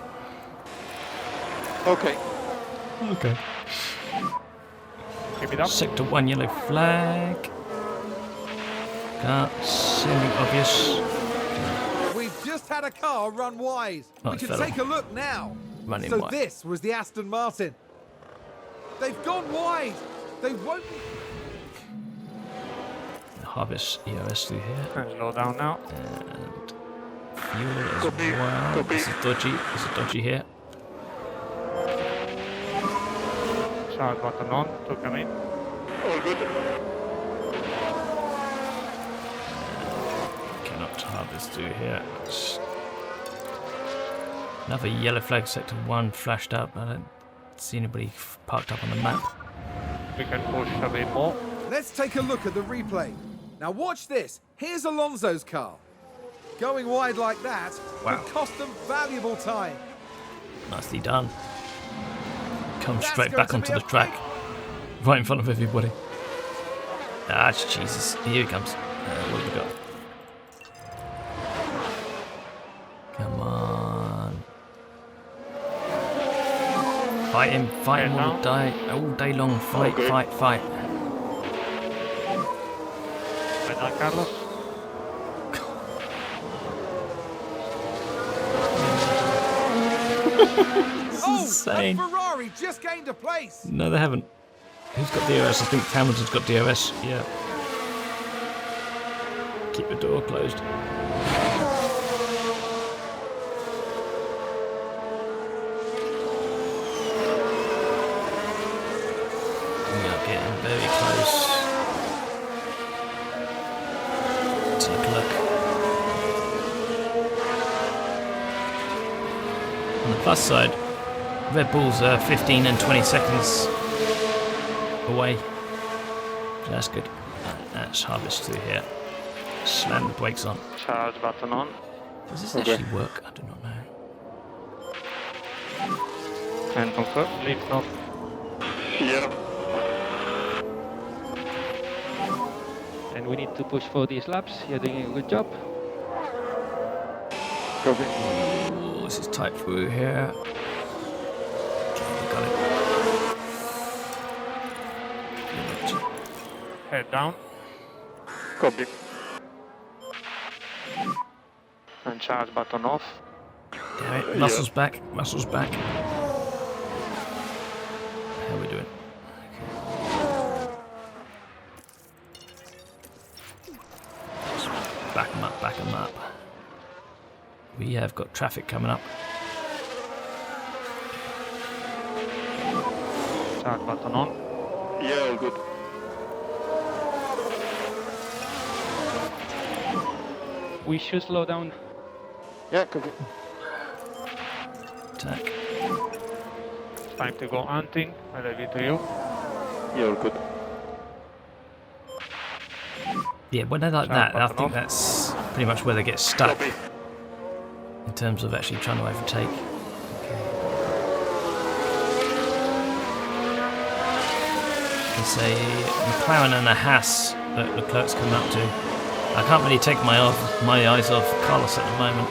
Okay. Okay. Keep it up. Sector 1 yellow flag. Can't see anything obvious. We've just had a car run wide. Oh, We it can fell take off. a look now. Running So wide. this was the Aston Martin. They've gone wide. They won't. Harvest EOS through here. And slow down now. And fuel as Copy, well. copy. This is dodgy. This is dodgy here. Start button on to come in. All good. Cannot harvest through here. Another yellow flag, sector 1 flashed up. I don't see anybody parked up on the map. We can push a bit more. Let's take a look at the replay. Now watch this. Here's Alonso's car. Going wide like that Wow. could cost them valuable time. Nicely done. Come That's straight going back to onto be the a track. Right in front of everybody. Ah, Jesus. Here he comes. What have we got? Come on. Fight him all day long. Fight, Okay. fight, fight. Well done, Carlos. Oh, insane. and Ferrari just gained a place. No, they haven't. Who's got DRS? I think Hamilton's got DRS. Yeah. Keep the door closed. We are getting very close. Take a look. On the plus side, Red Bulls are 15 and 20 seconds away. So that's good. That's harvest through here. Slam the brakes on. Charge button on. Does this Okay. actually work? I do not know. And confirm. Lift off. Yeah. And we need to push for these laps. You're doing a good job. Copy. Oh, this is tight through here. Okay, we got it. Head down. Copy. And charge button off. Damn it. Muscles back. Muscles back. How are we doing? Back them up, back them up. We have got traffic coming up. Start button on. Yeah, all good. We should slow down. Yeah, copy. Attack. It's time to go hunting. I leave it to you. Yeah, all good. Yeah, when they're like that, I think that's pretty much where they get stuck Copy. in terms of actually trying to overtake. Okay. It's a McLaren and a Haas that Leclerc's coming up to. I can't really take my eyes off Carlos at the moment.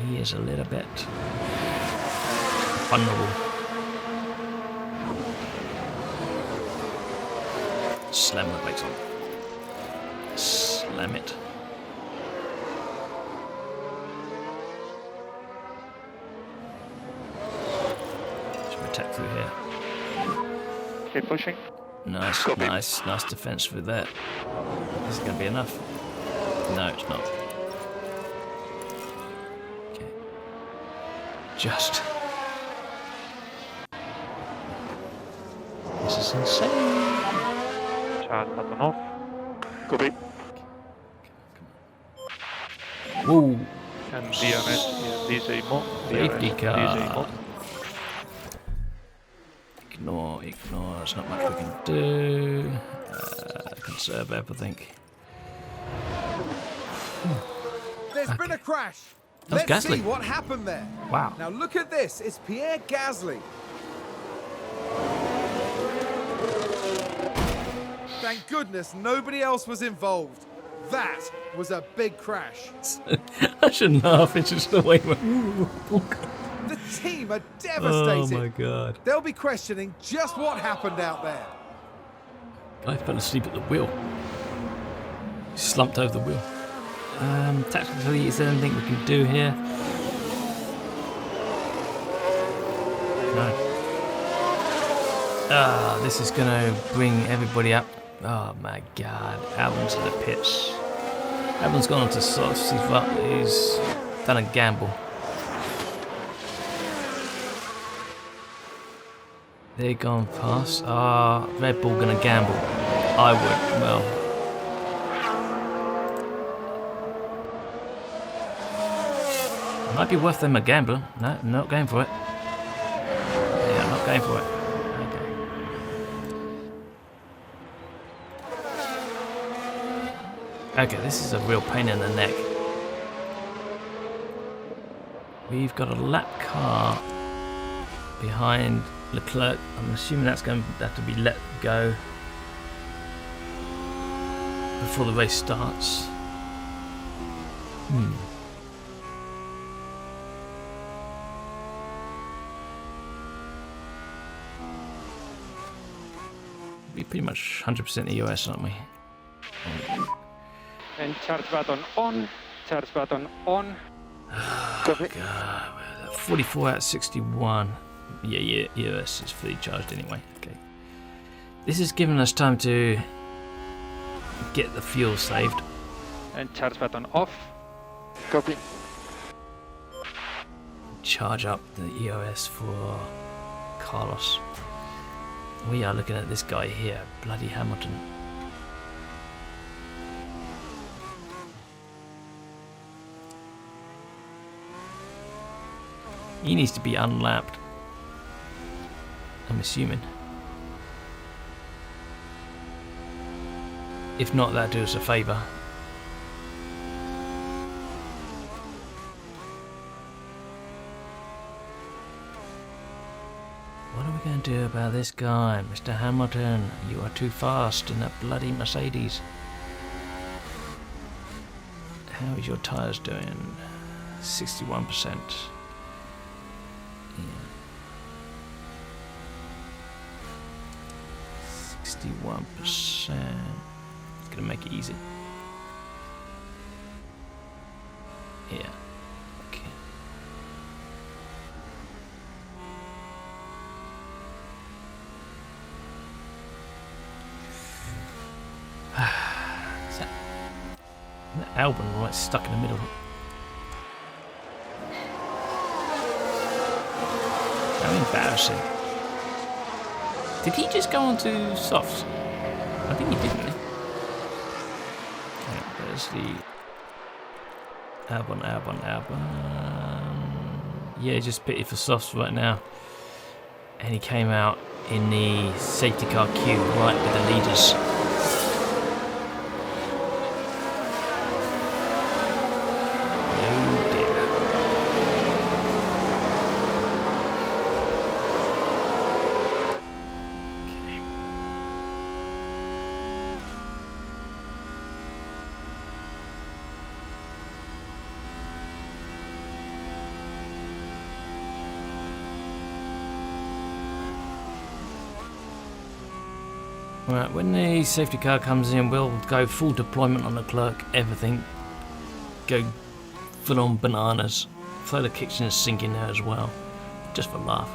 He is a little bit vulnerable. Slam the brakes on. Slam it. Should we attack through here? Keep pushing. Nice, Copy. nice defense through there. Is it going to be enough? No, it's not. Okay. Just. This is insane. Charge button off. Copy. Whoa. And DRS is disable. Safety DRS car. disable. Ignore. There's not much we can do. Conserve everything. There's been a crash. That was Let's Gasly. see what happened there. Wow. Now look at this. It's Pierre Gasly. Thank goodness nobody else was involved. That was a big crash. I shouldn't laugh. It's just the way we're. The team are devastated. Oh my god. They'll be questioning just what happened out there. Guy fell asleep at the wheel. He slumped over the wheel. Tactically, is there anything we can do here? No. This is going to bring everybody up. Oh my god. Albon's to the pits. Albon's gone on to soft. He's done a gamble. They're gone past. Red Bull gonna gamble. I would. Well. Might be worth them a gamble. No, I'm not going for it. Yeah, I'm not going for it. Okay, this is a real pain in the neck. We've got a lap car behind Leclerc. I'm assuming that's going to have to be let go before the race starts. We're pretty much 100% EOS, aren't we? And charge button on. Charge button on. Copy. God, 44 out of 61. Yeah, EOS is fully charged anyway. Okay. This has given us time to get the fuel saved. And charge button off. Copy. Charge up the EOS for Carlos. We are looking at this guy here, bloody Hamilton. He needs to be unlapped. I'm assuming. If not, that'd do us a favour. What are we going to do about this guy, Mr. Hamilton? You are too fast in that bloody Mercedes. How is your tyres doing? 61%. Yeah. 61%. It's gonna make it easy. Yeah. Okay. Is that Albon right stuck in the middle? How embarrassing. Did he just go on to softs? I think he didn't. Okay, there's the Albon. Yeah, just pitted for softs right now. And he came out in the safety car queue right with the leaders. Oh dear. Okay. Right, when the safety car comes in, we'll go full deployment on the clerk, everything. Go full on bananas. Throw the kitchen sink in there as well, just for laugh.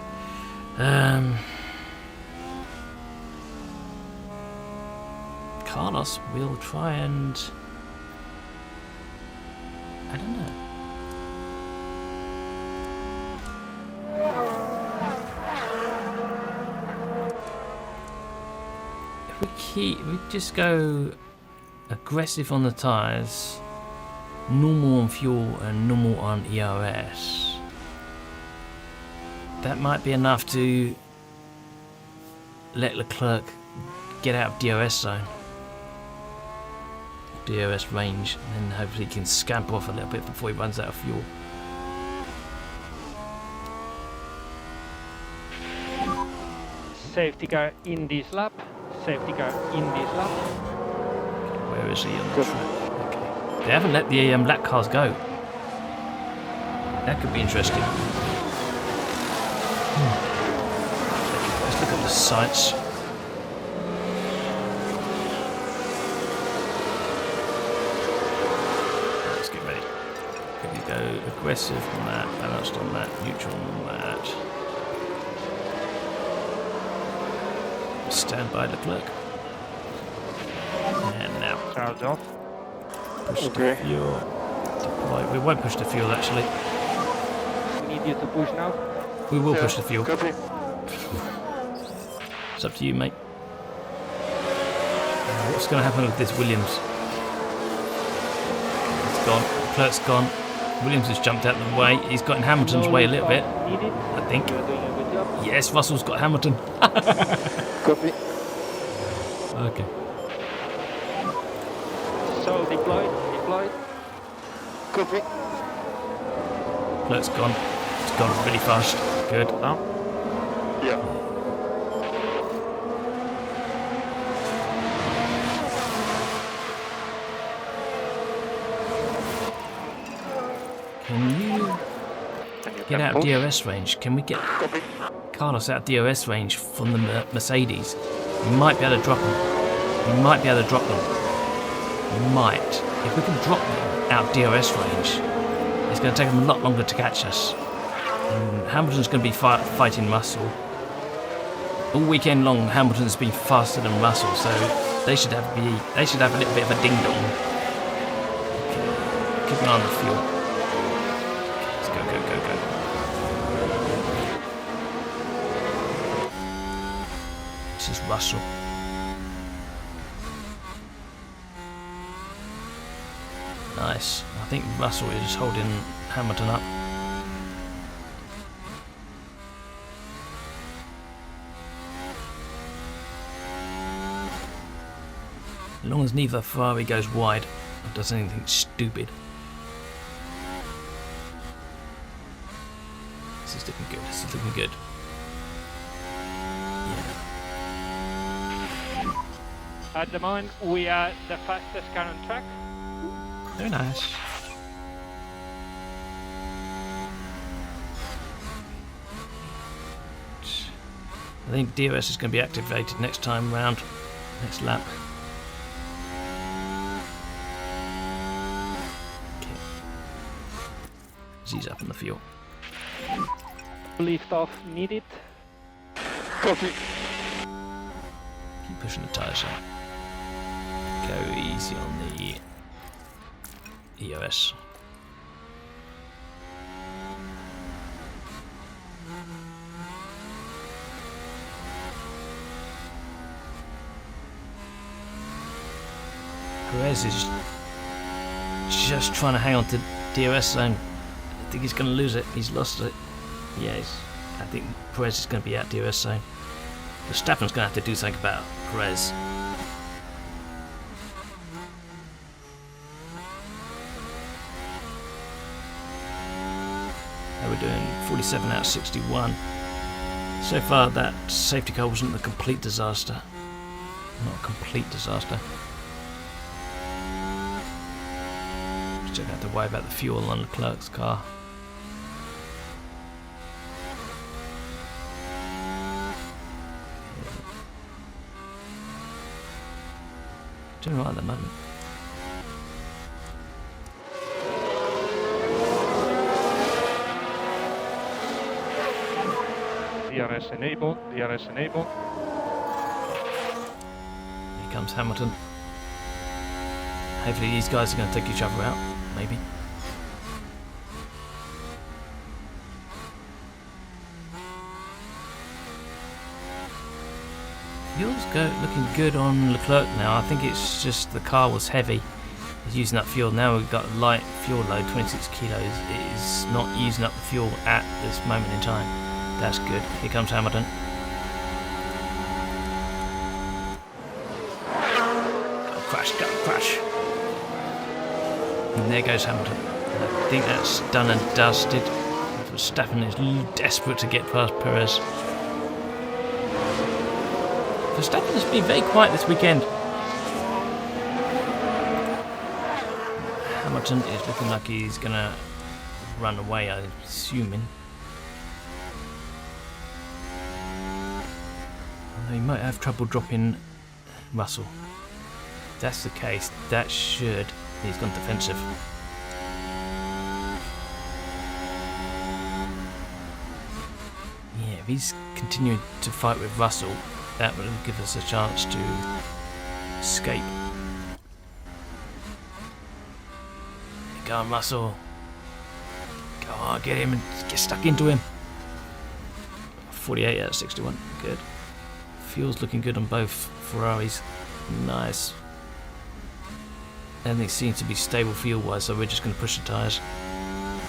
Carlos will try and... I don't know. We just go aggressive on the tyres, normal on fuel and normal on ERS. That might be enough to let Leclerc get out of DRS zone, DRS range, and then hopefully he can scamper off a little bit before he runs out of fuel. Safety car in this lap. Safety car in this lap. Where is he on the track? Okay. They haven't let the lap cars go. That could be interesting. Let's look at the sights. Let's get ready. Here we go. Aggressive on that, balanced on that, neutral on that. Stand by Leclerc. And now. Charge off. Push the fuel. Deploy. We won't push the fuel actually. We need you to push now. We will push the fuel. Copy. It's up to you, mate. What's going to happen with this Williams? It's gone. Leclerc's gone. Williams has jumped out of the way. He's got in Hamilton's way a little bit, I think. You're doing a good job. Yes, Russell's got Hamilton. Copy. Okay. So deployed. Copy. Leclerc's gone. It's gone really fast. Good. Now. Yeah. Can you get out of DRS range? Can we get Copy. Carlos out of DRS range from the Mercedes? We might be able to drop them. We might. If we can drop them out of DRS range, it's going to take them a lot longer to catch us. And Hamilton's going to be fighting Russell. All weekend long, Hamilton's been faster than Russell, so they should have a little bit of a ding dong. Keep an eye on the fuel. Let's go. This is Russell. Nice. I think Russell is holding Hamilton up. As long as neither Ferrari goes wide or does anything stupid. This is looking good. At the moment, we are the fastest car on track. Very nice. I think DRS is going to be activated next time round, next lap. Okay. Ease up on the fuel. Lift off needed. Copy. Keep pushing the tyres out. Go easy on the EOS. Perez is just trying to hang on to DRS zone. I think he's going to lose it. He's lost it. Yeah, I think Perez is going to be out DRS zone. Verstappen's going to have to do something about Perez. We're doing 47 out of 61. So far, that safety car wasn't a complete disaster. Not a complete disaster. Still don't have to worry about the fuel on Leclerc's car. Doing right at the moment. DRS enabled, DRS enabled. Here comes Hamilton. Hopefully these guys are going to take each other out, maybe. Fuel's looking good on Leclerc now. I think it's just the car was heavy. He's using up fuel. Now we've got a light fuel load, 26 kilos. It is not using up the fuel at this moment in time. That's good. Here comes Hamilton. Go crash, go crash. And there goes Hamilton. I think that's done and dusted. Verstappen is desperate to get past Perez. Verstappen has been very quiet this weekend. Hamilton is looking like he's going to run away, I'm assuming. Although he might have trouble dropping Russell. If that's the case, that should... He's gone defensive. Yeah, if he's continuing to fight with Russell, that will give us a chance to escape. Go on, Russell. Go on, get him and get stuck into him. 48 out of 61. Good. Fuel's looking good on both Ferraris. Nice. Everything seems to be stable fuel-wise, so we're just going to push the tyres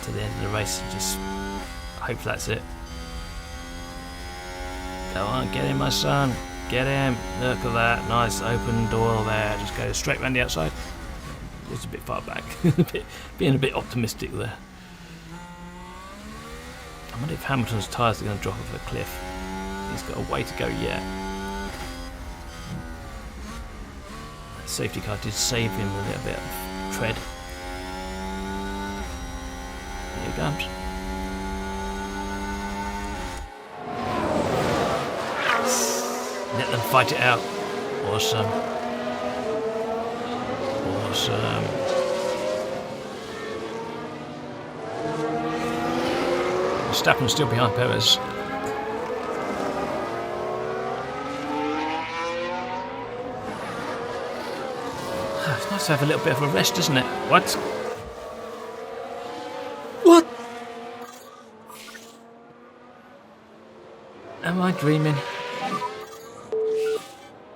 to the end of the race and just hope that's it. Go on, get him, my son. Get him. Look at that. Nice open door there. Just go straight round the outside. It's a bit far back. Being a bit optimistic there. I wonder if Hamilton's tyres are going to drop off a cliff. He's got a way to go yet. That safety car did save him a little bit of tread. Here he comes. Let them fight it out. Awesome. Awesome. Verstappen's still behind Perez. It's nice to have a little bit of a rest, isn't it? What? What? Am I dreaming?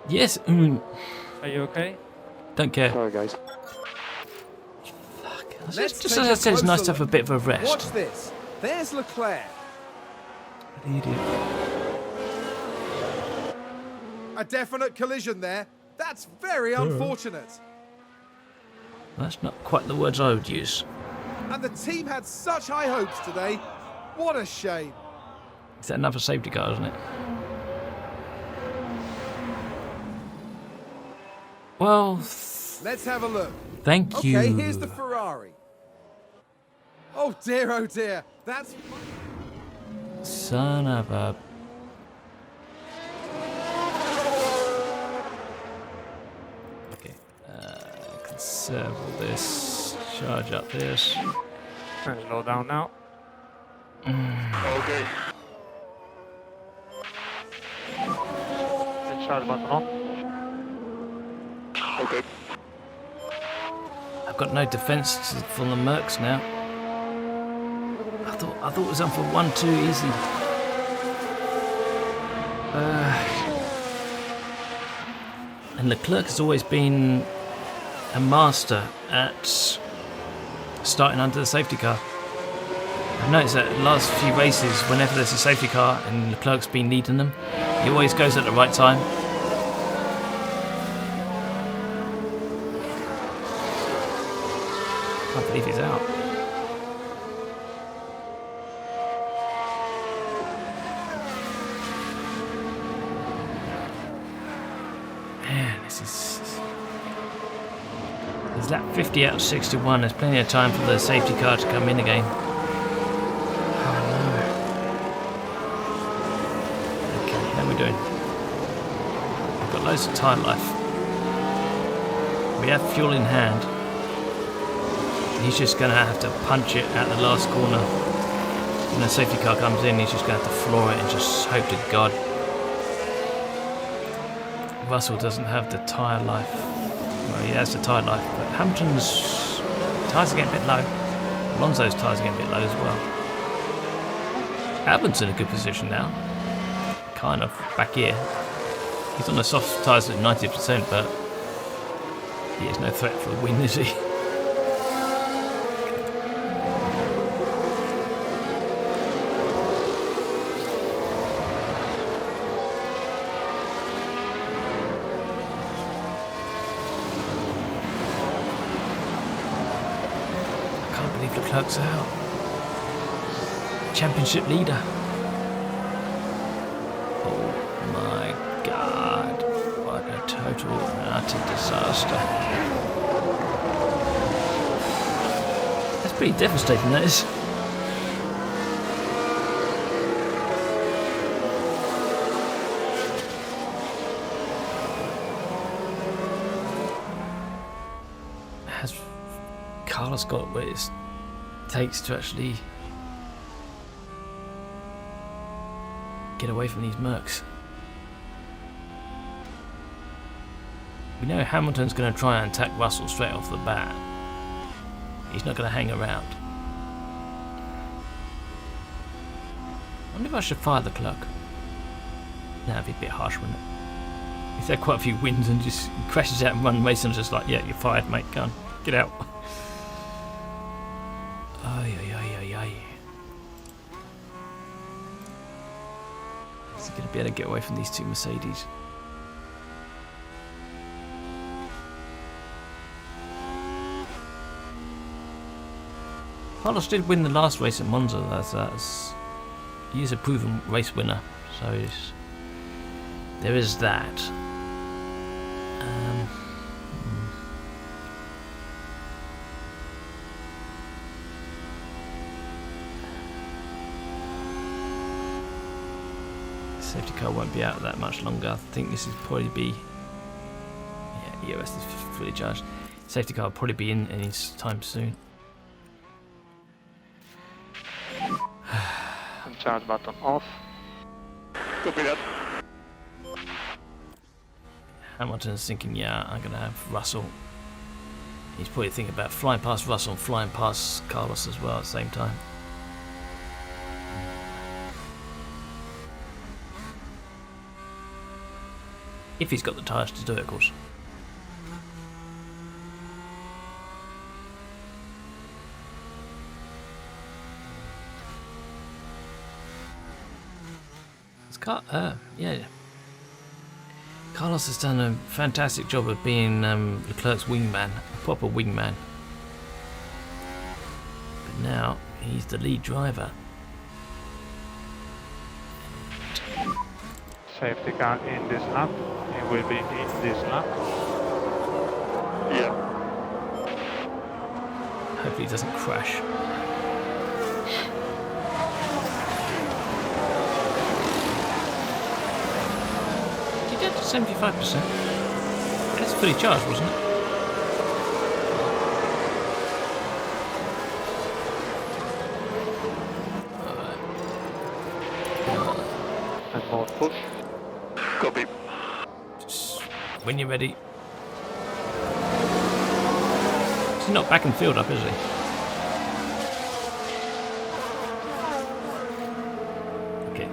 Yes. Are you okay? Don't care. Sorry, guys. Fuck. Let's Just take as a I said, it's nice closer to have a bit of a rest. Watch this. There's Leclerc. Idiot. A definite collision there. That's very unfortunate. That's not quite the words I would use. And the team had such high hopes today. What a shame. Is that another safety car, isn't it? Well, Let's have a look. thank you. Okay, here's the Ferrari. Oh dear, that's... Son of a... Serve all this. Charge up this. And slow down now. Okay. And charge button on. Okay. I've got no defense from the Mercs now. I thought it was on for 1-2 easy. And Leclerc has always been a master at starting under the safety car. I've noticed that the last few races, whenever there's a safety car and Leclerc's been leading them, he always goes at the right time. I can't believe he's out. Man, this is... There's lap 50 out of 61. There's plenty of time for the safety car to come in again. Oh no. Okay, how are we doing? We've got loads of tyre life. We have fuel in hand. He's just going to have to punch it at the last corner. When the safety car comes in, he's just going to have to floor it and just hope to God Russell doesn't have the tyre life. Well, he has the tyre life, but Hamilton's tyres are getting a bit low. Alonso's tyres are getting a bit low as well. Albon's in a good position now. Kind of back here. He's on the soft tyres at 90%, but he is no threat for the win, is he? Leclerc's out. Championship leader. Oh my God. What a total and utter disaster. That's pretty devastating, that is. Has Carlos got what it takes to actually get away from these Mercs? We know Hamilton's going to try and attack Russell straight off the bat. He's not going to hang around. I wonder if I should fire the clock. That'd be a bit harsh, wouldn't it? He's had quite a few wins and just crashes out and runs Mason's just like, yeah, you're fired, mate, go on, get out. Ay, ay, ay, ay, ay. Is he going to be able to get away from these two Mercedes? Carlos did win the last race at Monza. He is a proven race winner, so there is that. Safety car won't be out that much longer. I think this is probably be... Yeah, EOS is fully charged. Safety car will probably be in any time soon. And charge button off. Copy that. Hamilton's thinking, yeah, I'm going to have Russell. He's probably thinking about flying past Russell and flying past Carlos as well at the same time. If he's got the tyres to do it, of course. Yeah. Carlos has done a fantastic job of being Leclerc's wingman, a proper wingman. But now he's the lead driver. Safety car in this lap. It will be in this lap. Yeah. Hopefully he doesn't crash. Did you get to 75%? That's fully charged, wasn't it? Hard push. Copy. Just when you're ready. He's not backing the field up, is he? Okay.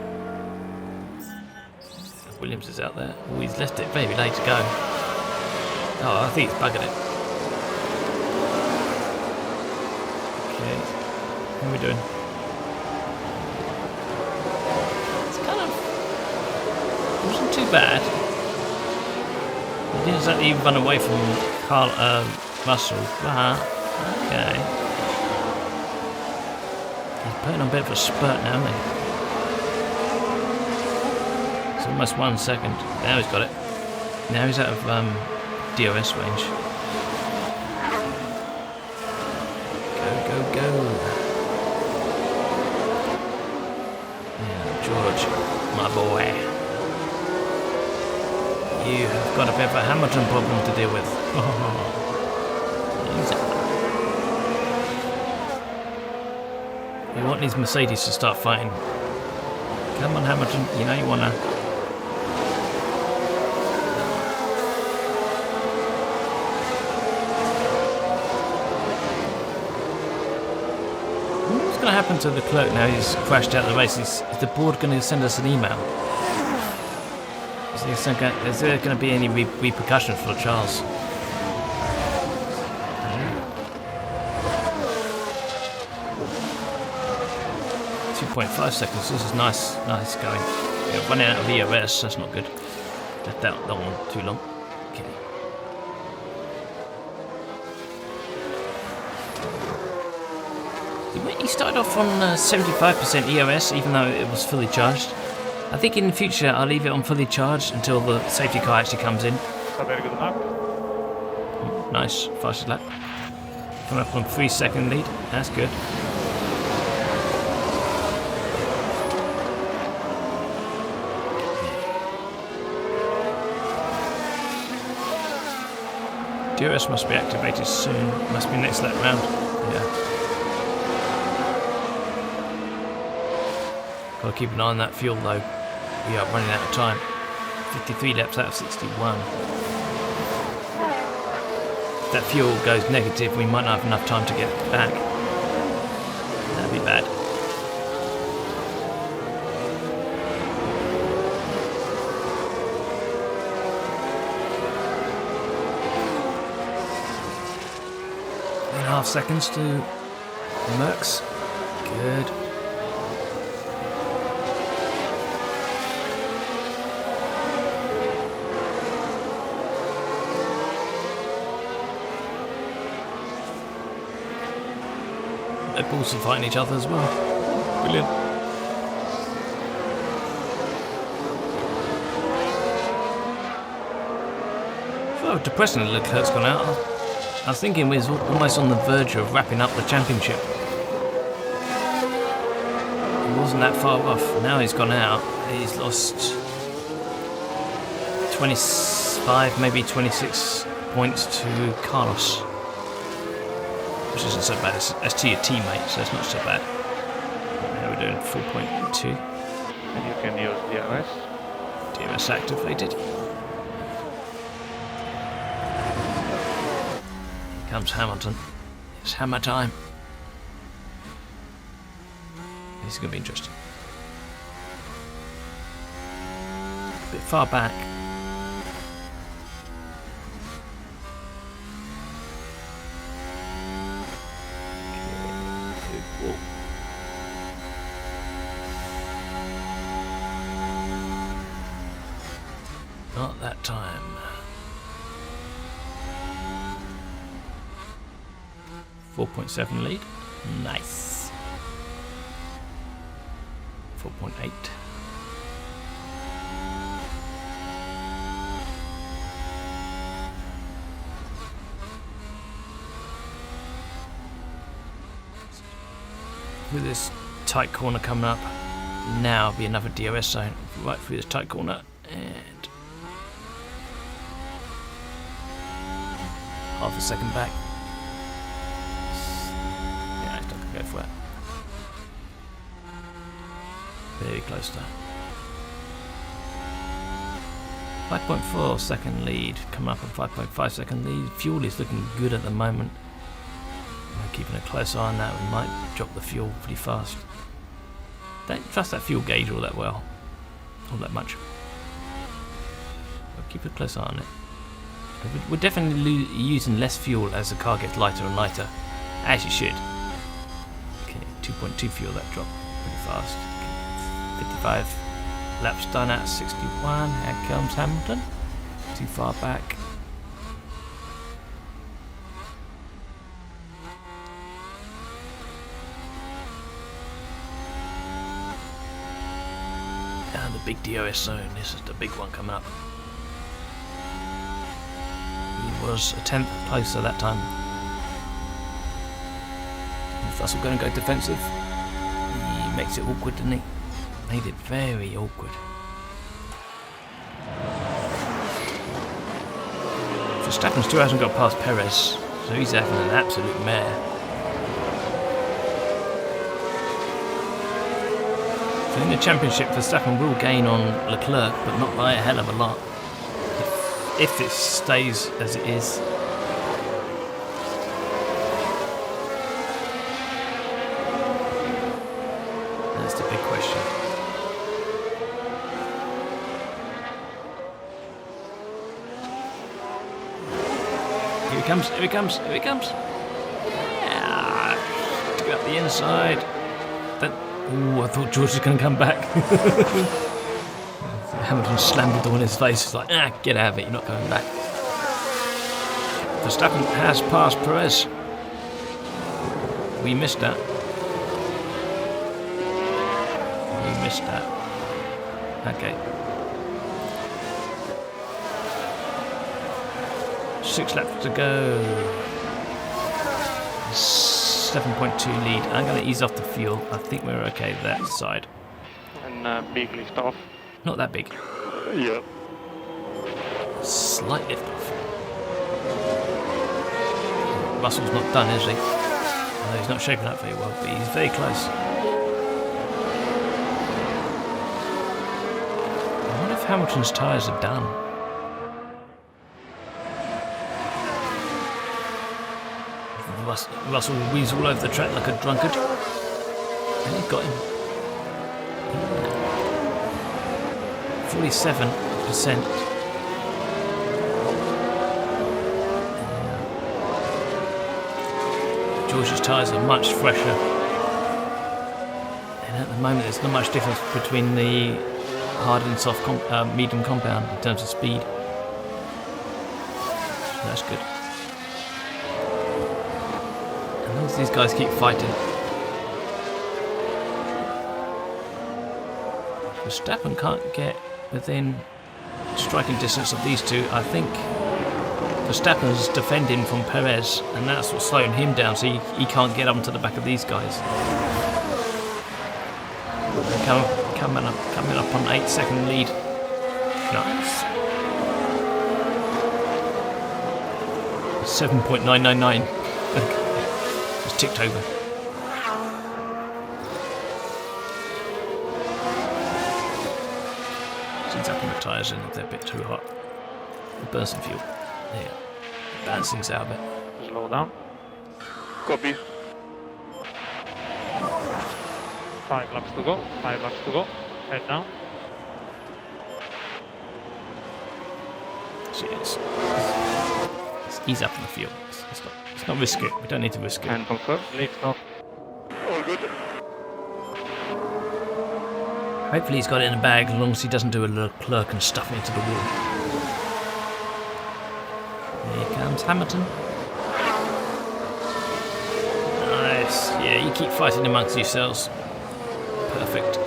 Williams is out there. Oh, he's left it very late to go. Oh, I think he's buggered it. Okay. How are we doing? It's kind of... It wasn't too bad. He didn't exactly run away from Russell. Okay. He's putting on a bit of a spurt now, isn't he? It's almost 1 second. Now he's got it. Now he's out of DRS range. Go. Yeah, George, my boy. You have got a bit of a Hamilton problem to deal with. We want these Mercedes to start fighting. Come on, Hamilton, you know you wanna. What's gonna happen to the clerk now he's crashed out of the race? Is the board gonna send us an email? Is there going to be any repercussions for Charles? 2.5 seconds. This is nice going. Yeah, running out of EOS. That's not good. Left that one too long. Okay. He started off on 75% EOS, even though it was fully charged. I think in the future I'll leave it on fully charged until the safety car actually comes in. A very good lap. Nice, fastest lap. Coming up on 3-second lead. That's good. DRS must be activated soon. Must be next lap round. Yeah. Gotta keep an eye on that fuel though. We are running out of time. 53 laps out of 61. If that fuel goes negative, we might not have enough time to get it back. That'd be bad. .5 seconds to Mercs. Good. They're also fighting each other as well. Brilliant. So depressing that Leclerc's gone out. I was thinking we was almost on the verge of wrapping up the championship. He wasn't that far off. Now he's gone out. He's lost 25, maybe 26 points to Carlos. Which isn't so bad. That's to your teammate, so it's not so bad. Now we're doing 4.2. And you can use DRS. DRS activated. Here comes Hamilton. It's hammer time. This is going to be interesting. A bit far back. Not that time. .7 lead. Nice. 4.8. With this tight corner coming up, now be another DRS zone right through this tight corner, and half a second back. Yeah, it's not going to go for it. Very close there. 5.4 second lead, coming up on 5.5 second lead. Fuel is looking good at the moment. We're keeping a close eye on that. We might drop the fuel pretty fast. Don't trust that fuel gauge all that well, all that much. We'll keep a close eye on it. We're definitely using less fuel as the car gets lighter and lighter, as you should. Okay, 2.2 fuel, that dropped pretty fast. 55 laps done at 61. Here comes Hamilton. Too far back. And the big DRS zone. This is the big one coming up. He was a 10th closer that time. If Russell going to go defensive, he makes it awkward, doesn't he? Made it very awkward. Verstappen still hasn't got past Perez, so he's having an absolute mare. So in the championship, Verstappen will gain on Leclerc, but not by a hell of a lot. If it stays as it is. That's the big question. Here he comes, here he comes, here he comes. Yeah, to go up the inside. Ooh, I thought George was going to come back. Hamilton slammed the door in his face. It's like, get out of it, you're not coming back. Verstappen has passed Perez. We missed that. We missed that. Okay. 6 laps to go. 7.2 lead. I'm going to ease off the fuel. I think we're okay that side. And big lift off. Not that big. Yeah. Slight lift off. Russell's not done, is he? No, he's not shaping up very well, but he's very close. I wonder if Hamilton's tyres are done. Russell will weasel all over the track like a drunkard. And he got him. 47%. George's tyres are much fresher. And at the moment there's not much difference between the hard and soft medium compound in terms of speed. So that's good. As long as these guys keep fighting. Verstappen can't get within striking distance of these two. I think Verstappen's defending from Perez, and that's what's slowing him down, so he can't get onto the back of these guys. Coming up on 8-second lead. Nice. 7.999. It's ticked over. Since I can the tyres in if they're a bit too hot. We'll burn some fuel. There you go. Balance things out a bit. Slow down. Copy. 5 laps to go. 5 laps to go. Head down. See, let's ease up on the fuel. Let's not risk it. We don't need to risk it. And confirm. Lift off. All good. Hopefully he's got it in a bag as long as he doesn't do a Leclerc and stuff it into the wall. Here comes Hamilton. Nice. Yeah, you keep fighting amongst yourselves. Perfect.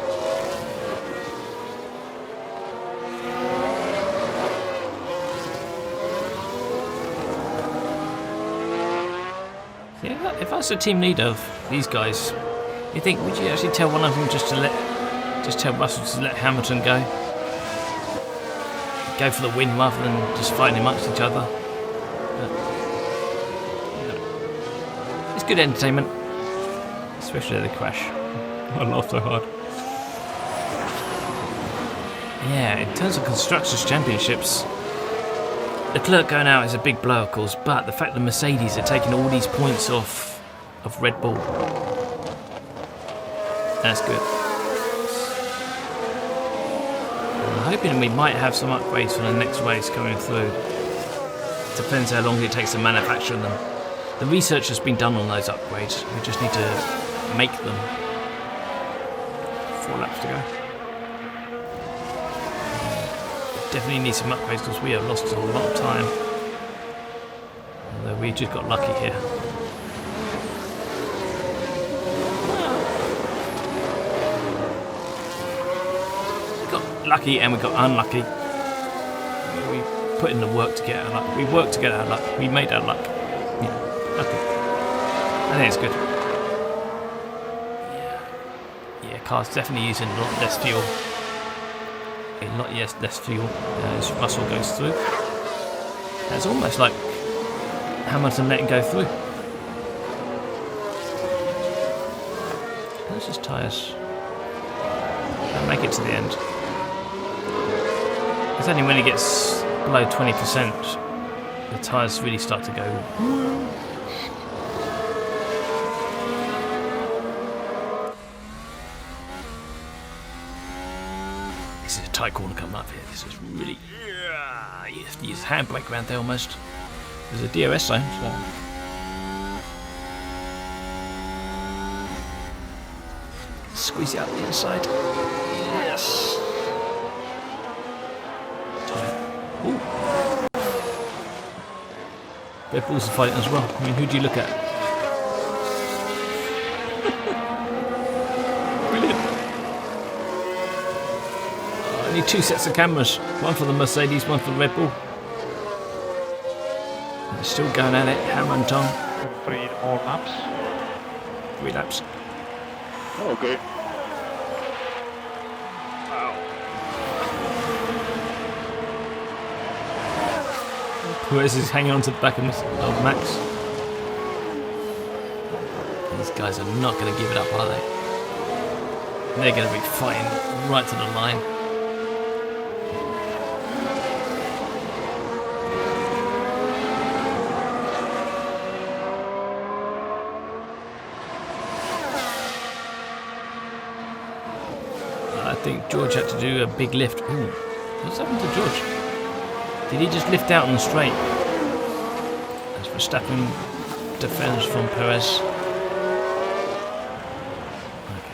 Yeah, if I was a team leader of these guys, you think, would you actually tell one of them just tell Russell to let Hamilton go for the win rather than just fighting amongst each other? But, you know, it's good entertainment, especially at the crash. I laughed so hard. Yeah, in terms of Constructors' Championships, Leclerc going out is a big blow, of course, but the fact that Mercedes are taking all these points off of Red Bull, that's good. I'm hoping we might have some upgrades for the next race coming through. Depends how long it takes to manufacture them. The research has been done on those upgrades. We just need to make them. 4 laps to go. Definitely need some upgrades because we have lost a lot of time. Although we just got lucky here. We got lucky and we got unlucky. We put in the work to get our luck. We worked to get our luck. We made our luck. Yeah, lucky. I think it's good. Yeah, car's definitely using a lot less fuel. A lot less fuel as Russell goes through. It's almost like Hamilton letting go through. How's his tyres? Don't make it to the end. It's only when it gets below 20% the tyres really start to go. This is a tight corner coming up here. This is really. You have to use the handbrake around there almost. There's a DRS zone, so. Squeeze it out the inside. Yes. Ooh. Red Bulls are fighting as well. I mean, who do you look at? Brilliant. I need 2 sets of cameras. One for the Mercedes, one for the Red Bull. They're still going at it. Hammer and tongue. 3 more laps. 3 laps. Okay. Perez is hanging on to the back of Max. These guys are not going to give it up, are they? They're going to be fighting right to the line. I think George had to do a big lift. Ooh, what's happened to George? Did he just lift out on the straight? As Verstappen defends from Perez. Okay.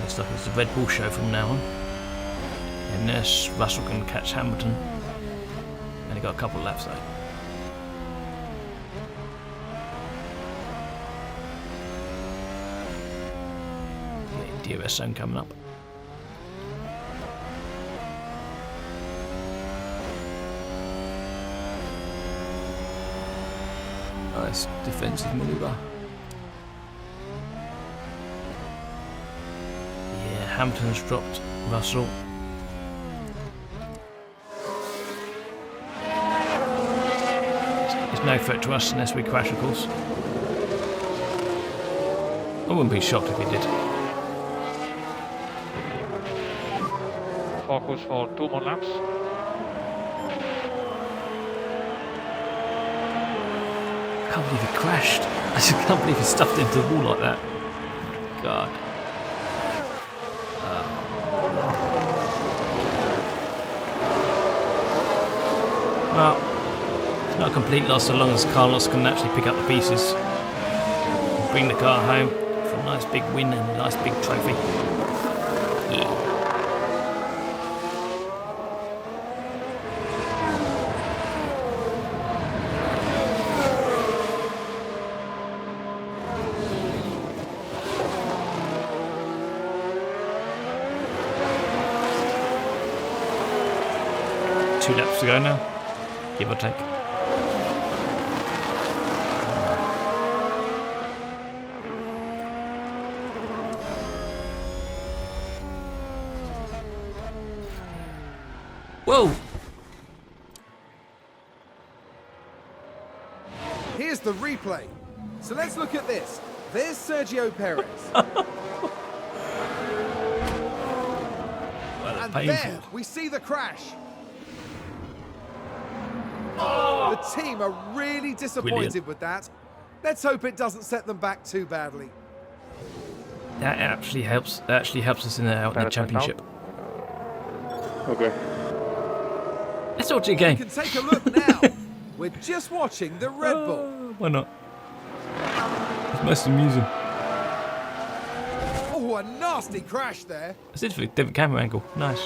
Looks like it's the Red Bull show from now on. Unless Russell can catch Hamilton. Only got a couple of laps though. DRS zone coming up. Nice defensive manoeuvre. Yeah, Hamilton's dropped Russell. It's no threat to us unless we crash, of course. I wouldn't be shocked if we did. Focus for 2 more laps. I can't believe he crashed. I just can't believe he stuffed into the wall like that. God. Well, it's not a complete loss so long as Carlos can actually pick up the pieces and bring the car home for a nice big win and a nice big trophy. Yeah. Two laps to go now, give or take. Whoa! Here's the replay. So let's look at this. There's Sergio Perez. And painful. there we see the crash. The team are really disappointed Brilliant. with that. Let's hope it doesn't set them back too badly. That actually helps. That actually helps us in the championship. Okay. Let's watch it We again. can take a look now. We're just watching the Red Bull. Why not? It's most amusing. Oh, a nasty crash there. It's a different camera angle. Nice.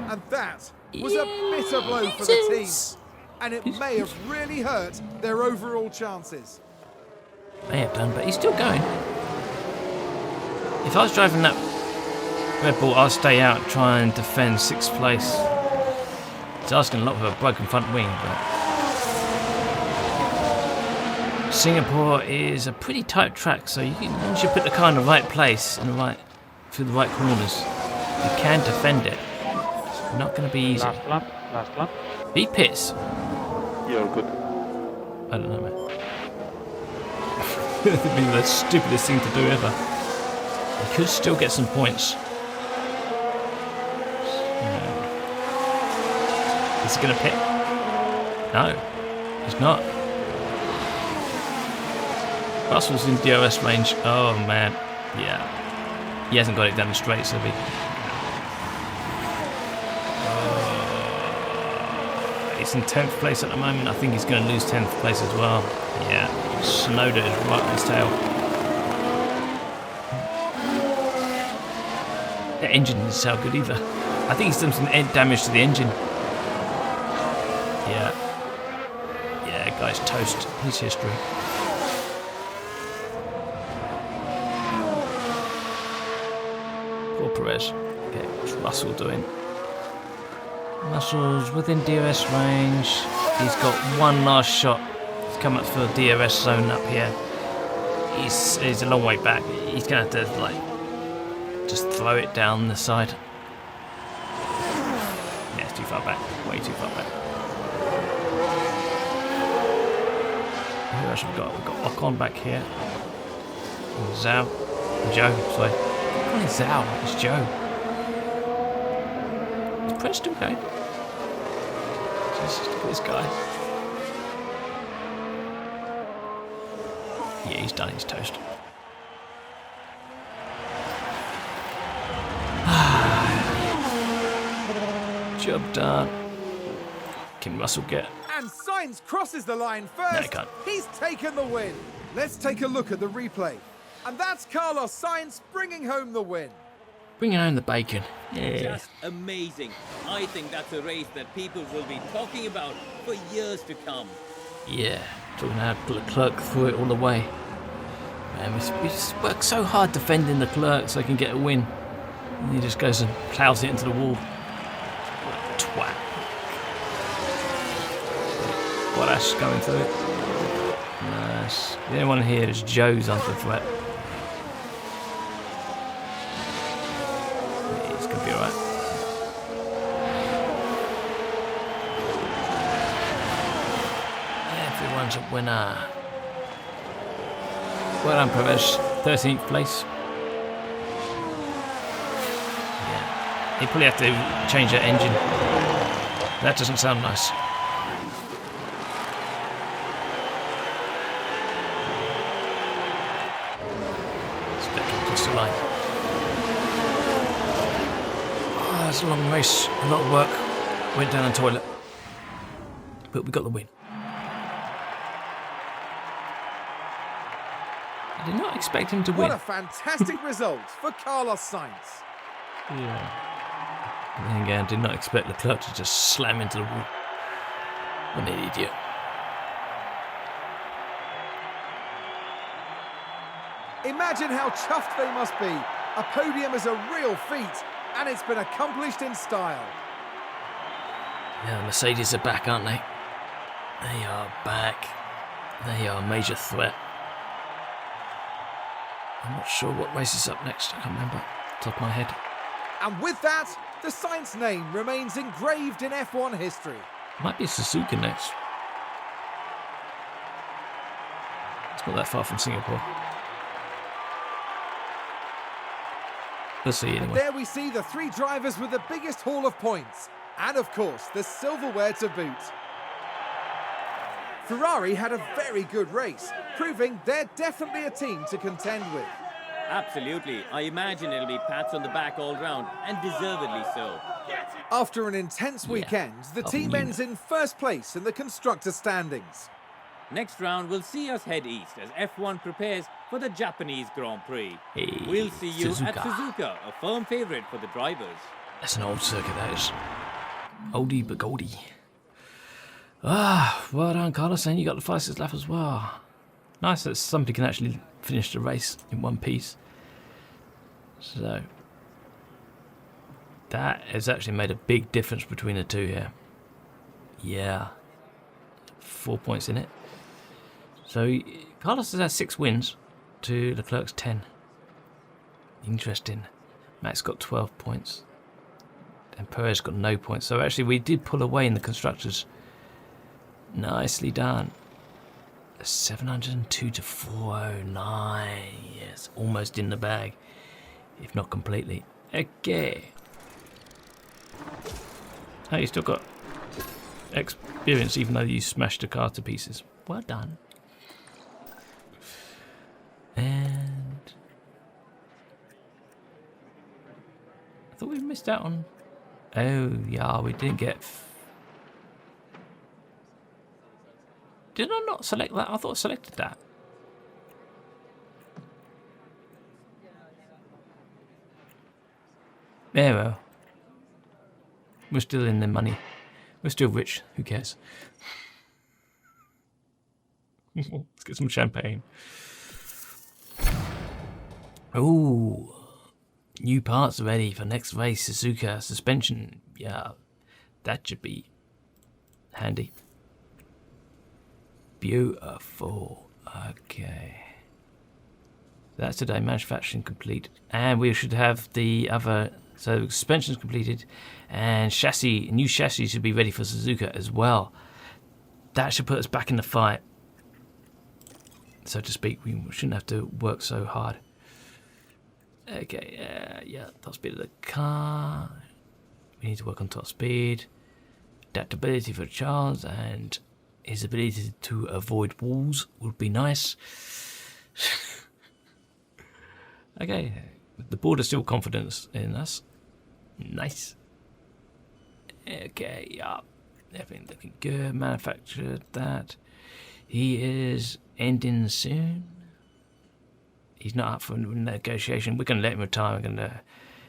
And that was a bitter blow for the team. And it may have really hurt their overall chances. May have done, but he's still going. If I was driving that Red Bull, I'd stay out and try and defend 6th place. It's asking a lot of a broken front wing, but Singapore is a pretty tight track, so once you put the car in the right place and through the right corners, you can defend it. It's not going to be easy. Last lap. He pits. You're good. I don't know, man. It'd be the stupidest thing to do ever. He could still get some points. Is he going to pit? No, he's not. Russell's in DRS range. Oh man, yeah. He hasn't got it down the straight, so he's in 10th place at the moment. I think he's going to lose 10th place as well. Yeah, Snowden is right on his tail. The engine doesn't sound good either. I think he's done some damage to the engine. Yeah, guy's toast. His history. Poor Perez. Okay, what's Russell doing? Russell's within DRS range. He's got one last shot. He's come up for the DRS zone up here. He's a long way back. He's going to have to, just throw it down the side. Yeah, it's too far back. Way too far back. Who else have we got? We've got Ocon back here. Joe, sorry. What is Zhao? It's Joe. Is Prince still going? Jesus, look at this guy. Yeah, he's done. He's toast. Job done. Can Russell get? And Sainz crosses the line first. No, he can't. He's taken the win. Let's take a look at the replay. And that's Carlos Sainz bringing home the win. Bringing home the bacon. Yeah. Just amazing. I think that's a race that people will be talking about for years to come. Yeah. Talking how Leclerc threw it all the way. Man, we just work so hard defending the Leclerc so he can get a win. And he just goes and plows it into the wall. What a twat. Bottas going through it. Nice. The only one here is Joe's under threat. He's going to be alright. Everyone's a winner. Well done, Perez. 13th place. Yeah. He'd probably have to change that engine. That doesn't sound nice. Across the line. Oh, it's a long race, a lot of work. Went down the toilet, but we got the win. I did not expect him to win. What a fantastic result for Carlos Sainz. Yeah. And then again, I did not expect Leclerc to just slam into the wall. What an idiot. Imagine how chuffed they must be. A podium is a real feat, and it's been accomplished in style. Yeah, Mercedes are back, aren't they? They are back. They are a major threat. I'm not sure what race is up next. I can't remember off the top of my head. And with that, the Sainz name remains engraved in F1 history. Might be Suzuka next. It's not that far from Singapore. We'll see And anyway. there we see the three drivers with the biggest haul of points. And of course, the silverware to boot. Ferrari had a very good race, proving they're definitely a team to contend with. Absolutely. I imagine it'll be pats on the back all round, and deservedly so. After an intense weekend, the team ends in first place in the constructor standings. Next round, we'll see us head east as F1 prepares for the Japanese Grand Prix. Hey, We'll see you at Suzuka. Suzuka, a firm favourite for the drivers. That's an old circuit, that is. Oldie but goldie. Ah, well done, Carlos. And you got the fastest lap as well. Nice that somebody can actually finish the race in one piece. So, that has actually made a big difference between the two here. Yeah. 4 points in it. So, Carlos has had 6 wins to Leclerc's 10. Interesting. Max got 12 points. And Perez got no points. So actually we did pull away in the constructors. Nicely done. 702 to 409. Yes, almost in the bag. If not completely. Okay. Hey, you still got experience even though you smashed the car to pieces. Well done. And I thought we missed out on... Oh, yeah, we didn't get... Did I not select that? I thought I selected that. There we go. We're still in the money. We're still rich. Who cares? Let's get some champagne. Ooh. New parts ready for next race. Suzuka suspension. Yeah, that should be handy. Beautiful. Okay. That's today. Manufacturing complete. And we should have the other... So suspension's completed. And chassis, new chassis should be ready for Suzuka as well. That should put us back in the fight. So to speak, we shouldn't have to work so hard. Okay, yeah, top speed of the car. We need to work on top speed. Adaptability for Charles and his ability to avoid walls would be nice. Okay, the board is still confident in us. Nice. Okay, yeah, everything looking good. Manufactured that. He is ending soon. He's not up for negotiation. We're going to let him retire. We're going to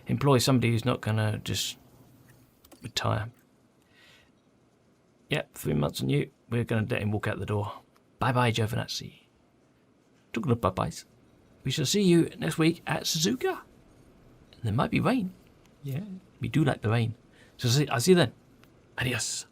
employ somebody who's not going to just retire. Yep, 3 months on you. We're going to let him walk out the door. Bye-bye, Giovinazzi. Talking of bye-byes. We shall see you next week at Suzuka. And there might be rain. Yeah, we do like the rain. So I'll see you then. Adios.